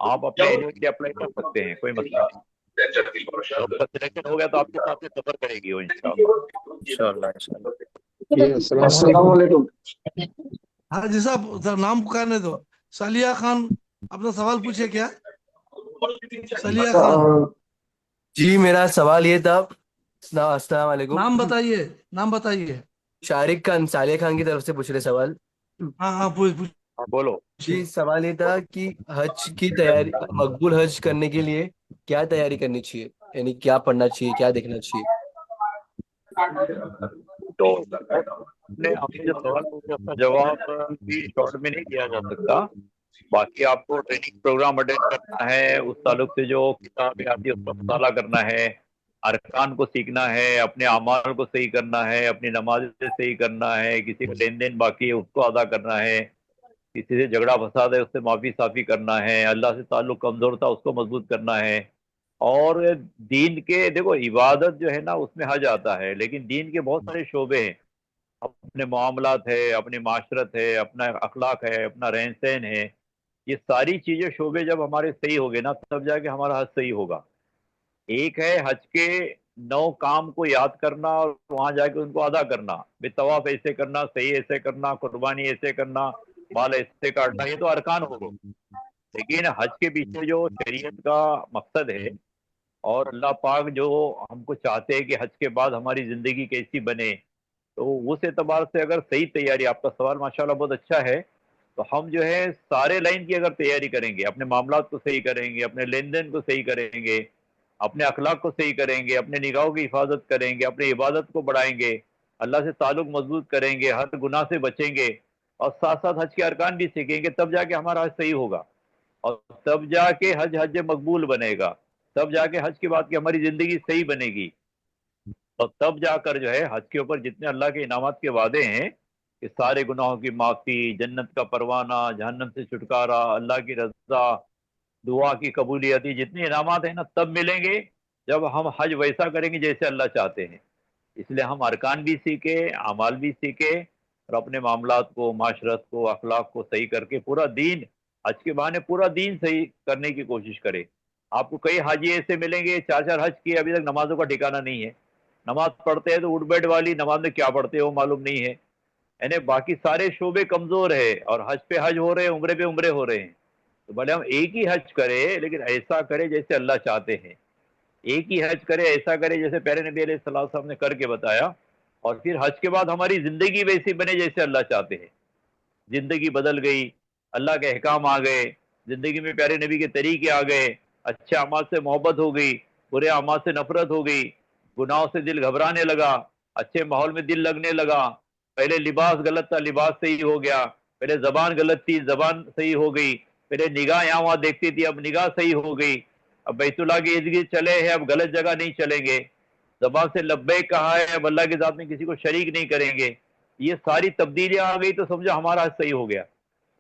आप अपने एरिया के लिए अप्लाई कर सकते हैं, कोई मसला नहीं। तो सिलेक्शन हो गया तो आपके साथ सफर करेगी वो इंशाल्लाह। हाँ जी साहब, सर नाम पुकारने दो। सालिया खान अपना सवाल पूछे क्या? सालिया खान जी, मेरा सवाल ये था। अस्सलाम वालेकुम। नाम बताइए। शारिक खान, सालिया खान की तरफ से पूछ रहे सवाल। हाँ पूछ बोलो जी। सवाल ये था कि हज की तैयारी, मकबूल हज करने के लिए क्या तैयारी करनी चाहिए, यानी क्या पढ़ना चाहिए, क्या देखना चाहिए? तो आपने जो सवाल पूछा उसका जवाब भी शॉर्ट में नहीं दिया जा सकता। बाकी आपको ट्रेनिंग प्रोग्राम अटेंड करना है, उस ताल्लुक से जो किताबें आती है उसका मुताला करना है, अरकान को सीखना है, अपने अमाल को सही करना है, अपनी नमाज से सही करना है, किसी का लेन देन बाकी है उसको अदा करना है, किसी से झगड़ा फसाद है उससे माफ़ी साफ़ी करना है, अल्लाह से ताल्लुक कमज़ोर था उसको मजबूत करना है। और दीन के देखो इबादत जो है ना उसमें हज आता है, लेकिन दीन के बहुत सारे शोबे हैं। अपने मामलात है, अपनी माशरत है, अपना अखलाक है, अपना रहन सहन है। ये सारी चीज़ें शोबे जब हमारे सही हो गए ना तब जाके हमारा हज सही होगा। एक है हज के 9 काम को याद करना और वहां जाके उनको अदा करना, बेतवाफ ऐसे करना, सही ऐसे करना, कुर्बानी ऐसे करना, माल ऐसे काटना, ये तो अरकान हो गए। लेकिन हज के पीछे जो शरीयत का मकसद है और अल्लाह पाक जो हमको चाहते हैं कि हज के बाद हमारी ज़िंदगी कैसी बने, तो उस एतबार से अगर सही तैयारी, आपका सवाल माशाल्लाह बहुत अच्छा है, तो हम जो है सारे लाइन की अगर तैयारी करेंगे, अपने मामलात को सही करेंगे, अपने लेन देन को सही करेंगे, अपने अखलाक को सही करेंगे, अपने निगाहों की हिफाजत करेंगे, अपनी इबादत को बढ़ाएंगे, अल्लाह से ताल्लुक मजबूत करेंगे, हर गुनाह से बचेंगे और साथ साथ हज के अरकान भी सीखेंगे, तब जाके हमारा हज सही होगा और तब जाके हज हज मकबूल बनेगा, तब जाके हज के बाद की हमारी जिंदगी सही बनेगी और तब जाकर जो है हज के ऊपर जितने अल्लाह के इनामात के वादे हैं कि सारे गुनाहों की माफ़ी, जन्नत का परवाना, जहन्नम से छुटकारा, अल्लाह की रजा, दुआ की कबूलियत, ये जितने इनामात हैं ना तब मिलेंगे जब हम हज वैसा करेंगे जैसे अल्लाह चाहते हैं। इसलिए हम अरकान भी सीखे, अमाल भी सीखे और अपने मामलात को, माशरत को, अखलाक को सही करके पूरा दीन, हज के बहाने पूरा दीन सही करने की कोशिश करें। आपको कई हाजी ऐसे मिलेंगे 4-4 हज किए, अभी तक नमाजों का ठिकाना नहीं है, नमाज पढ़ते हैं तो उठ बैठ वाली नमाज में क्या पढ़ते हो मालूम नहीं है, यानी बाकी सारे शोबे कमजोर है और हज पे हज हो रहे हैं, उम्रे पे उम्रे हो रहे हैं। तो भले हम एक ही हज करें लेकिन ऐसा करें जैसे अल्लाह चाहते हैं, एक ही हज करे, ऐसा करे जैसे प्यारे नबी अलैहिस्सलाम साहब ने करके बताया और फिर हज के बाद हमारी जिंदगी वैसी बने जैसे अल्लाह चाहते हैं। जिंदगी बदल गई, अल्लाह के अहकाम आ गए, जिंदगी में प्यारे नबी के तरीके आ गए, अच्छे अमाल से मोहब्बत हो गई, बुरे अमाल से नफरत हो गई, गुनाहों से दिल घबराने लगा, अच्छे माहौल में दिल लगने लगा, पहले लिबास गलत था, लिबास सही हो गया, पहले जबान गलत थी, जबान सही हो गई, पहले निगाह यहाँ वहां देखती थी, अब निगाह सही हो गई, अब बैतुल्लाह की इर्द गिर्द चले हैं, अब गलत जगह नहीं चलेंगे, जबान से लब्बैक कहा है, अब अल्लाह के साथ में किसी को शरीक नहीं करेंगे। ये सारी तब्दीलियां आ गई तो समझो हमारा हज सही हो गया।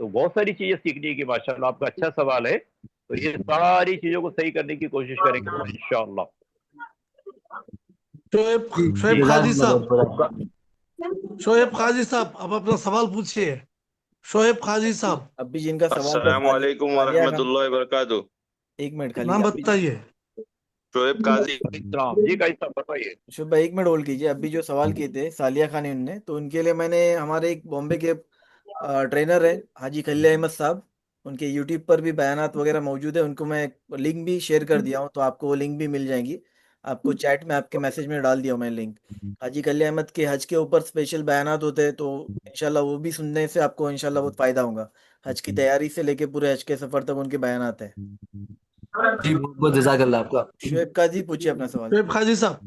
तो बहुत सारी चीजें सीखने की, माशाल्लाह आपका अच्छा सवाल है, तो ये सारी चीजों को सही करने की कोशिश करेंगे इंशाअल्लाह। शोएब खाजी साहब, शोएब खाजी साहब अब अपना सवाल पूछिए। शोएब खाजी साहब, अभी जिनका सवाल था अस्सलामुअलैकुम वरहमतुल्लाहि वबरकातुहू। एक मिनट खाली नाम अभी बताइए। शोएब काजी। जी कैसा बताइए। शुभ भाई एक मिनट होल्ड कीजिए। अभी जो सवाल किए थे सालिया खान ने, उनने तो उनके लिए मैंने हमारे एक बॉम्बे के ट्रेनर है हाजी खलील अहमद साहब, उनके यूट्यूब पर भी बयानात वगैरह मौजूद है, उनको मैं लिंक भी शेयर कर दिया हूँ, तो आपको वो लिंक भी मिल जाएंगी। आपको चैट में आपके मैसेज में डाल दिया हूँ मैं लिंक। हाजी खलील अहमद के हज के ऊपर स्पेशल बयानात होते हैं, तो इंशाल्लाह वो भी सुनने से आपको इंशाल्लाह बहुत फायदा होगा। हज की तैयारी से लेके पूरे हज के सफर तक उनके बयानात है। जी बहुत बहुत जज़ाकल्लाह आपका। शुएब काजी पूछिए अपना सवाल। शोएब खाजी साहब,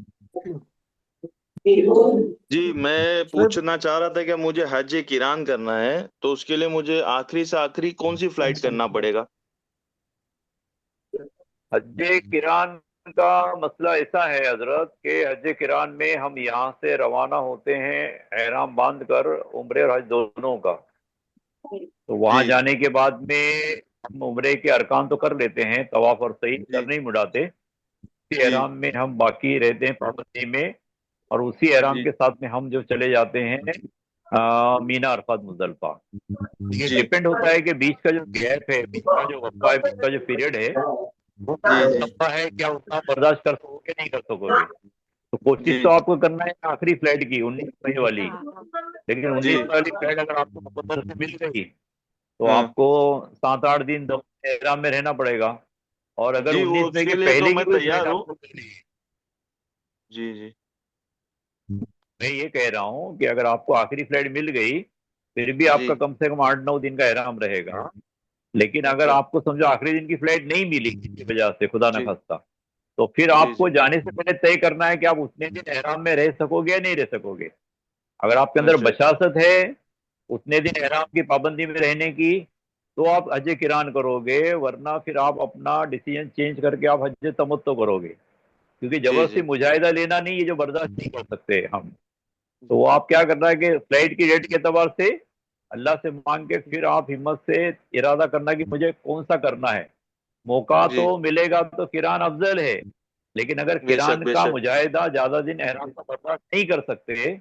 जी मैं पूछना चाह रहा था कि मुझे हज किरान करना है, तो उसके लिए मुझे आखिरी से आखिरी कौन सी फ्लाइट करना पड़ेगा? हज किरान का मसला ऐसा है हजरत के हज किरान में हम यहाँ से रवाना होते हैं एहराम बांध कर, उम्रे और हज दोनों का। तो वहां जाने के बाद में हम उम्रे के अरकान तो कर लेते हैं, तवाफ और सही कर नहीं मुड़ाते, एहराम में हम बाकी रहते हैं पाबंदी में और उसी एहराम के साथ में हम जो चले जाते हैं मीना, अरफात, मुजदलिफा। ये डिपेंड होता है कि बीच का जो गैप है, बीच का जो वक्फा है, बीच का जो पीरियड है वो लंबा है, क्या उतना बर्दाश्त कर सकोगे नहीं कर सकोगे। तो कोशिश तो आपको करना है आखिरी फ्लाइट की 19 मई वाली, लेकिन 19 वाली फ्लाइट अगर आपको मुकद्दर से मिल गई तो आपको 7-8 दिन एहराम में रहना पड़ेगा। और अगर 19 मई के पहले की कोई फ्लाइट आपको मिली, जी जी मैं ये कह रहा हूँ कि अगर आपको आखिरी फ्लाइट मिल गई फिर भी आपका कम से कम 8-9 दिन का एहराम रहेगा। लेकिन अगर आपको समझो आखिरी दिन की फ्लाइट नहीं मिली किसी वजह से, खुदा न खास्ता, तो फिर आपको जाने से पहले तय करना है कि आप उतने दिन एहराम में रह सकोगे या नहीं रह सकोगे। अगर आपके अंदर बशासत है उतने दिन एहराम की पाबंदी में रहने की तो आप हज किरान करोगे, वरना फिर आप अपना डिसीजन चेंज करके आप हज तमत्तो करोगे, क्योंकि जबरदस्ती मुजाहिदा लेना नहीं, ये जो बर्दाश्त नहीं कर सकते हम। तो वो आप क्या करना है कि फ्लाइट की डेट के एतबार से अल्लाह से मांग के फिर आप हिम्मत से इरादा करना कि मुझे कौन सा करना है। मौका तो मिलेगा तो किरान अफजल है, लेकिन अगर किरान का मुजाहिदा ज्यादा दिन एहराम का बर्दाश्त नहीं कर सकते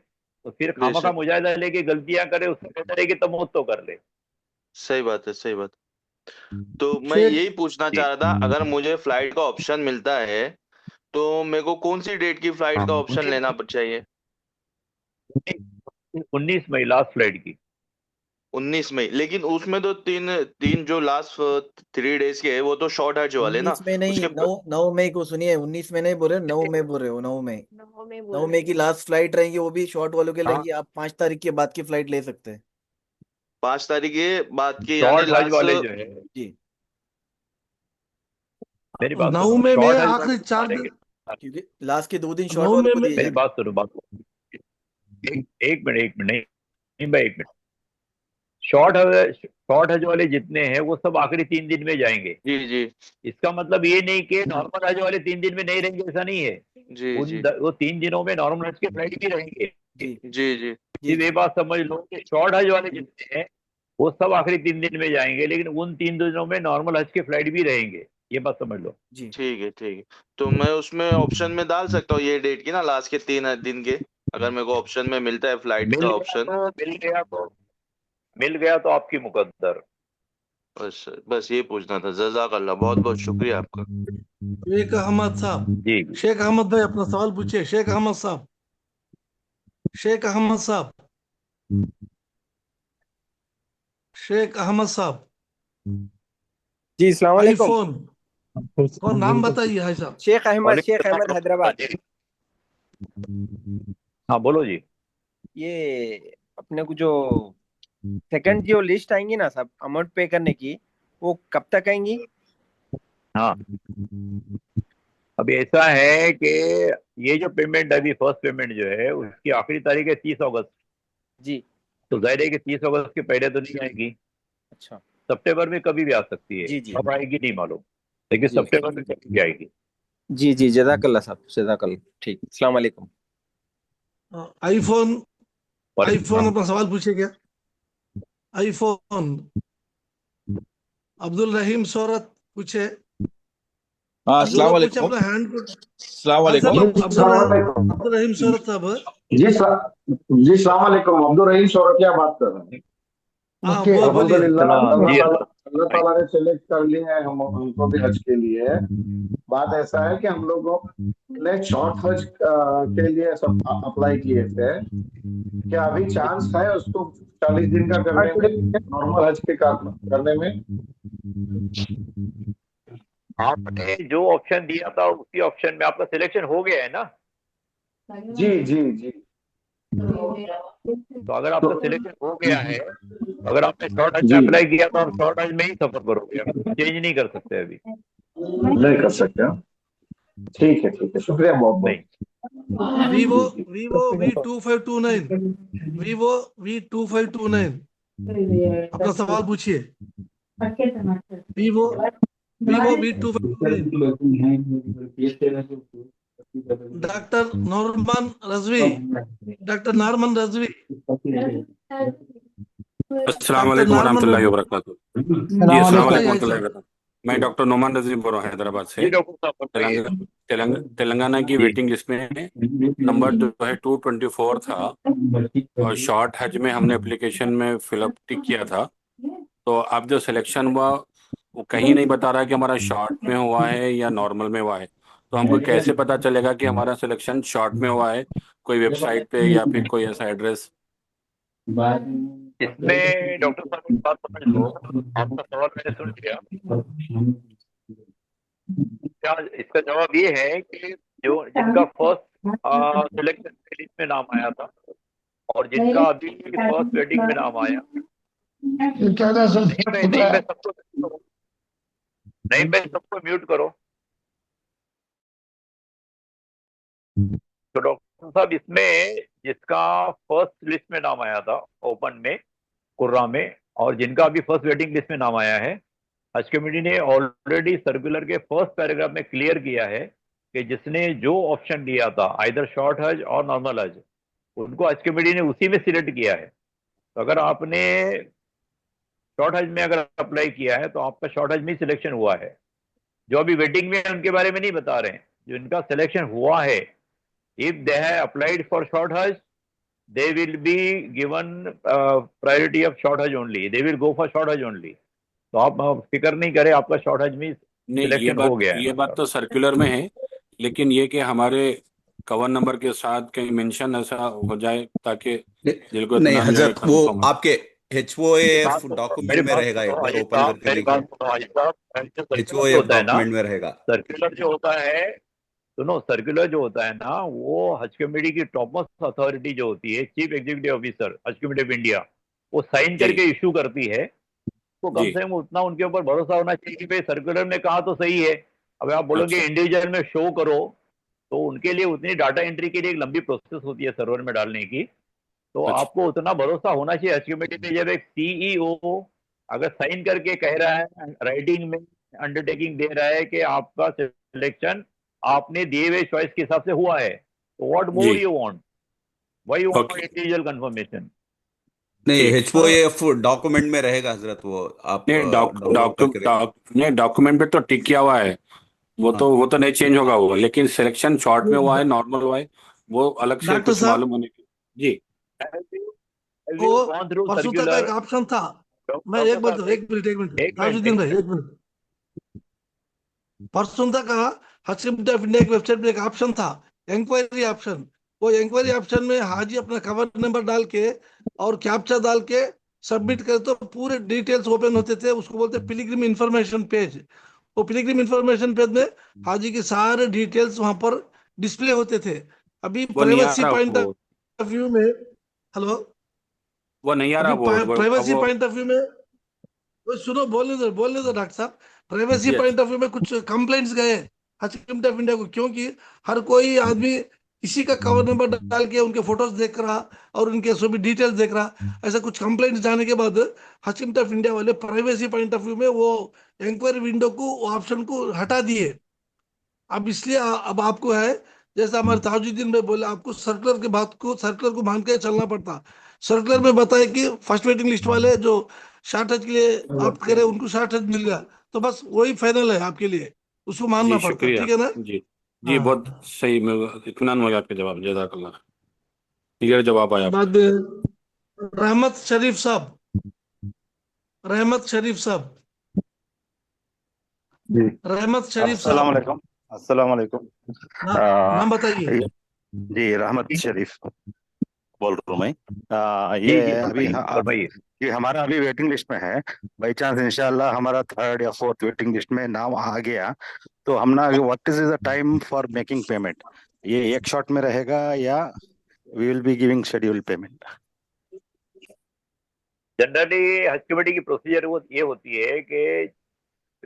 तो फिर खामा का मुजाहिदा लेके गलतियां करे, उससे बेहतर है कि तमत्तो कर ले। सही बात है, सही बात। तो मैं यही पूछना चाह रहा था, अगर मुझे फ्लाइट का ऑप्शन मिलता है तो मेरे को कौन सी डेट की फ्लाइट का ऑप्शन लेना चाहिए? 19 मई लास्ट फ्लाइट की। 19 मई, लेकिन उसमें तो तीन जो लास्ट 3 डेज के है वो तो शॉर्ट हज वाले ना। 19 में नहीं, 9 मई को सुनिए, 19 में नहीं बोल रहे, 9 मई बोल रहे हो। 9 मई की लास्ट फ्लाइट रहेंगी, वो भी शॉर्ट वालों के रहेंगी। आप 5 तारीख के बाद की फ्लाइट ले सकते हैं। 5 तारीख के बाद के शॉर्ट यानी हज वाले लास्ट जो है, जी मेरी बात 9 सुनो, में शॉर्ट हज आखिरी वाले 4 मानेंगे। दिन, क्योंकि लास्ट के 2 दिन 9 शॉर्ट वाले को में दिए मेरी जाते बात सुनो, एक मिनट, नहीं भाई, एक मिनट। शॉर्ट हज वाले जितने हैं वो सब आखिरी 3 दिन में जाएंगे। जी जी इसका मतलब ये नहीं कि नॉर्मल हज वाले 3 दिन में नहीं रहेंगे, ऐसा नहीं है। जी जी वो 3 दिनों में नॉर्मल हज के फ्लाइट भी रहेंगे। जी जी जी सिर्फ ये बात समझ लो कि शॉर्ट हज वाले जितने हैं वो सब आखिरी 3 दिन में जाएंगे, लेकिन उन 3 दिनों में नॉर्मल हज के फ्लाइट भी रहेंगे। ये बात समझ लो। जी ठीक है ठीक है। तो मैं उसमें ऑप्शन में डाल सकता हूँ ये डेट की ना, लास्ट के 3 दिन के, अगर मेरे को ऑप्शन में मिलता है फ्लाइट का ऑप्शन। मिल गया तो आपकी मुकद्दर। बस ये पूछना था। जज़ाकल्लाह, बहुत बहुत शुक्रिया आपका। शेख अहमद साहब, जी शेख अहमद भाई अपना सवाल पूछिए। शेख अहमद साहब, शेख अहमद साहब, शेख अहमद साहब, जी अस्सलाम वालेकुम। आईफोन और नाम बताइए भाई साहब। शेख अहमद हैदराबाद। हाँ बोलो जी। ये अपने को जो सेकंड जो लिस्ट आएंगी ना साहब अमाउंट पे करने की, वो कब तक आएंगी? हाँ, अभी ऐसा है कि ये जो पेमेंट, अभी फर्स्ट पेमेंट जो है उसकी आखिरी तारीख है 30 अगस्त। जी तो जाहिर है कि 30 अगस्त के पहले तो नहीं आएगी। अच्छा सितंबर में कभी भी आ सकती है। जी जी कब आएगी नहीं मालूम, लेकिन जी सितंबर में कभी भी आएगी। जी जी जज़ाकल्लाह साहब, जज़ाकल्लाह। ठीक, अस्सलाम वालेकुम। आईफोन, आईफोन वालेकुम अपना सवाल पूछिए क्या। आईफोन अब्दुल रहीम शौरत पूछे। हाँ जो अस्सलाम लोग पूछे वालेकुम। अपना हैंड को। अस्सलाम हाँ वालेकुम। साहब, अब्दुल रहीम शौरत साहब। जी सलाम वालेकुम। अब्दुल रहीम शौरतिया बात कर रहे हैं। हाँ बोलिए। अल्हम्दुलिल्लाह, जी अल्लाह ताला ने सेलेक्ट कर लिए हैं हमको भी हज के लिए। बात ऐसा है कि हम लोगों ने शॉर्ट हज के लिए सब अप्लाई किए थे। क्या अभी चांस है उसको 40 दिन का करने में, नॉर्मल हज के करने में? आपने जो ऑप्शन दिया था उसी ऑप्शन में आपका सिलेक्शन हो गया है ना। जी जी जी। तो अगर आपका सिलेक्शन हो गया है, अगर आपने शॉर्ट हज में अप्लाई किया तो आप शॉर्ट हज में ही सफर करोगे, आप चेंज नहीं कर सकते अभी। नहीं कर सकते हैं। ठीक है, शुक्रिया बहुत बहुत। Vivo Vivo V2529, Vivo V2529 अपना सवाल पूछिए। Vivo Vivo V2529। Doctor Norman Rizvi, doctor Norman Rizvi, अस्सलाम डॉक्टर वालेकुम नारमन वरहमतुल्लाहि रजवी। वबरकातुहू। जी अस्सलाम वालेकुम बताइए भाई वरहमतुल्लाहि साहब। वबरकातुहू। मैं डॉक्टर नोमान रज़ी बोल रहा हूँ हैदराबाद से। जी डॉक्टर साहब बताइए। तेलंगाना की जी वेटिंग लिस्ट में नंबर जो है 224 था, और शॉर्ट हज में हमने एप्लीकेशन में फिलअप टिक किया था। तो अब जो सिलेक्शन हुआ वो कहीं नहीं बता रहा कि हमारा शॉर्ट में हुआ है या नॉर्मल में हुआ है। तो हमको कैसे पता चलेगा कि हमारा सिलेक्शन शॉर्ट में हुआ है? कोई वेबसाइट पे या फिर कोई ऐसा एड्रेस? इसमें डॉक्टर साहब एक बात समझ लो, आपका सवाल मैंने सुन लिया। क्या इसका जवाब ये है कि जो जिनका फर्स्ट सिलेक्शन लिस्ट में नाम आया था और जिनका अभी फर्स्ट वेटिंग में नाम आया, नहीं मैं सबको म्यूट करो। तो डॉक्टर साहब इसमें जिसका फर्स्ट लिस्ट में नाम आया था ओपन में, कुर्रा में, और जिनका अभी फर्स्ट वेटिंग लिस्ट में नाम आया है, हज कमेटी ने ऑलरेडी सर्कुलर के फर्स्ट पैराग्राफ में क्लियर किया है कि जिसने जो ऑप्शन दिया था आइदर शॉर्ट हज और नॉर्मल हज, उनको हज कमेटी ने उसी में सिलेक्ट किया है। तो अगर आपने शॉर्ट हज में अगर अप्लाई किया है तो आपका शॉर्ट हज में सिलेक्शन हुआ है। जो अभी वेटिंग में है उनके बारे में नहीं बता रहे हैं। जो इनका सिलेक्शन हुआ है, if they have applied for short हज, they will be given priority of short hajj only, they will go for short hajj only। तो आप फिक्र नहीं करें, आपका शॉर्ट हज में नहीं, सिलेक्शन हो गया है। ये बात तो सर्कुलर में है, लेकिन ये कि हमारे कवर नंबर के साथ कहीं मेंशन ऐसा हो जाए ताकि दिल को नहीं इत्मीनान मिले, हजरत, वो कंफर्म हो। आपके HOA मेरी डॉक्यूमेंट में बात रहेगा, सुनो एक बार हाजी ओपन साहब, करके मेरी देखिए। बात सुनो हाजी साहब। सर्कुलर जो HOA होता है ना, डॉक्यूमेंट में रहेगा। सर्कुलर जो होता है, सुनो, सर्कुलर जो होता है ना, वो हज कमेटी की टॉप मोस्ट अथॉरिटी जो होती है, चीफ एग्जीक्यूटिव ऑफिसर हज कमेटी ऑफ इंडिया, वो साइन जी करके इशू करती है, तो कम जी से कम उतना उनके ऊपर भरोसा होना चाहिए कि भाई सर्कुलर में कहा तो सही है। अब आप बोलोगे अच्छा इंडिविजुअल में शो करो, तो उनके लिए उतनी डाटा एंट्री के लिए एक लंबी प्रोसेस होती है सर्वर में डालने की। तो अच्छा आपको उतना भरोसा होना चाहिए हज कमेटी में, जब एक सीईओ अगर साइन करके कह रहा है, राइटिंग में अंडरटेकिंग दे रहा है कि आपका सिलेक्शन आपने दिए हुए चॉइस के हिसाब से हुआ है, तो व्हाट मोर जी you want, why you want okay individual confirmation. नहीं, ठीक HOAF डॉक्यूमेंट में रहेगा हजरत, वो आप नहीं डाउनलोड करके नहीं डॉक्यूमेंट पे तो टिक किया हुआ है, हाँ वो तो नहीं चेंज होगा वो, लेकिन सिलेक्शन शॉर्ट में हुआ है नॉर्मल हुआ है, वो अलग से डॉक्टर कुछ साहब, मालूम होने की। जी Have वो you gone through परसों तक का circular? एक ऑप्शन था। मैं डॉक्टर एक बात साहब, एक मिनट एक मिनट, ताजुद्दीन भाई, एक मिनट। परसों तक का हज कमेटी ऑफ इंडिया की वेबसाइट में एक ऑप्शन था, इंक्वायरी ऑप्शन। वो इंक्वायरी ऑप्शन में हाजी अपना कवर नंबर डाल के और कैप्चा डाल के सबमिट करे तो पूरे डिटेल्स ओपन होते थे। उसको बोलते पिलग्रिम इंफॉर्मेशन पेज। वो पिलग्रिम इंफॉर्मेशन पेज में हाजी के सारे डिटेल्स वहां पर डिस्प्ले होते थे। अभी वो नहीं आ प्राइवेसी रहा पॉइंट वो ऑफ व्यू में, हेलो, वो नहीं आ रहा अभी वो अब प्राइवेसी वो पॉइंट ऑफ व्यू में, वो सुनो, बोलने दो डॉक्टर साहब। प्राइवेसी जी पॉइंट ऑफ व्यू में कुछ कंप्लेंट्स गए हज कमेटी ऑफ इंडिया को, क्योंकि हर कोई आदमी इसी का कवर नंबर डाल के उनके फोटोज देख रहा और उनके सभी डिटेल्स देख रहा। ऐसा कुछ कंप्लेंट्स जाने के बाद हज कमेटी ऑफ इंडिया वाले प्राइवेसी पॉइंट ऑफ व्यू में वो इंक्वायरी विंडो को, ऑप्शन को हटा दिए। अब इसलिए अब आपको है, जैसे हमारे ताजुद्दीन भाई बोले, आपको सर्कुलर के बात को, सर्कुलर को मान के चलना पड़ता। सर्कुलर में बताए कि फर्स्ट वेटिंग लिस्ट वाले जो शॉर्ट हज के लिए ऑप्ट करे उनको शॉर्ट हज मिल गया, तो बस वही फाइनल है आपके लिए, उसको मानना जी पड़ता। शुक्रिया ठीक है ना? जी जी हाँ। बहुत सही, मैं इत्मीनान हो गया आपके जवाब, जज़ाकल्लाह, क्लियर जवाब आया आपका। बाद में रहमत शरीफ साहब, रहमत शरीफ साहब, जी रहमत शरीफ अस्सलाम साहब, वालेकुम। अस्सलाम वालेकुम। नाम बताइए। जी रहमत शरीफ बोल रहा हूँ मैं। जी ये जी, अभी फरमाइए। ये हमारा अभी वेटिंग लिस्ट में है। बाई चांस इंशाल्लाह हमारा थर्ड या फोर्थ वेटिंग लिस्ट में नाम आ गया तो हम ना, what is the time for making payment? ये एक शॉट में रहेगा या we will be giving schedule payment? Generally हज कमेटी की प्रोसीजर वो ये होती है कि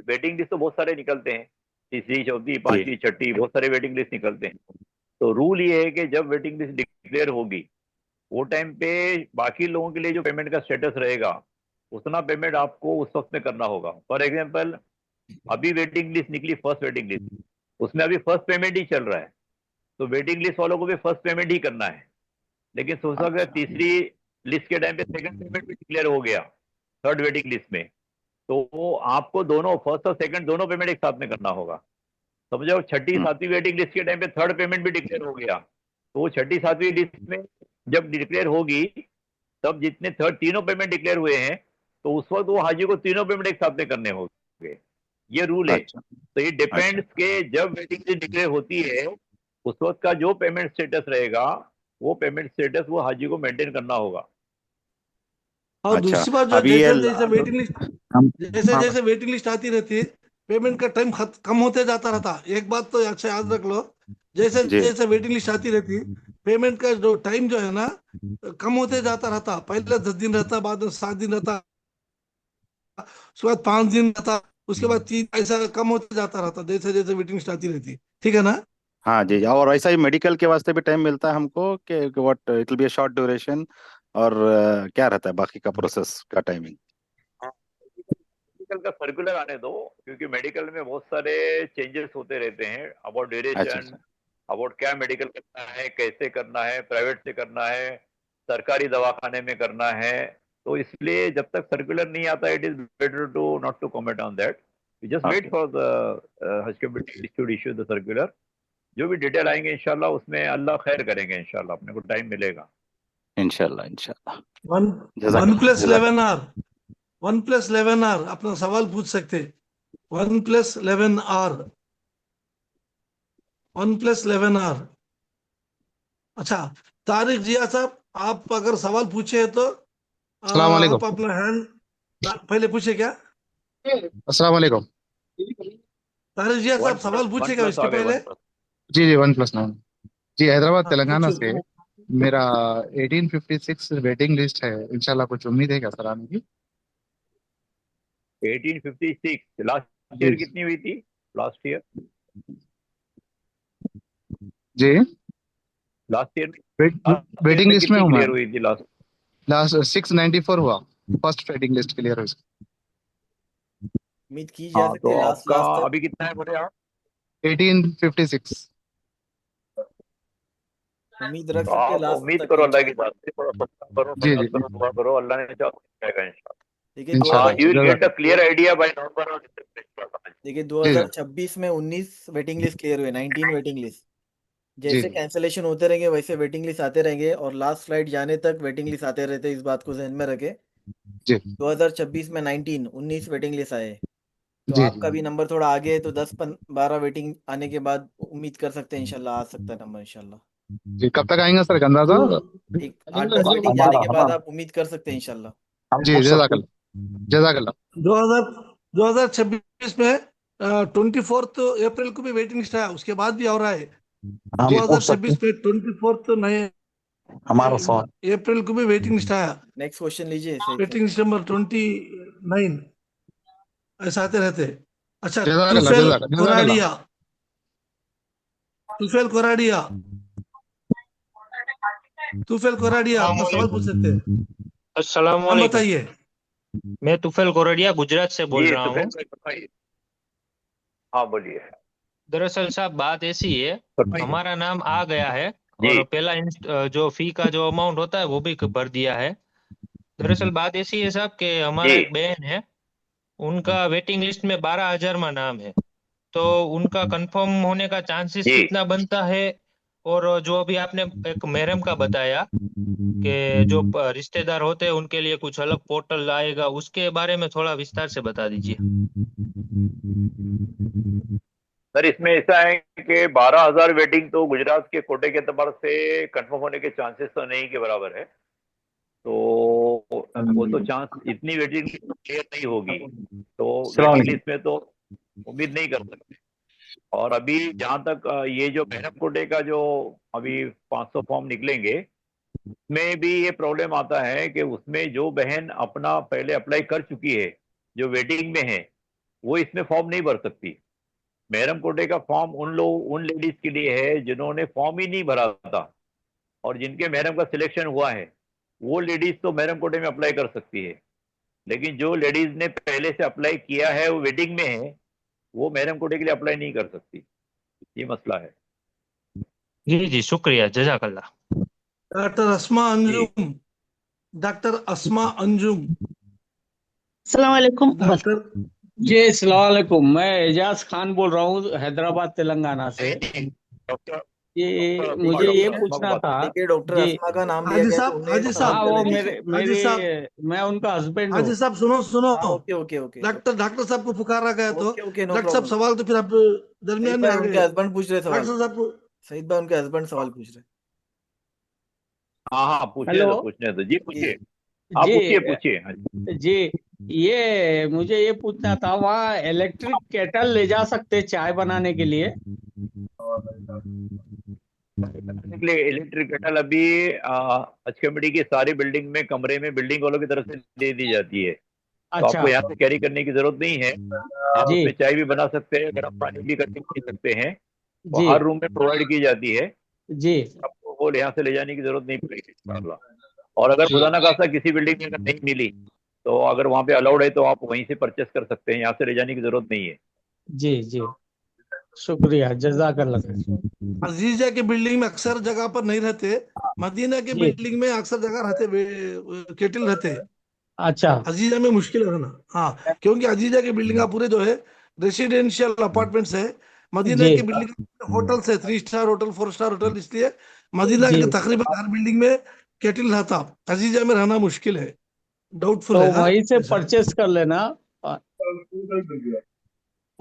वेटिंग लिस्ट तो बहुत सारे निकलते हैं, तीसरी, चौथी, पांचवी, छठी, बहुत सारे वेटिंग लिस्ट निकलते हैं। तो रूल ये है कि जब वेटिंग लिस्ट डिक्लेयर होगी, वो टाइम पे बाकी लोगों के लिए जो पेमेंट का स्टेटस रहेगा, उतना पेमेंट आपको उस वक्त में करना होगा। फॉर एग्जाम्पल, अभी वेटिंग लिस्ट निकली, फर्स्ट वेटिंग लिस्ट, उसमें अभी फर्स्ट पेमेंट ही चल रहा है, तो वेटिंग लिस्ट वालों को भी फर्स्ट पेमेंट ही करना है। लेकिन सोच सकते हैं तीसरी लिस्ट के टाइम पे सेकंड पेमेंट भी डिक्लेयर हो गया थर्ड वेटिंग लिस्ट में, तो आपको दोनों फर्स्ट और सेकंड दोनों पेमेंट एक साथ में करना होगा। समझो, छठी सातवीं वेटिंग लिस्ट के टाइम पे थर्ड पेमेंट भी डिक्लेयर हो गया, तो वो छठी सातवीं लिस्ट में जब डिक्लेयर होगी, तब जितने थर्ड तीनों पेमेंट डिक्लेयर हुए हैं, तो उस वक्त वो हाजी को तीनों पेमेंट एक साथ में करने होंगे। ये रूल है। अच्छा तो ये डिपेंड्स के जब वेटिंग लिस्ट डिक्लेयर होती है, उस वक्त का जो पेमेंट स्टेटस रहेगा, वो पेमेंट स्टेटस वो हाजी को मेंटेन करना होगा। और अच्छा दूसरी बात, जो अभी ये जैसे जैसे वेटिंग लिस्ट, जैसे जैसे वेटिंग लिस्ट आती रहती है, पेमेंट का टाइम कम होते जाता रहता। एक बात तो अच्छा याद रख लो, जैसे जी जैसे वेटिंग लिस्ट आती रहती, पेमेंट का जो टाइम जो है ना, कम होते जाता रहता। पहले 10 दिन रहता, बाद में 7 दिन रहता, उसके बाद 5 दिन रहता, उसके बाद 3, ऐसा कम होते जाता रहता जैसे जैसे वेटिंग लिस्ट आती रहती। ठीक है ना? हाँ जी, और ऐसा ही मेडिकल के वास्ते भी टाइम मिलता है हमको कि what it will be a short duration, और क्या रहता है बाकी का प्रोसेस का टाइमिंग? मेडिकल का सर्कुलर आने दो, क्योंकि मेडिकल में बहुत सारे चेंजेस होते रहते हैं अबाउट अच्छा ड्यूरेशन, अबाउट क्या मेडिकल करना है, कैसे करना है, प्राइवेट से करना है, सरकारी दवाखाने में करना है। तो इसलिए जब तक सर्कुलर नहीं आता, it is better to not to comment on that. We just wait for the Haj committee to issue the circular. जो भी डिटेल आएंगे इंशाल्लाह, उसमें अल्लाह खैर करेंगे, इंशाल्लाह अपने को टाइम मिलेगा। इंशाल्लाह इंशाल्लाह। वन प्लस 11R, 1+11R अपना सवाल पूछ सकते। 1+11R, 1+11R। अच्छा, तारिक जिया साहब, आप अगर सवाल पूछे तो अस्सलाम वालेकुम। आप अपना हैंड पहले पूछे क्या? अस्सलाम वालेकुम। तारिक जिया साहब, सवाल वन पूछेगा प्लस इसके आ गए, पहले। One plus. जी जी 1+9। जी हैदराबाद हाँ, तेलंगाना पूछो। से मेरा 1856 वेटिंग लिस्ट है, इंशाल्लाह कुछ उम्मीद है क्या सर आने की? 1856 लास्ट जी ईयर कितनी हुई थी? लास्ट ईयर जी लास्ट ईयर वेटिंग में लिस्ट में कितनी हूँ मैं। क्लियर हुई थी लास्ट? लास्ट 694 हुआ, फर्स्ट वेटिंग लिस्ट क्लियर हुई। उम्मीद की जा हाँ, सकती तो है लास्ट आपका तक। अभी कितना है बोले आप? 1856। उम्मीद रख तो सकते हैं आप लास्ट उम्मीद तक करो अल्लाह की इंशाल्लाह। बात से, थोड़ा सब्र करो, जी प्रयास जी करो, दुआ करो, अल्लाह ने चाहा तो जाएगा इंशाल्लाह। देखिए इंशाल्लाह you will get the 2000 clear idea by नवंबर और दिसंबर। देखिए जी जी 2026 में 19 वेटिंग लिस्ट क्लियर हुए, 19 वेटिंग लिस्ट। जी जैसे जी कैंसिलेशन होते रहेंगे वैसे वेटिंग लिस्ट आते रहेंगे और लास्ट फ्लाइट जाने तक वेटिंग लिस्ट आते रहते हैं, इस बात को ध्यान में रखें। जी 2026 में 19 वेटिंग लिस्ट आए, तो जी आपका भी नंबर थोड़ा आगे है, तो 10-12 वेटिंग आने के बाद उम्मीद कर सकते हैं इंशाल्लाह आ सकता है नंबर इंशाल्लाह। जी। कब तक आएंगे सर अंदाजा? एक 8-10 वेटिंग जाने के बाद आप उम्मीद कर सकते हैं इंशाल्लाह। जी जजाकल्ला जजाकल्ला। 2026 में 24 अप्रैल को भी वेटिंग लिस्ट आया, उसके बाद भी हो रहा है। जी 2026 में 24 नए हमारा सवाल अप्रैल को भी वेटिंग लिस्ट आया। नेक्स्ट क्वेश्चन लीजिए सही वेटिंग लिस्ट नंबर 29 ऐसा आते रहते। अच्छा, जजाकल्ला तुफेल जजाकल्ला कोराडिया, तुफेल कोराडिया, तुफेल कोराडिया अपना सवाल पूछ सकते हैं। अस्सलाम नाम वालेकुम। बताइए। मैं तुफेल कोरडिया गुजरात से बोल जी रहा तो हूँ। फिर बताइए। हाँ बोलिए। दरअसल साहब बात ऐसी है, फरमाइए। हमारा नाम आ गया है जी और पहला जो फी का जो अमाउंट होता है वो भी भर दिया है। दरअसल बात ऐसी है साहब कि हमारा जी एक बहन है, उनका वेटिंग लिस्ट में 12,000 में नाम है, तो उनका कंफर्म होने का चांसेस जी कितना बनता है? और जो अभी आपने एक महरम का बताया कि जो रिश्तेदार होते हैं उनके लिए कुछ अलग पोर्टल आएगा, उसके बारे में थोड़ा विस्तार से बता दीजिए। सर इसमें ऐसा है कि 12,000 वेटिंग तो गुजरात के कोटे के एतबार से कंफर्म होने के चांसेस तो नहीं के बराबर है। तो वो तो चांस, इतनी वेटिंग क्लियर नहीं होगी, तो वेटिंग लिस्ट में तो उम्मीद नहीं कर सकते। और अभी जहां तक ये जो महरम कोटे का जो अभी 500 फॉर्म निकलेंगे, उसमें भी ये प्रॉब्लम आता है कि उसमें जो बहन अपना पहले अप्लाई कर चुकी है, जो वेटिंग में है, वो इसमें फॉर्म नहीं भर सकती। महरम कोटे का फॉर्म उन लेडीज के लिए है जिन्होंने फॉर्म ही नहीं भरा था, और जिनके महरम का सिलेक्शन हुआ है, वो लेडीज तो महरम कोटे में अप्लाई कर सकती है। लेकिन जो लेडीज ने पहले से अप्लाई किया है, वो वेटिंग में है, वो महरम कोटे के लिए अप्लाई नहीं कर सकती। ये मसला है। जी जी शुक्रिया, जजाकल्ला। डॉक्टर अस्मा जी अंजुम, डॉक्टर अस्मा अंजुम, अस्सलाम वालेकुम। डॉक्टर जी अस्सलाम वालेकुम। मैं एजाज खान बोल रहा हूँ हैदराबाद तेलंगाना से। ये मुझे ये पूछना था देखिए डॉक्टर जी। अस्मा का नाम लिया हाजी गया तो साहब, उन्हें हाजी सवाल हाँ साहब, वो करेंगे। हाजी साहब, मेरे मैं उनका हस्बैंड हाजी हूँ। साहब सुनो सुनो, हाँ ओके ओके ओके डॉक्टर साहब को पुकारा गया तो ओके ओके नो डॉक्टर साहब प्रॉब्लम। सवाल तो फिर आप दरमियान सईद में भाई आ उनके गए। हस्बैंड पूछ रहे सवाल। डॉक्टर साहब सईद भाई उनके हस्बैंड सवाल पूछ रहे। हाँ हाँ पूछने हेलो दो, पूछने दो जी, पूछिए। जी आप पूछिए पूछिए। हाँ जी, ये मुझे ये पूछना था, वहाँ इलेक्ट्रिक केटल ले जा सकते चाय बनाने के लिए? इलेक्ट्रिक केटल अभी हज कमेटी की सारी बिल्डिंग में, कमरे में बिल्डिंग वालों की तरफ से दे दी जाती है, तो अच्छा आपको यहाँ से कैरी करने की जरूरत नहीं है। आप जी उसमें चाय भी बना सकते हैं, गर्म पानी भी करके पी सकते हैं। वो जी हर रूम में प्रोवाइड की जाती है, जी आपको वो यहाँ से ले जाने की जरूरत नहीं पड़ेगी इंशाल्लाह। और अगर खुदा ना खास्ता किसी बिल्डिंग में अगर नहीं मिली, तो अगर वहाँ पे अलाउड है तो आप वहीं से परचेस कर सकते हैं, यहाँ से ले जाने की जरूरत नहीं है। जी जी शुक्रिया, जजाकल्ला। अजीजा के बिल्डिंग में अक्सर जगह पर नहीं रहते, मदीना के जी बिल्डिंग में अक्सर जगह रहते, केटल रहते। अच्छा अजीजा में मुश्किल है ना। हाँ, क्योंकि अजीजा के बिल्डिंग का पूरे जो है रेसिडेंशियल अपार्टमेंट्स है, मदीना जी की बिल्डिंग होटल्स है, 3 स्टार होटल, 4 स्टार होटल, इसलिए मदीना जी के तकरीबन हर बिल्डिंग में केटल रहता। अजीजा में रहना मुश्किल है, डाउटफुल तो है। हाँ वहीं से ऐसा परचेस कर लेना।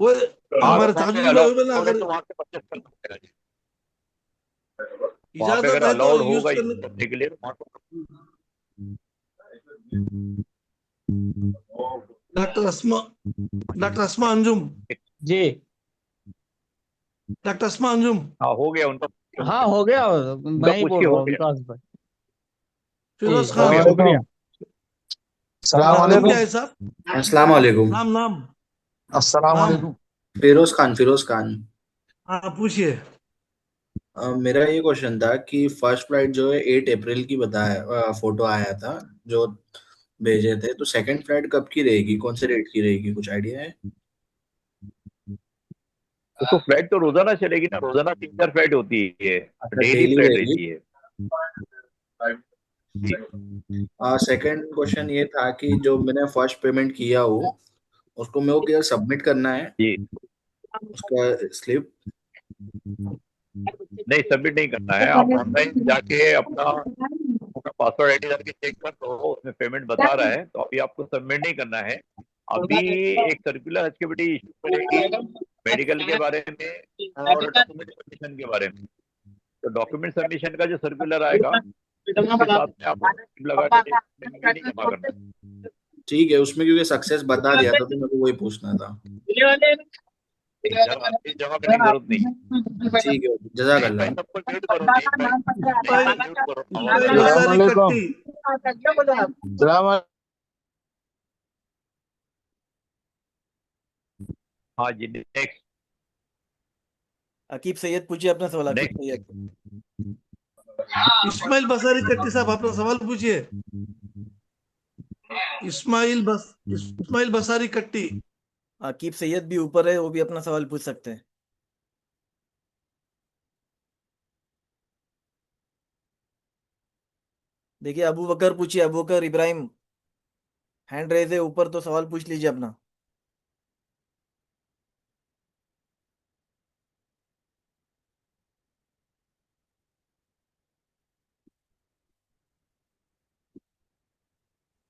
वो हाँ, हमारे वहाँ पे ताजुल भाई अलाउड ना, है अगर तो वहाँ से परचेस कर सकते हैं। वहाँ पे इजाजत अगर है तो अलाउड यूज होगा करने। यूज करने के लिए तो वहाँ डॉक्टर अस्मा अंजुम, जी डॉक्टर अस्मा अंजुम, हाँ हो गया उनका हाँ हो गया, मैं ही पूछ बोल के रहा हो हूँ गया। विकास भाई। फिरोज ठीक, खान, शुक्रिया। नाम क्या है साहब? अस्सलाम वालेकुम। नाम नाम अस्सलाम नाम वालेकुम। फिरोज खान। हाँ पूछिए। मेरा ये क्वेश्चन था कि फर्स्ट फ्लाइट जो है 8 अप्रैल की बताया, फोटो आया था जो भेजे थे, तो सेकंड फ्लाइट कब की रहेगी, कौन से डेट की रहेगी, कुछ आइडिया है? तो फ्लाइट तो रोजाना चलेगी ना, रोजाना 3-4 फ्लाइट होती है, अच्छा, डेली डेली फ्लाइट रहेगी। रहती है। सेकंड क्वेश्चन ये था कि जो मैंने फर्स्ट पेमेंट किया हो उसको मेरे को क्या सबमिट करना है, जी उसका स्लिप? नहीं, सबमिट नहीं करना है। आप ऑनलाइन जाके अपना पासवर्ड आईडी डाल के चेक कर दो, उसमें पेमेंट बता रहा है, तो अभी आपको सबमिट नहीं करना है। अभी एक सर्कुलर हज कमेटी इशू करेगी मेडिकल के बारे में और डॉक्यूमेंट सबमिशन के बारे में। तो डॉक्यूमेंट सबमिशन का जो सर्कुलर आएगा उसके साथ में आपको लगा के पेमेंट नहीं जमा करना है। ठीक है, उसमें क्योंकि सक्सेस बता दिया था तो मेरे को वही पूछना था। जमा करने की जरूरत नहीं। ठीक है, जज़ाकल्लाह। सबको म्यूट करो, म्यूट करो, बाजारी कट्टी। हाँ जी, नेक्स्ट। अकीब सैयद पूछिए अपना सवाल। अकीब सैयद। इस्माइल बसारी कट्टी साहब अपना सवाल पूछिए। इस्माइल बसारी कट्टी। अकीब सैयद भी ऊपर है, वो भी अपना सवाल पूछ सकते हैं। देखिए अबू बकर पूछिए, अबू बकर इब्राहिम, हैंड रेज है ऊपर, तो सवाल पूछ लीजिए अपना।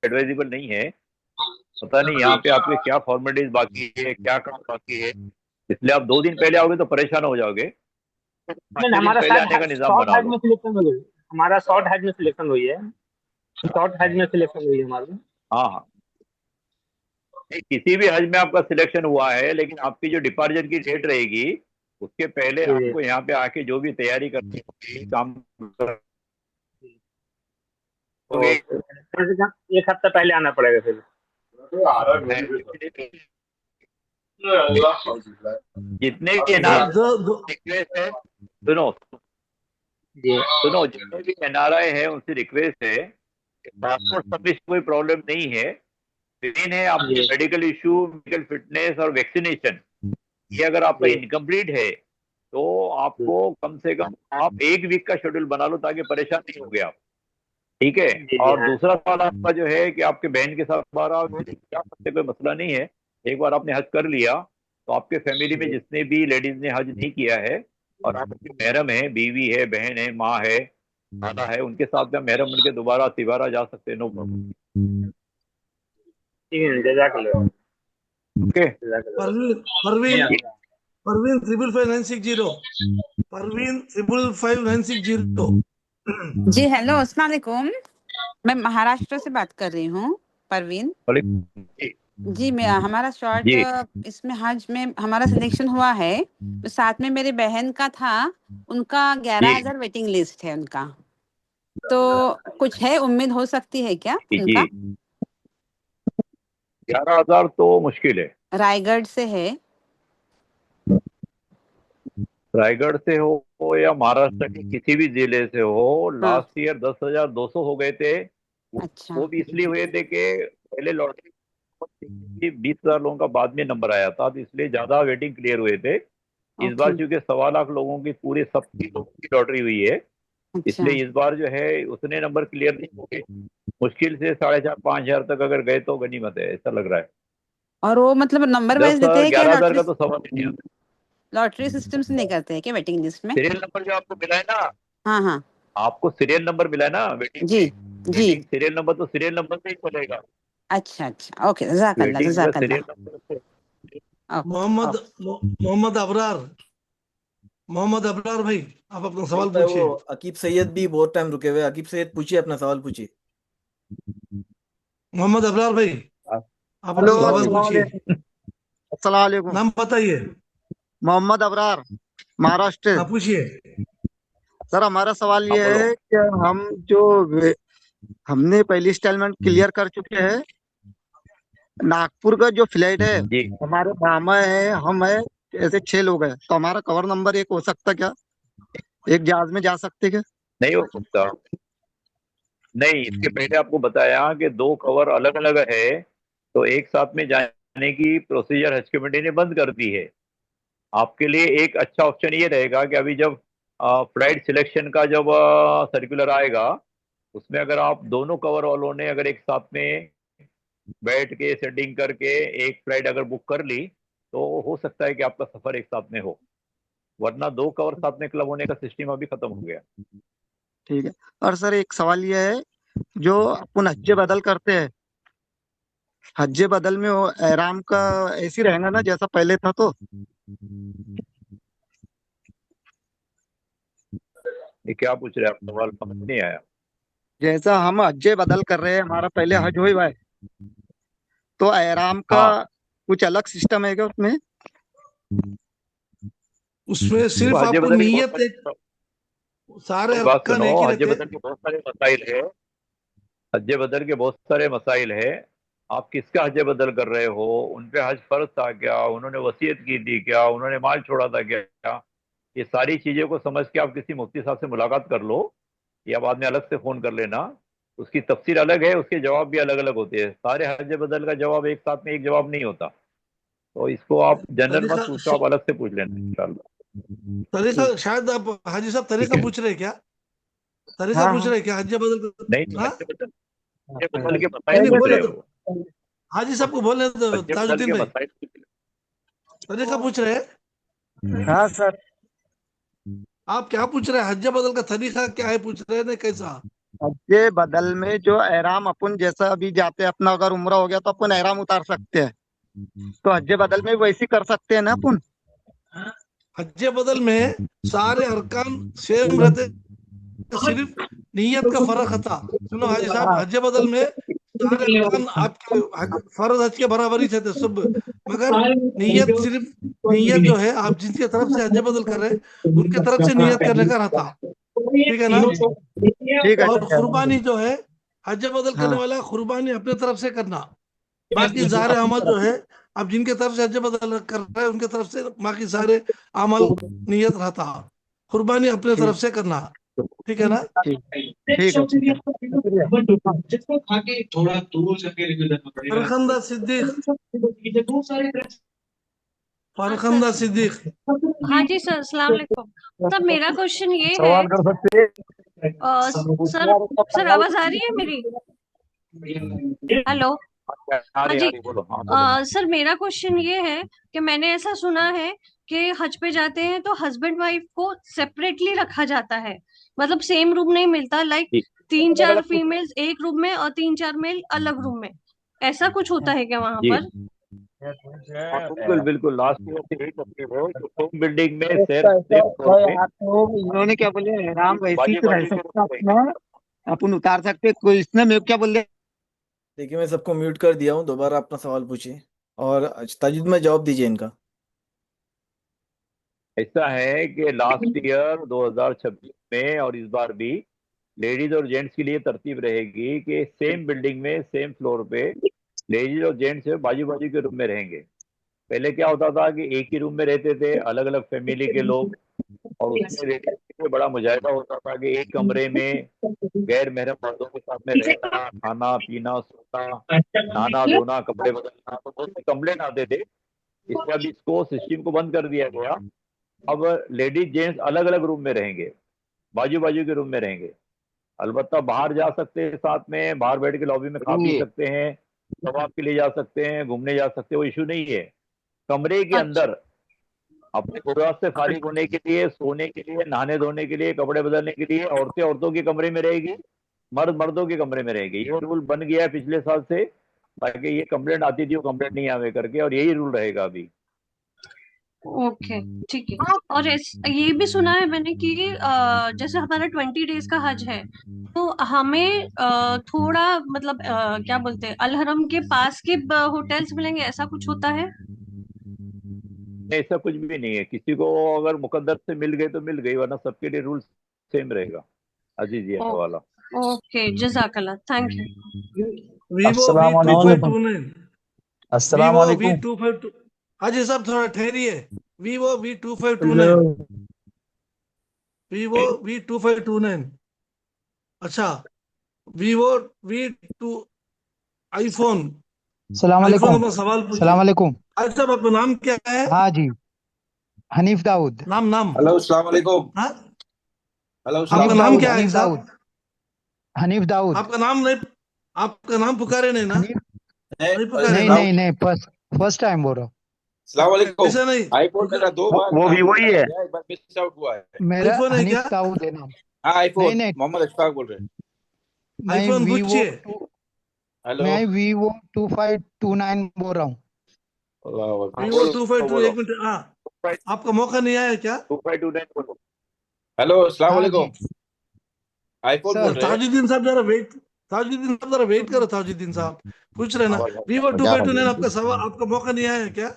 एडवाइजेबल नहीं है, पता नहीं यहाँ पे आपके क्या फॉर्मेलिटीज बाकी है, क्या काम बाकी है, इसलिए आप 2 दिन पहले आओगे तो परेशान हो जाओगे। हमारा पहले आने का निजाम बना लो। में सिलेक्शन हो गई, हमारा शॉर्ट हैज में सिलेक्शन हुई है, शॉर्ट हैज में सिलेक्शन हुई है हमारी। हाँ हाँ, किसी भी हज में आपका सिलेक्शन हुआ है, लेकिन आपकी जो डिपार्चर की डेट रहेगी उसके पहले आपको यहाँ पे आके जो भी तैयारी करनी होगी, काम एक हफ्ता पहले आना पड़ेगा फिर। जितने भी रिक्वेस्ट है, सुनो जितने भी NRI है उनसे रिक्वेस्ट है, पासपोर्ट सबमिशन कोई प्रॉब्लम नहीं है, मेन है आपके मेडिकल इशू, मेडिकल फिटनेस और वैक्सीनेशन। ये अगर आपका इनकम्प्लीट है तो आपको कम से कम आप 1 वीक का शेड्यूल बना लो ताकि परेशान नहीं हो गया, ठीक है। और दूसरा सवाल आपका जो है कि आपके बहन के साथ बारह क्या करते, कोई मसला नहीं है। एक बार आपने हज कर लिया तो आपके फैमिली में जितने भी लेडीज ने हज नहीं किया है और आपकी महरम है, बीवी है, बहन है, माँ है, दादा है, उनके साथ में महरम उनके दोबारा तिबारा जा सकते हैं, नो प्रॉब्लम। ठीक है, जज़ाकल्लाह। ओके, परवीन 55960, परवीन 55960। जी हेलो, अस्सलाम वालेकुम। मैं महाराष्ट्र से बात कर रही हूँ, परवीन जी। मैं हमारा शॉर्ट इसमें हज में हमारा सिलेक्शन हुआ है, तो साथ में मेरे बहन का था, उनका 11,000 वेटिंग लिस्ट है उनका, तो कुछ है उम्मीद हो सकती है क्या उनका? 11,000 तो मुश्किल है। रायगढ़ से है। रायगढ़ से हो या महाराष्ट्र के किसी भी जिले से हो, लास्ट ईयर 10,200 हो गए थे। अच्छा। वो भी इसलिए हुए थे कि पहले लॉटरी 20,000 लोगों का बाद में नंबर आया था, तो इसलिए ज्यादा वेटिंग क्लियर हुए थे। इस बार क्योंकि 1.25 लाख लोगों की पूरे सबकी लोगों की लॉटरी हुई है, इसलिए इस बार जो है उतने नंबर क्लियर नहीं होंगे, मुश्किल से 4,500-5 हजार तक अगर गए तो गनीमत है, ऐसा लग रहा है। और वो मतलब नंबर वाइज देते हैं क्या? 11,000 का तो सवाल नहीं आता। लॉटरी सिस्टम से नहीं करते हैं क्या वेटिंग लिस्ट में? सीरियल नंबर जो आपको मिला है ना, हाँ हाँ, आपको सीरियल नंबर मिला है ना वेटिंग जी जी, सीरियल नंबर तो सीरियल नंबर से ही चलेगा। अच्छा अच्छा, ओके, जज़ाकल्लाह जज़ाकल्लाह। मोहम्मद अबरार भाई, आप अपना सवाल पूछिए। अकीब सैयद भी बहुत टाइम रुके हुए। अकीब सैयद पूछिए, अपना सवाल पूछिए। मोहम्मद अबरार भाई, आप अपना सवाल पूछिए। अस्सलाम वालेकुम। नाम बताइए। मोहम्मद अबरार, महाराष्ट्र। पूछिए। सर हमारा सवाल हाँ ये बोलो। है कि हम जो हमने पहली इंस्टॉलमेंट क्लियर कर चुके हैं, नागपुर का जो फ्लाइट है, जी हमारे मामा है, हम है, ऐसे 6 लोग हैं, तो हमारा कवर नंबर एक हो सकता क्या? एक जहाज में जा सकते क्या? नहीं हो सकता। नहीं, इसके पहले आपको बताया कि 2 कवर अलग अलग है, तो एक साथ में जाने की प्रोसीजर हज कमेटी ने बंद कर दी है। आपके लिए एक अच्छा ऑप्शन ये रहेगा कि अभी जब फ्लाइट सिलेक्शन का जब सर्कुलर आएगा, उसमें अगर आप दोनों कवर वालों ने अगर एक साथ में बैठ के सेटिंग करके एक फ्लाइट अगर बुक कर ली, तो हो सकता है कि आपका सफर एक साथ में हो, वरना 2 कवर साथ में क्लब होने का सिस्टम अभी खत्म हो गया। ठीक है। और सर एक सवाल ये है, जो अपन हज्जे बदल करते हैं, हज्जे बदल में वो एहराम का ऐसी रहेगा ना जैसा पहले था? तो ये क्या पूछ रहे हैं आप, सवाल समझ नहीं आया। जैसा हम हज्जे बदल कर रहे हैं, हमारा पहले हज हुई हुआ है, तो एहराम का हाँ, कुछ अलग सिस्टम है क्या उसमें? उसमें सिर्फ तो हज आपको बदल के बहुत नीयत एक, सारे सारे बात अरकान सुनो, एक ही हज रहते हैं। बदल के बहुत सारे मसाइल है। हज बदल के बहुत सारे मसाइल है। आप किसका हज बदल कर रहे हो, उन पे हज फर्ज था क्या, उन्होंने वसीयत की थी क्या, उन्होंने माल छोड़ा था क्या, ये सारी चीजों को समझ के आप किसी मुफ्ती साहब से मुलाकात कर लो, या बाद में अलग से फोन कर लेना। उसकी तफसीर अलग है, उसके जवाब भी अलग अलग होते हैं। सारे हज बदल का जवाब एक साथ में एक जवाब नहीं होता, तो इसको आप जनरल मत तरीका पूछो, आप अलग से पूछ लेना इंशाल्लाह। तरीका शायद आप हाजी साहब ठीक तरीका है। पूछ रहे हैं क्या? तरीका हाँ पूछ हाँ रहे हैं क्या हज बदल नहीं, का? हाँ, हज बदल के नहीं मसाइल नहीं, पूछ बोले रहे तो हो। हाजी साहब को बोलने दो, हज बदल ताजुद्दीन के भाई मसाइल तरीका पूछ रहे हैं। हाँ सर। आप क्या पूछ रहे हैं? हज बदल का तरीका क्या है पूछ रहे हैं, नहीं कैसा? हज्जे बदल में जो एहराम अपन जैसा अभी जाते हैं, अपना अगर उम्रा हो गया तो अपन एहराम उतार सकते हैं, तो हज्जे बदल में वैसे कर सकते हैं ना अपन? हज बदल में सारे अरकान सेम रहते, सिर्फ नीयत का फर्क था। सुनो हाजी साहब, हाँ हज बदल में सारे अरकान आपके फर्ज हज के बराबर ही थे सब, मगर नीयत सिर्फ, नीयत जो है आप जिनकी तरफ से हज बदल कर रहे हैं उनके तरफ से नीयत करने का रहता, ठीक है ना? ठीक है और ठीक है। कुर्बानी जो है, हज बदल करने हाँ वाला कुर्बानी अपने तरफ से करना, बाकी सारे अमल जो है आप जिनके तरफ से हज बदल कर रहे हैं उनके तरफ से बाकी सारे अमल नियत रहता, कुर्बानी अपने तरफ ठीक से करना, ठीक है ना? ठीक ठीक है ठीक है। फरखंदा सिद्दीक, फरखंदा सिद्दीक। हाँ जी सर, अस्सलाम वालेकुम। सर मेरा क्वेश्चन ये है, सवाल कर सकते हैं? सर सर आवाज आ रही है मेरी? हेलो। आ हाँ रही, आ जी। रही, बोलो। हाँ बोलो। सर मेरा क्वेश्चन ये है कि मैंने ऐसा सुना है कि हज पे जाते हैं तो हस्बैंड वाइफ को सेपरेटली रखा जाता है, मतलब सेम रूम नहीं मिलता, लाइक जी 3-4 फीमेल्स एक रूम में और 3-4 मेल अलग रूम में, ऐसा कुछ होता है क्या वहां जी पर? हाँ, बिल्कुल बिल्कुल, लास्ट ईयर से यही तकलीफ है कि होम बिल्डिंग में उसका ऐसा सेम फ्लोर पे आपको इन्होंने क्या बोले, एहराम वैसे ही बाजू रह बाजू के सकता रूम रहेंगे। अपना, अपन उतार सकते, कोई इसने मैं क्या बोल रहे? देखिए मैं सबको म्यूट कर दिया हूँ, दोबारा अपना सवाल पूछिए और ताजुद में जवाब दीजिए इनका। ऐसा है कि लास्ट ईयर 2026 में और इस बार भी लेडीज और जेंट्स के लिए तरतीब रहेगी कि सेम बिल्डिंग में सेम फ्लोर पे लेडीज और जेंट्स बाजू बाजू के रूम में रहेंगे। पहले क्या होता था कि एक ही रूम में रहते थे अलग अलग फैमिली के लोग, और उसमें रहने में बड़ा मुजाहिदा होता था कि एक कमरे में गैर महरम मर्दों के साथ में रहना, खाना पीना, सोना, नहाना धोना, कपड़े बदलना, तो बहुत से कंप्लेंट आते थे। इसलिए अब इसको सिस्टम को बंद कर दिया गया। अब लेडीज जेंट्स अलग अलग रूम में रहेंगे, बाजू बाजू के रूम में रहेंगे। अलबत्ता बाहर जा सकते हैं, साथ में बाहर बैठ के लॉबी में खा पी सकते हैं, तवाफ के लिए जा सकते हैं, घूमने जा सकते हैं, वो इशू नहीं है। कमरे के अच्छा। अंदर अपने गुरुआत से फारिग होने के लिए, सोने के लिए, नहाने धोने के लिए, कपड़े बदलने के लिए औरतें औरतों के कमरे में रहेगी, मर्द मर्दों के कमरे में रहेगी। ये रूल बन गया है पिछले साल से, ताकि ये कंप्लेंट आती थी वो कंप्लेंट नहीं आवे करके, और यही रूल रहेगा अभी। ओके, ठीक है। और ये भी सुना है मैंने कि जैसे हमारा 20 डेज का हज है, तो हमें थोड़ा मतलब क्या बोलते हैं, अलहरम के पास के होटल्स मिलेंगे, ऐसा कुछ होता है? ऐसा कुछ भी नहीं है, किसी को अगर मुकद्दर से मिल गए तो मिल गई, वरना सबके लिए रूल्स सेम रहेगा, अजीजिया ओ, वाला। ओके, जजाकल्ला, थैंक यू। वीवो अस्सलाम वालेकुम। V2529, अस्सलाम वीवो वालेकुम। V252। हाजी साहब थोड़ा ठहरिए। Vivo V2529, Vivo V2529। अच्छा, वीवो V2, आईफोन, सलाम आईफोन वालेकुम। अपना सवाल सलाम पूछिए। वालेकुम। अच्छा साहब, आपका नाम क्या है? हाँ जी, हनीफ दाऊद। नाम हेलो अस्सलाम वालेकुम। हाँ, हेलो आपका हनीफ अस्सलाम नाम दाऊद, क्या है हनीफ साहब? दाऊद, हनीफ दाऊद। आपका नाम नहीं, आपका नाम पुकारे नहीं ना? हनीफ नहीं पुकारे नहीं ना? नहीं नहीं, फर्स्ट टाइम बोल रहा हूँ। अस्सलाम वालेकुम। ऐसा नहीं, आईफोन मेरा 2 बार वो नाम वीवो ही पुकारा है। गया, एक बार मिस आउट हुआ है। मेरा आईफोन है क्या? हनीफ दाऊद है नाम। हाँ नहीं आईफोन, नहीं, मोहम्मद अशफाक बोल रहे हैं। मैं आईफोन वीवो पूछिए। हेलो। मैं वीवो 2529 बोल रहा हूँ। अल्लाह अकबर। वीवो बोलो 252, बोलो। एक मिनट। हाँ, आपका मौका नहीं आया क्या? 2529 बोलो। हेलो अस्सलाम हाँ जी वालेकुम। आईफोन बोल सर। रहे हैं। ताजुद्दीन साहब जरा वेट, ताजुद्दीन साहब जरा वेट करो। ताजुद्दीन साहब पूछ रहे ना, वीवो 252, आपका सवाल, आपका मौका नहीं आया क्या?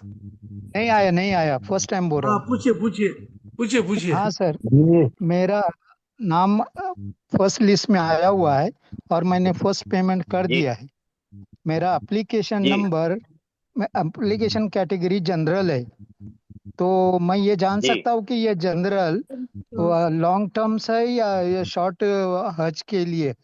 नहीं आया, फर्स्ट टाइम बोल रहा हाँ, हूँ। पूछिए पूछिए पूछिए पूछिए। हाँ सर, मेरा नाम फर्स्ट लिस्ट में आया हुआ है और मैंने फर्स्ट पेमेंट कर जी दिया है। मेरा एप्लीकेशन जी नंबर, एप्लीकेशन कैटेगरी जनरल है। तो मैं ये जान जी। सकता हूँ कि ये जनरल लॉन्ग टर्म्स है या ये शॉर्ट हज के लिए?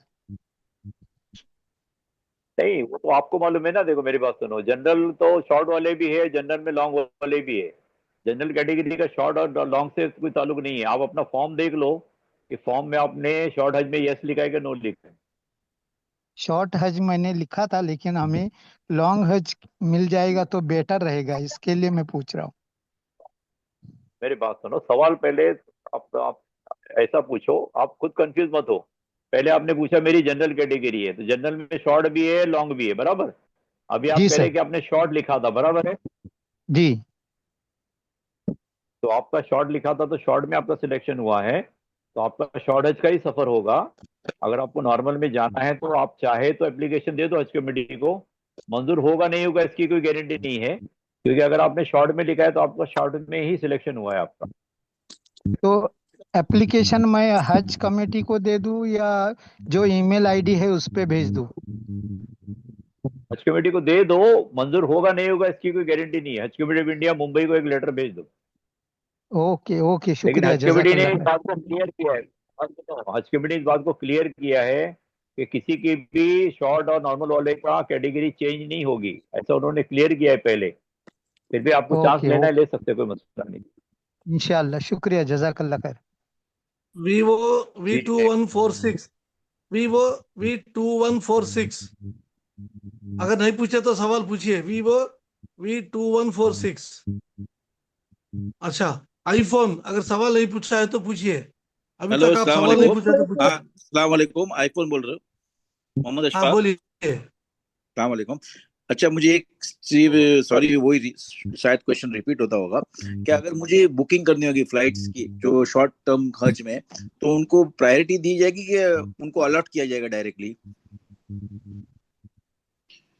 नहीं, वो तो आपको मालूम है ना। देखो मेरी बात सुनो, जनरल तो शॉर्ट वाले भी है, जनरल में लॉन्ग वाले भी है। जनरल कैटेगरी का शॉर्ट और लॉन्ग से कोई ताल्लुक नहीं है। आप अपना फॉर्म देख लो कि फॉर्म में आपने शॉर्ट हज में यस लिखा है कि नो लिखा है। शॉर्ट हज मैंने लिखा था, लेकिन हमें लॉन्ग हज मिल जाएगा तो बेटर रहेगा, इसके लिए मैं पूछ रहा हूँ। मेरी बात सुनो, सवाल पहले आप ऐसा पूछो, आप खुद कंफ्यूज मत हो। पहले आपने पूछा मेरी जनरल कैटेगरी है, तो जनरल में शॉर्ट भी है लॉन्ग भी है, बराबर। अभी आप जी कह रहे सर। हैं कि आपने शॉर्ट लिखा था, बराबर है। जी तो आपका शॉर्ट लिखा था, तो शॉर्ट में आपका सिलेक्शन हुआ है, तो आपका शॉर्ट हज का ही सफर होगा। अगर आपको नॉर्मल में जाना है तो आप चाहे तो एप्लीकेशन दे दो हज कमेटी को। मंजूर होगा नहीं होगा इसकी कोई गारंटी नहीं है, क्योंकि अगर आपने शॉर्ट में लिखा है तो आपका शॉर्ट में ही सिलेक्शन हुआ है आपका। तो एप्लीकेशन मैं हज कमेटी को दे दूं या जो ईमेल आईडी है उस पे भेज दूं? हज कमेटी को दे दो। मंजूर होगा नहीं होगा इसकी कोई गारंटी नहीं है। Haj committee of India Mumbai को एक लेटर भेज दो। ओके ओके, लेकिन शुक्रिया, हज कमेटी ने जजाकल्ला इस खैर। बात को क्लियर किया है, हज कमेटी इस बात को क्लियर किया है कि किसी की भी शॉर्ट और नॉर्मल वाले का कैटेगरी चेंज नहीं होगी, ऐसा उन्होंने क्लियर किया है पहले। फिर भी आपको चांस ओके लेना है, ओके, ले सकते हैं, कोई मसला नहीं। इंशाल्लाह, शुक्रिया, जजाकल्ला खैर। वीवो ठीक है। V2146, Vivo V2146। अगर नहीं पूछे तो सवाल पूछिए। Vivo V2146। अच्छा, आईफोन, अगर सवाल नहीं पूछा है तो पूछिए। अभी हेलो तक आप अस्सलाम सवाल नहीं वालेकुम। पूछा तो हाँ पूछिए। अस्सलाम वालेकुम, आईफोन बोल रहे हो, मोहम्मद हाँ अशफाक। बोलिए। अस्सलाम वालेकुम। अच्छा मुझे एक चीज, सॉरी वही शायद क्वेश्चन रिपीट होता होगा। क्या अगर मुझे बुकिंग करनी होगी फ्लाइट्स की जो शॉर्ट टर्म खर्च में, तो उनको प्रायोरिटी दी जाएगी कि उनको अलर्ट किया जाएगा डायरेक्टली?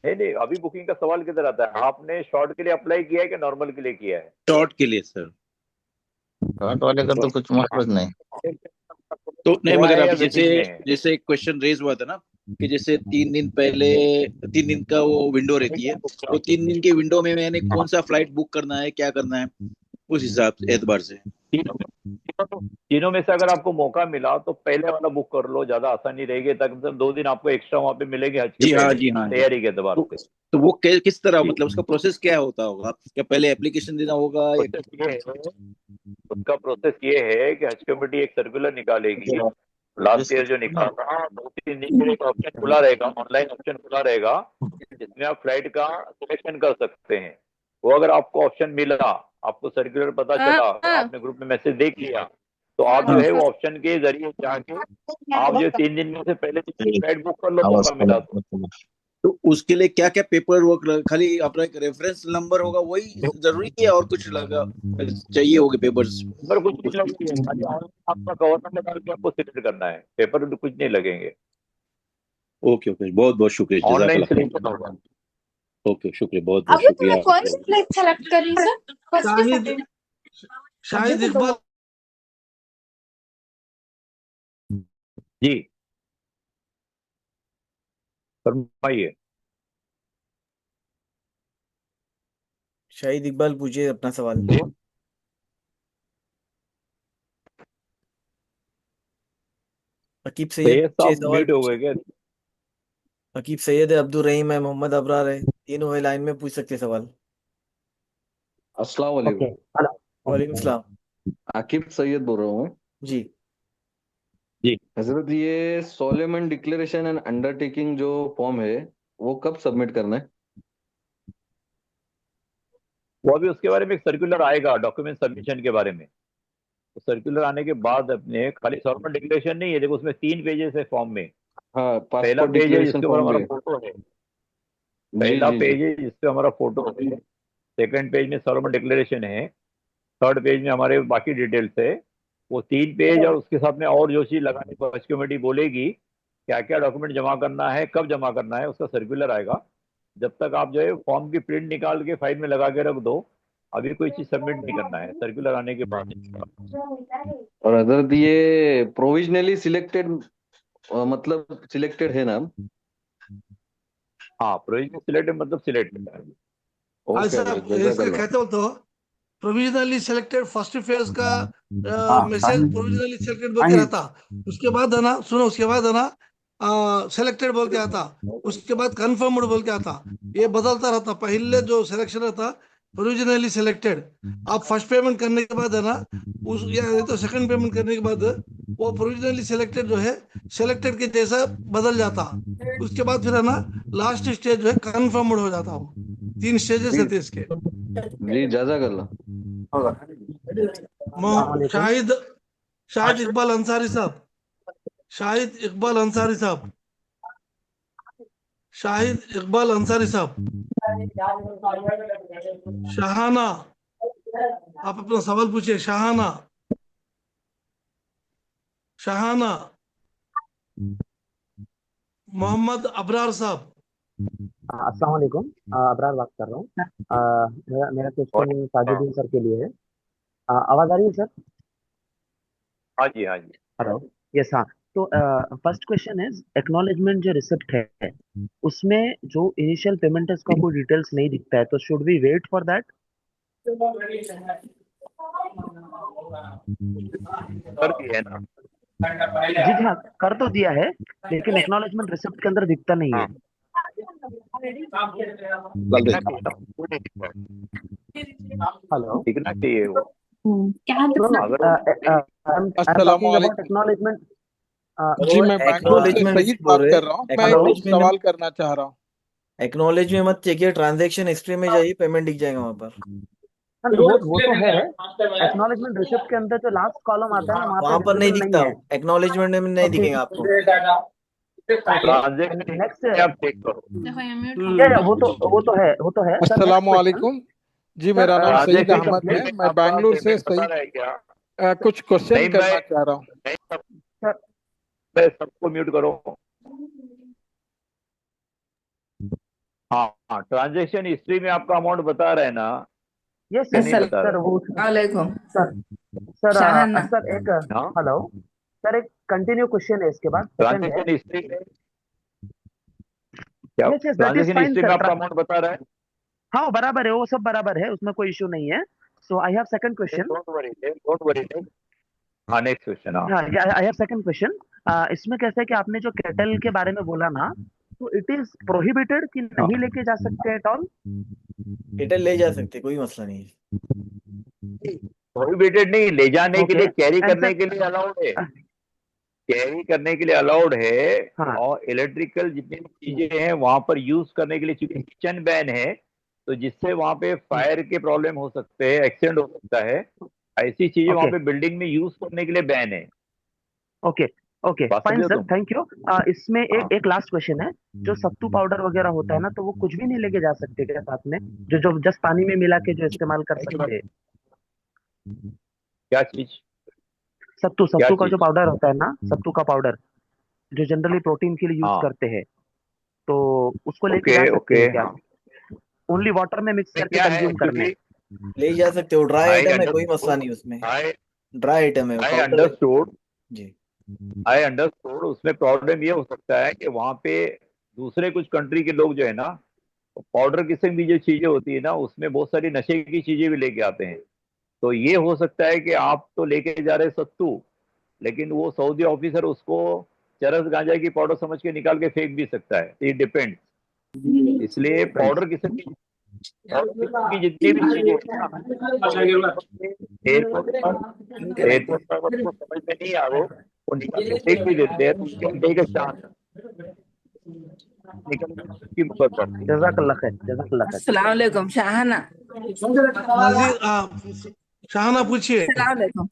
नहीं नहीं, अभी बुकिंग का सवाल किधर आता है? आपने शॉर्ट के लिए अप्लाई किया है कि नॉर्मल के लिए किया है? शॉर्ट के लिए सर। शॉर्ट वाले का तो कुछ मतलब नहीं। तो नहीं, हुआ मगर है या अभी जैसे वेटिंग में है? जैसे एक क्वेश्चन रेज हुआ था ना कि जैसे 3 दिन पहले, 3 दिन का वो विंडो रहती है, तो 3 दिन के विंडो में मैंने कौन सा फ्लाइट बुक करना है, क्या करना है, उस हिसाब से एतबार से। तीनों में से अगर आपको मौका मिला तो पहले वाला बुक कर लो, ज्यादा आसानी रहेगी। तक 2 दिन आपको एक्स्ट्रा वहां पे मिलेंगे हज के जी हाँ पहले, जी हाँ जी। तैयारी के एतबार तो, से। तो वो किस तरह, जी। मतलब उसका प्रोसेस क्या होता होगा? क्या पहले एप्लीकेशन देना होगा या प्रोसेस ये है, उसका प्रोसेस ये है कि हज कमेटी एक सर्कुलर निकालेगी। लास्ट ईयर जो निकाला था, 2-3 दिन के एक ऑप्शन खुला रहेगा, ऑनलाइन ऑप्शन खुला रहेगा, जिसमें आप फ्लाइट का सिलेक्शन कर सकते हैं। वो अगर आपको ऑप्शन मिला, आपको सर्कुलर पता चला, आपने ग्रुप में मैसेज देख लिया, तो आप जो है वो ऑप्शन के जरिए जाके आप जो 3 दिन में से पहले फ्लाइट बुक कर लो, मौका मिला तो। तो उसके लिए क्या क्या पेपर वर्क, खाली अपना एक रेफरेंस नंबर होगा वही जरूरी है और कुछ लगा चाहिए होगे पेपर्स? पेपर कुछ नहीं लगेंगे, खाली आपका गवर्नमेंट डाल के आपको सिलेक्ट करना है, पेपर तो कुछ नहीं लगेंगे। ओके ओके, बहुत बहुत शुक्रिया, ऑनलाइन जज़ाकल्लाह खैर। सिलेक्शन होगा। ओके शुक्रिया, बहुत बहुत अभी तूने शुक्रिया। कौन सी फ्लाइट सेलेक्ट करी सर? फर्स्ट या शाहिद, सेकंड? शाहिद इकबाल जी फरमाइए। शाहिद इकबाल पूछिए अपना सवाल। अकीब सैयद सैयद पूछिए साहब सवाल म्यूट हो पूछिए। गए क्या? अकीब सैयद है, अब्दुल रहीम है, मोहम्मद अबरार है, तीनों है लाइन में, पूछ सकते हैं सवाल। अस्सलाम ओके वालेकुम। हेलो। वालेकुम सलाम। आकिब सैयद बोल रहा हूँ मैं। जी जी हजरत, ये सोलेमन डिक्लेरेशन एंड अंडरटेकिंग जो फॉर्म है वो कब सबमिट करना है? वो अभी उसके बारे में एक सर्कुलर आएगा डॉक्यूमेंट सबमिशन के बारे में। तो सर्कुलर आने के बाद अपने खाली सॉर्मन डिक्लेरेशन नहीं है, देखो उसमें 3 पेजेस है फॉर्म में। हाँ, पहला पासपोर्ट पेज है डिक्लेरेशन जिसके ऊपर फॉर्म भी हमारा है। फोटो है। जी पहला जी जी। पेज है जिसपे हमारा फोटो है। सेकंड पेज में सॉलोमन डिक्लेरेशन है। थर्ड पेज में हमारे बाकी डिटेल्स है। वो 3 पेज और उसके साथ में और जो चीज लगाने को हज कमेटी बोलेगी क्या क्या डॉक्यूमेंट जमा करना है, कब जमा करना है, उसका सर्कुलर आएगा। जब तक आप जो है फॉर्म की प्रिंट निकाल के फाइल में लगा के रख दो, अभी कोई चीज सबमिट नहीं करना है, सर्कुलर आने के बाद। और हजरत, ये प्रोविजनली सिलेक्टेड मतलब सिलेक्टेड है ना? हाँ प्रोविजनल सिलेक्टेड मतलब सिलेक्टेड है। हाँ ओके साहब, हजरत, इसका जजाकल्लाह। कहते हो तो प्रोविजनली सिलेक्टेड फर्स्ट फेज का मैसेज प्रोविजनली सिलेक्टेड बोल के रहता। उसके बाद है ना, सुनो, उसके बाद है ना सिलेक्टेड बोल के आता। उसके बाद कन्फर्म्ड बोल के आता। ये बदलता रहता। पहले जो सिलेक्शन रहता प्रोविजनली सिलेक्टेड। आप फर्स्ट पेमेंट करने के बाद है ना, उस या तो सेकंड पेमेंट करने के बाद वो प्रोविजनली सिलेक्टेड जो है सिलेक्टेड के जैसा बदल जाता। उसके बाद फिर है ना लास्ट स्टेज जो है कन्फर्म्ड हो जाता। वो 3 स्टेजेस जी रहते इसके। जी, जजाकल्लाह। शाहिद शाहिद इकबाल अंसारी साहब, शाहिद इकबाल अंसारी साहब, शाहिद इकबाल अंसारी साहब, शाहाना, आप अपना सवाल पूछिए। शाहाना, शाहाना, मोहम्मद अबरार साहब। अस्सलाम वालेकुम, अबरार बात कर रहा हूँ। मेरा मेरा क्वेश्चन ताजुद्दीन सर के लिए है। आवाज आ रही है सर? हाँ जी हाँ जी। हेलो। यस हाँ। तो फर्स्ट क्वेश्चन इज एक्नॉलेजमेंट जो रिसिप्ट है उसमें जो इनिशियल पेमेंट है उसका कोई डिटेल्स नहीं दिखता है, तो should we wait for that? कर दिया है ना। जी जी हाँ, कर तो दिया है लेकिन एक्नॉलेजमेंट रिसिप्ट के अंदर दिखता नहीं है। दिखना चाहिए ना, क्यों नहीं दिखता? हेलो। दिखना चाहिए वो। No, no, अगर I'm talking about acknowledgement. जी, वो मैं बैंगलोर से एक्नॉलेजमेंट सईद बोल बात रहे। कर रहा हूँ। मैं एक एक्नॉलेजमेंट सवाल करना चाह रहा हूँ। एक्नॉलेजमेंट मत चेकिए, ट्रांजैक्शन हिस्ट्री में जाइए, पेमेंट दिख जाएगा वहां पर। वो तो है। एक्नॉलेजमेंट रिसिप्ट के अंदर जो लास्ट कॉलम आता है ना वहाँ पे वहां पर नहीं विजिबल दिखता, नहीं है। एक्नॉलेजमेंट में नहीं दिखेगा आपको। ट्रांजेक्शन नेक्स्ट आप चेक करो। या वो तो है सर। अस्सलाम नेक्स्ट क्वेश्चन वालेकुम। जी, सर। मेरा नाम सईद ट्रांजेक्शन अहमद है। हिस्ट्री में मैं आपका बैंगलोर से पेमेंट बता सईद रहा है क्या? कुछ क्वेश्चन नहीं करना चाह रहा हूँ। मैं सबको म्यूट करो। हाँ हाँ, ट्रांजेक्शन हिस्ट्री में आपका अमाउंट बता रहा है ना? यस क्या यस नहीं सर बता सर रहा? वो वालेकुम सर सर शाहाना। सर एक हाँ हेलो सर, एक कंटिन्यू क्वेश्चन है इसके बाद सेकंड है। ट्रांजेक्शन हिस्ट्री में क्या? Yes yes that is transaction fine history में आपका सर। अमाउंट बता रहा है? हाँ बराबर है, वो सब बराबर है, उसमें कोई इशू नहीं है। So I have second question. Don't worry. हाँ नेक्स्ट क्वेश्चन। हाँ हाँ आई हैव सेकंड क्वेश्चन। इसमें कैसा है कि आपने जो केटल के बारे में बोला ना, तो इट इज प्रोहिबिटेड कि नहीं लेके जा सकते एट ऑल? केटल ले जा सकते, कोई मसला नहीं है। प्रोहिबिटेड नहीं, ले जाने के ओके लिए, कैरी एंड करने के लिए अलाउड है। कैरी करने के लिए अलाउड है। हाँ और इलेक्ट्रिकल जितनी भी चीजें हैं वहां पर यूज करने के लिए, चूंकि किचन बैन है तो जिससे वहां पे फायर के प्रॉब्लम हो सकते हैं, एक्सीडेंट हो सकता है, ऐसी चीजें वहां ओके पे बिल्डिंग में यूज करने के लिए बैन है। ओके ओके बात फाइन समझो सर, तुम? Thank you. इसमें हाँ एक लास्ट क्वेश्चन है। जो सत्तू पाउडर वगैरह होता है ना, तो वो कुछ भी नहीं लेके जा सकते क्या साथ में? जो जो जस्ट पानी में मिला के जो इस्तेमाल कर सकते हैं? क्या चीज? सत्तू क्या सत्तू का जो चीज? पाउडर होता है ना, सत्तू का पाउडर जो जनरली प्रोटीन के लिए यूज हाँ करते हैं, तो उसको लेके ओके जा सकते ओके हैं क्या? हाँ। ओनली वाटर में मिक्स करके क्या है कंज्यूम करना है? एक्चुअली? ले जा सकते हो, ड्राई आई आइटम है, कोई मसला अंडरस्टूड। नहीं उसमें। आई ड्राई आइटम है वो, आई पाउडर है। अंडरस्टूड। जी आई अंडरस्टूड। उसमें प्रॉब्लम ये हो सकता है कि वहां पे दूसरे कुछ कंट्री के लोग जो है ना, पाउडर किस्म की जो चीजें होती है ना, उसमें बहुत सारी नशे की चीजें भी लेके आते हैं। तो ये हो सकता है कि आप तो लेके जा रहे सत्तू, लेकिन वो सऊदी ऑफिसर उसको चरस गांजा की पाउडर समझ के निकाल के फेंक भी सकता है। It depends. इसलिए पाउडर किस्म की जितनी भी चीजें एयरपोर्ट पर उसको समझ में नहीं आ रहे, वो निकाल के फेंक भी देते हैं, तो उसके का चांस निकलने की मदद करती है। जजाकल्लाह खैर, जजाकल्लाह खैर। अस्सलाम वालेकुम शाहाना। नजीर शाहाना पूछिए। अस्सलाम वालेकुम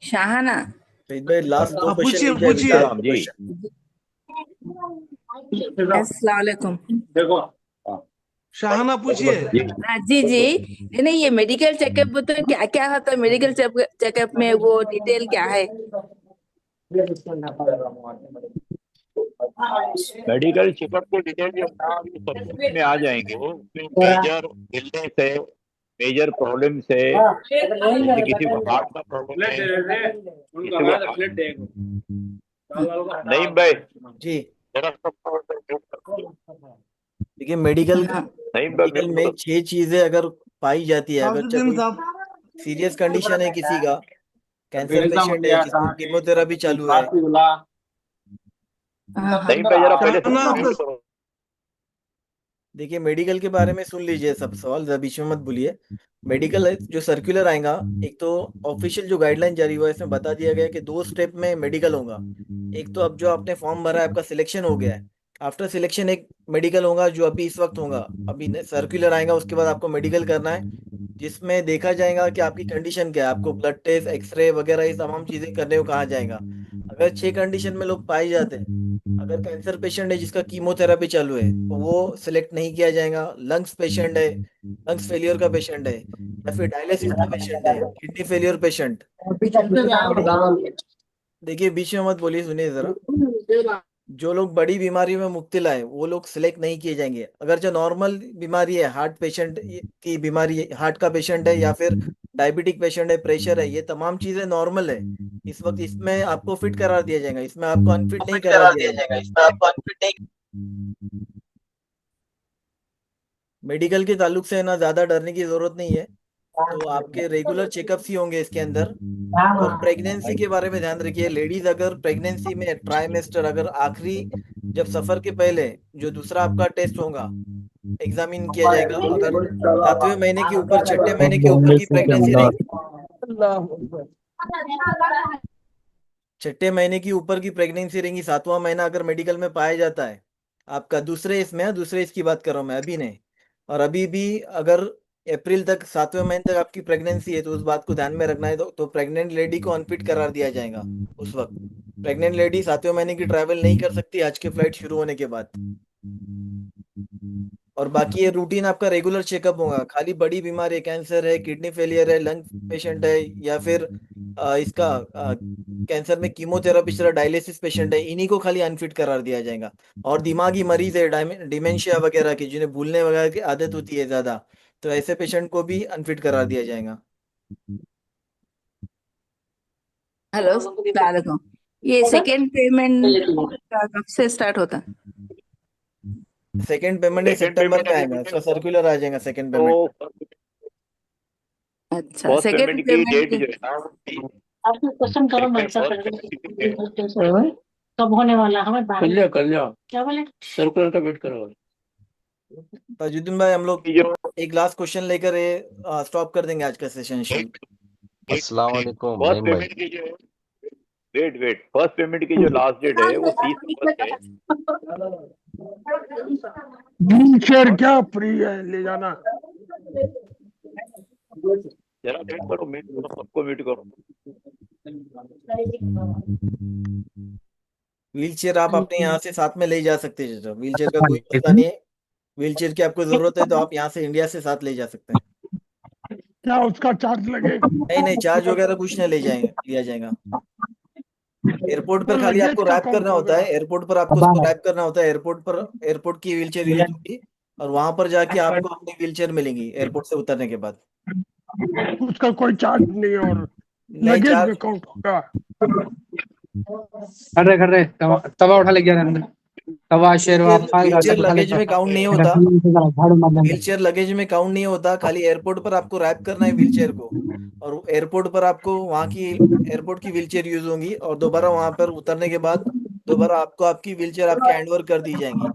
शाहाना। शहीद भाई लास्ट दो पूछिए क्वेश्चन लीजिए अभी, पूछिए। Last question. अस्सलाम वालेकुम। देखो शाहाना पूछिए। जी जी, नहीं ये मेडिकल चेकअप तो क्या क्या होता है? मेडिकल चेकअप में वो डिटेल क्या है? मेडिकल चेकअप के डिटेल जो है ना, अभी सब में आ जाएंगे। उसमें मेजर इलनेस है, मेजर प्रॉब्लम्स है, जैसे किसी को हार्ट का प्रॉब्लम है, किसी को नहीं भाई जी जरा देखिए, मेडिकल में 6 चीजें अगर पाई जाती है, अगर साउदुद्दीन कोई साहब सीरियस कंडीशन है किसी का, कैंसर पेशेंट है जिसको कीमोथेरेपी चालू है, नहीं भाई जरा पहले शाहाना सब देखिए मेडिकल के बारे में सुन लीजिए सब सवाल, जरा बीच में मत भूलिए। मेडिकल जो सर्कुलर आएगा, एक तो ऑफिशियल जो गाइडलाइन जारी हुआ है इसमें बता दिया गया है कि 2 स्टेप में मेडिकल होगा। एक तो अब जो आपने फॉर्म भरा है, आपका सिलेक्शन हो गया है, आफ्टर सिलेक्शन एक मेडिकल होगा जो अभी इस वक्त होगा, अभी सर्कुलर आएगा, उसके बाद आपको मेडिकल करना है, जिसमें देखा जाएगा कि आपकी कंडीशन क्या है, आपको ब्लड टेस्ट, एक्सरे वगैरह ये तमाम चीजें करने को कहा जाएगा। अगर 6 कंडीशन में लोग पाए जाते हैं, अगर कैंसर पेशेंट है जिसका कीमोथेरेपी चालू है तो वो सिलेक्ट नहीं किया जाएगा। लंग्स पेशेंट है, लंग्स फेलियर का पेशेंट है, या फिर डायलिसिस का पेशेंट है, किडनी फेलियर पेशेंट। देखिए बीच में मत बोलिए, सुनिए जरा। जो लोग बड़ी बीमारी में मुब्तला है वो लोग सिलेक्ट नहीं किए जाएंगे। अगर जो नॉर्मल बीमारी है, हार्ट पेशेंट की बीमारी, हार्ट का पेशेंट है, या फिर डायबिटिक पेशेंट है, प्रेशर है, ये तमाम चीजें नॉर्मल है, इस वक्त इसमें आपको फिट करार दिया जाएगा, इसमें आपको अनफिट नहीं करार दिया जाएगा। मेडिकल के ताल्लुक से ना ज्यादा डरने की जरूरत नहीं है, तो आपके रेगुलर चेकअप्स ही होंगे इसके अंदर। और प्रेगनेंसी के बारे में ध्यान रखिए, लेडीज अगर प्रेगनेंसी में ट्राइमेस्टर, अगर आखिरी जब सफर के पहले जो दूसरा आपका टेस्ट होगा, एग्जामिन किया जाएगा, अगर 7वें महीने के ऊपर, 6ठे महीने के ऊपर की प्रेगनेंसी रहेगी, 6ठे महीने की ऊपर की प्रेगनेंसी रहेगी, 7वां महीना अगर मेडिकल में पाया जाता है आपका, दूसरे इसमें, दूसरे इसकी बात कर रहा हूँ मैं, अभी नहीं, और अभी भी अगर अप्रैल तक, 7वें महीने तक आपकी प्रेगनेंसी है, तो उस बात को ध्यान में रखना है। तो प्रेग्नेंट लेडी को अनफिट करार दिया जाएगा उस वक्त। प्रेग्नेंट लेडी 7वें महीने की ट्रैवल नहीं कर सकती आज के फ्लाइट शुरू होने के बाद। और बाकी ये रूटीन आपका रेगुलर चेकअप होगा। खाली बड़ी बीमारी, कैंसर है, किडनी फेलियर है, लंग पेशेंट है, या फिर इसका कैंसर में कीमोथेरेपी चला, डायलिसिस पेशेंट है, इन्हीं को खाली अनफिट करार दिया जाएगा। और दिमागी मरीज है, डिमेंशिया वगैरह की, जिन्हें भूलने वगैरह की आदत होती है ज्यादा, तो ऐसे पेशेंट को भी अनफिट करार दिया जाएगा। हेलो सलाम। ये सेकेंड पेमेंट कब से स्टार्ट होता है? सेकेंड पेमेंट सितंबर में आएगा, उसका सर्कुलर आ जाएगा सेकेंड पेमेंट। अच्छा, फर्स्ट सेकेंड पेमेंट की डेट पेमेंट जो है ना, आपने क्वेश्चन करो, मैं आंसर कर कब होने वाला, हमें कर लिया क्या बोले? सर्कुलर का वेट करो। ताजुद्दीन भाई, हम लोग एक लास्ट क्वेश्चन लेकर स्टॉप कर देंगे आज का सेशन। अस्सलाम वालेकुम फर्स्ट नईम भाई। पेमेंट की जो वेट फर्स्ट पेमेंट की जो लास्ट डेट है वो 30 अगस्त है। व्हीलचेयर क्या फ्री है, ले जाना। जरा वेट करो, म्यूट करो, सबको म्यूट करो। व्हील चेयर आप अपने यहाँ से साथ में ले जा सकते हैं, व्हील चेयर का कोई मसला नहीं है। व्हील चेयर की आपको जरूरत है तो आप यहाँ से, इंडिया से साथ ले जा सकते हैं। क्या उसका चार्ज लगेगा? नहीं, चार्ज वगैरह कुछ नहीं लिया जाएगा। एयरपोर्ट पर खाली आपको रैप करना होता है, एयरपोर्ट पर आपको उसको रैप करना होता है, एयरपोर्ट की व्हील चेयर यूज होगी, और वहां पर जाके आपको अपनी व्हील चेयर मिलेंगी एयरपोर्ट से उतरने के बाद। उसका कोई चार्ज नहीं है और नहीं, लगेज चार्ज में काउंट होगा। कर रहे तवा उठा ले गया अंदर, तवा शेरवा फाल व्हीलचेयर गाड़ी लगेज में काउंट नहीं होता, झाड़ू मार देंगे। व्हीलचेयर लगेज में काउंट नहीं होता, खाली एयरपोर्ट पर आपको रैप करना है व्हीलचेयर को, और एयरपोर्ट पर आपको वहाँ की एयरपोर्ट की व्हीलचेयर यूज होंगी, और दोबारा वहाँ पर उतरने के बाद दोबारा आपको आपकी व्हीलचेयर आपके हैंडओवर कर दी जाएंगी,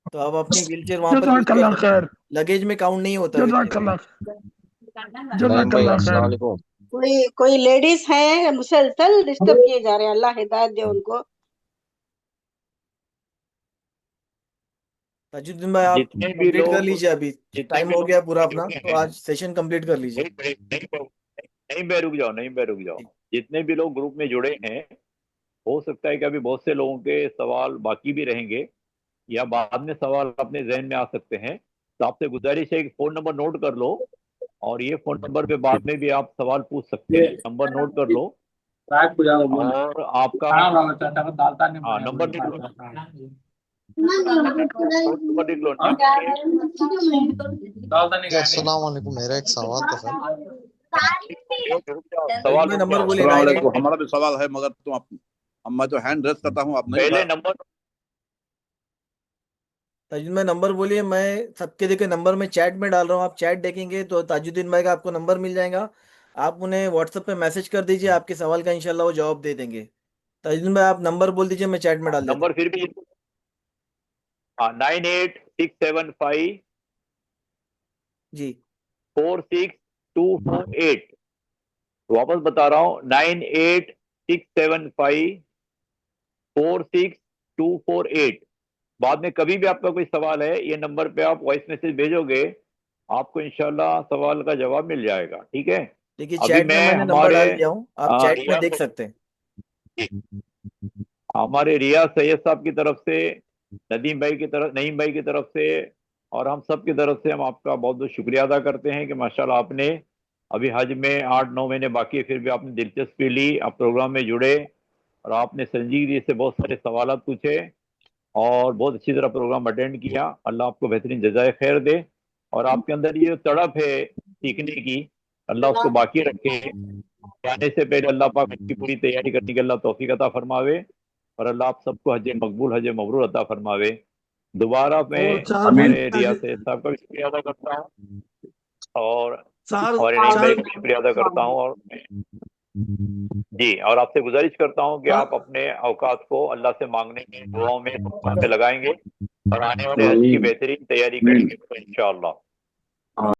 तो आप अपनी व्हीलचेयर वहाँ पर यूज कर जज़ाकल्लाह सकते हैं। खैर, लगेज में काउंट नहीं होता व्हीलचेयर। जज़ाकल्लाह नईम भाई जज़ाकल्लाह अस्सलाम खैर। वालेकुम। कोई कोई लेडीज हैं मुसलसल डिस्टर्ब किए जा रहे हैं, अल्लाह हिदायत दे उनको। ताजुद्दीन भाई आप जितने भी कंप्लीट कर लोग लीजिए, अभी जितने टाइम भी हो लोग गया पूरा अपना, जुड़े तो हैं, आज सेशन कंप्लीट कर लीजिए। नहीं बे रुक जाओ, नहीं बे रुक जाओ। जितने भी लोग ग्रुप में जुड़े हैं, हो सकता है कि अभी बहुत से लोगों के सवाल बाकी भी रहेंगे या बाद में सवाल अपने जहन में आ सकते हैं, तो आपसे गुजारिश है कि फोन नंबर नोट कर लो, और ये फोन नंबर पे बाद में भी आप सवाल पूछ सकते हैं। नंबर नोट कर लो, और आपका नंबर लिख लो, नंबर लिख लो। अस्सलाम वालेकुम, मेरा एक सवाल था सर। सवाल में नंबर बोलिए, अस्सलाम वालेकुम। हमारा भी सवाल है, मगर तुम मैं तो हैंड रेस करता हूँ, आप नहीं पहले उठा। नंबर ताजुद्दीन भाई नंबर बोलिए, मैं सबके देखे नंबर में चैट में डाल रहा हूँ, आप चैट देखेंगे तो ताजुद्दीन भाई का आपको नंबर मिल जाएगा, आप उन्हें व्हाट्सएप पे मैसेज कर दीजिए, आपके सवाल का इंशाल्लाह वो जवाब दे देंगे। ताजुद्दीन भाई आप नंबर बोल दीजिए, मैं चैट में डाल देता नंबर फिर भी 98675 जी 46248। वापस बता रहा हूँ, 98675 46248। बाद में कभी भी आपका कोई सवाल है, ये नंबर पे आप वॉइस मैसेज भेजोगे, आपको इंशाल्लाह सवाल का जवाब मिल जाएगा। ठीक है, देखिए अभी चैट में मैं मैंने नंबर डाल दिया हूँ, आप चैट में देख सकते हैं। हमारे रियाज सैयद साहब की तरफ से, नदीम भाई की तरफ, नईम भाई की तरफ से, और हम सब की तरफ से हम आपका बहुत बहुत शुक्रिया अदा करते हैं कि माशाल्लाह आपने अभी हज में 8-9 महीने बाकी है, फिर भी आपने दिलचस्पी ली, आप प्रोग्राम में जुड़े, और आपने संजीदगी से बहुत सारे सवाल पूछे और बहुत अच्छी तरह प्रोग्राम अटेंड किया। अल्लाह आपको बेहतरीन जज़ाए खैर दे, और आपके अंदर ये तड़प है सीखने की, अल्लाह उसको बाकी रखे। जाने से पहले अल्लाह पाक की पूरी तैयारी करने की अल्लाह तौफीक अता फरमावे, और अल्लाह आप सबको हज मकबूल हज मबरूर अता फरमावे। दोबारा मैं हमारे रियाज सैयद साहब का भी शुक्रिया अदा करता हूँ, और नईम भाई का शुक्रिया अदा करता हूँ, और जी, और आपसे गुजारिश करता हूँ कि आप अपने औकात को अल्लाह से मांगने में, दुआओं में लगाएंगे, और आने वाले हज की बेहतरीन तैयारी करेंगे इंशाअल्लाह।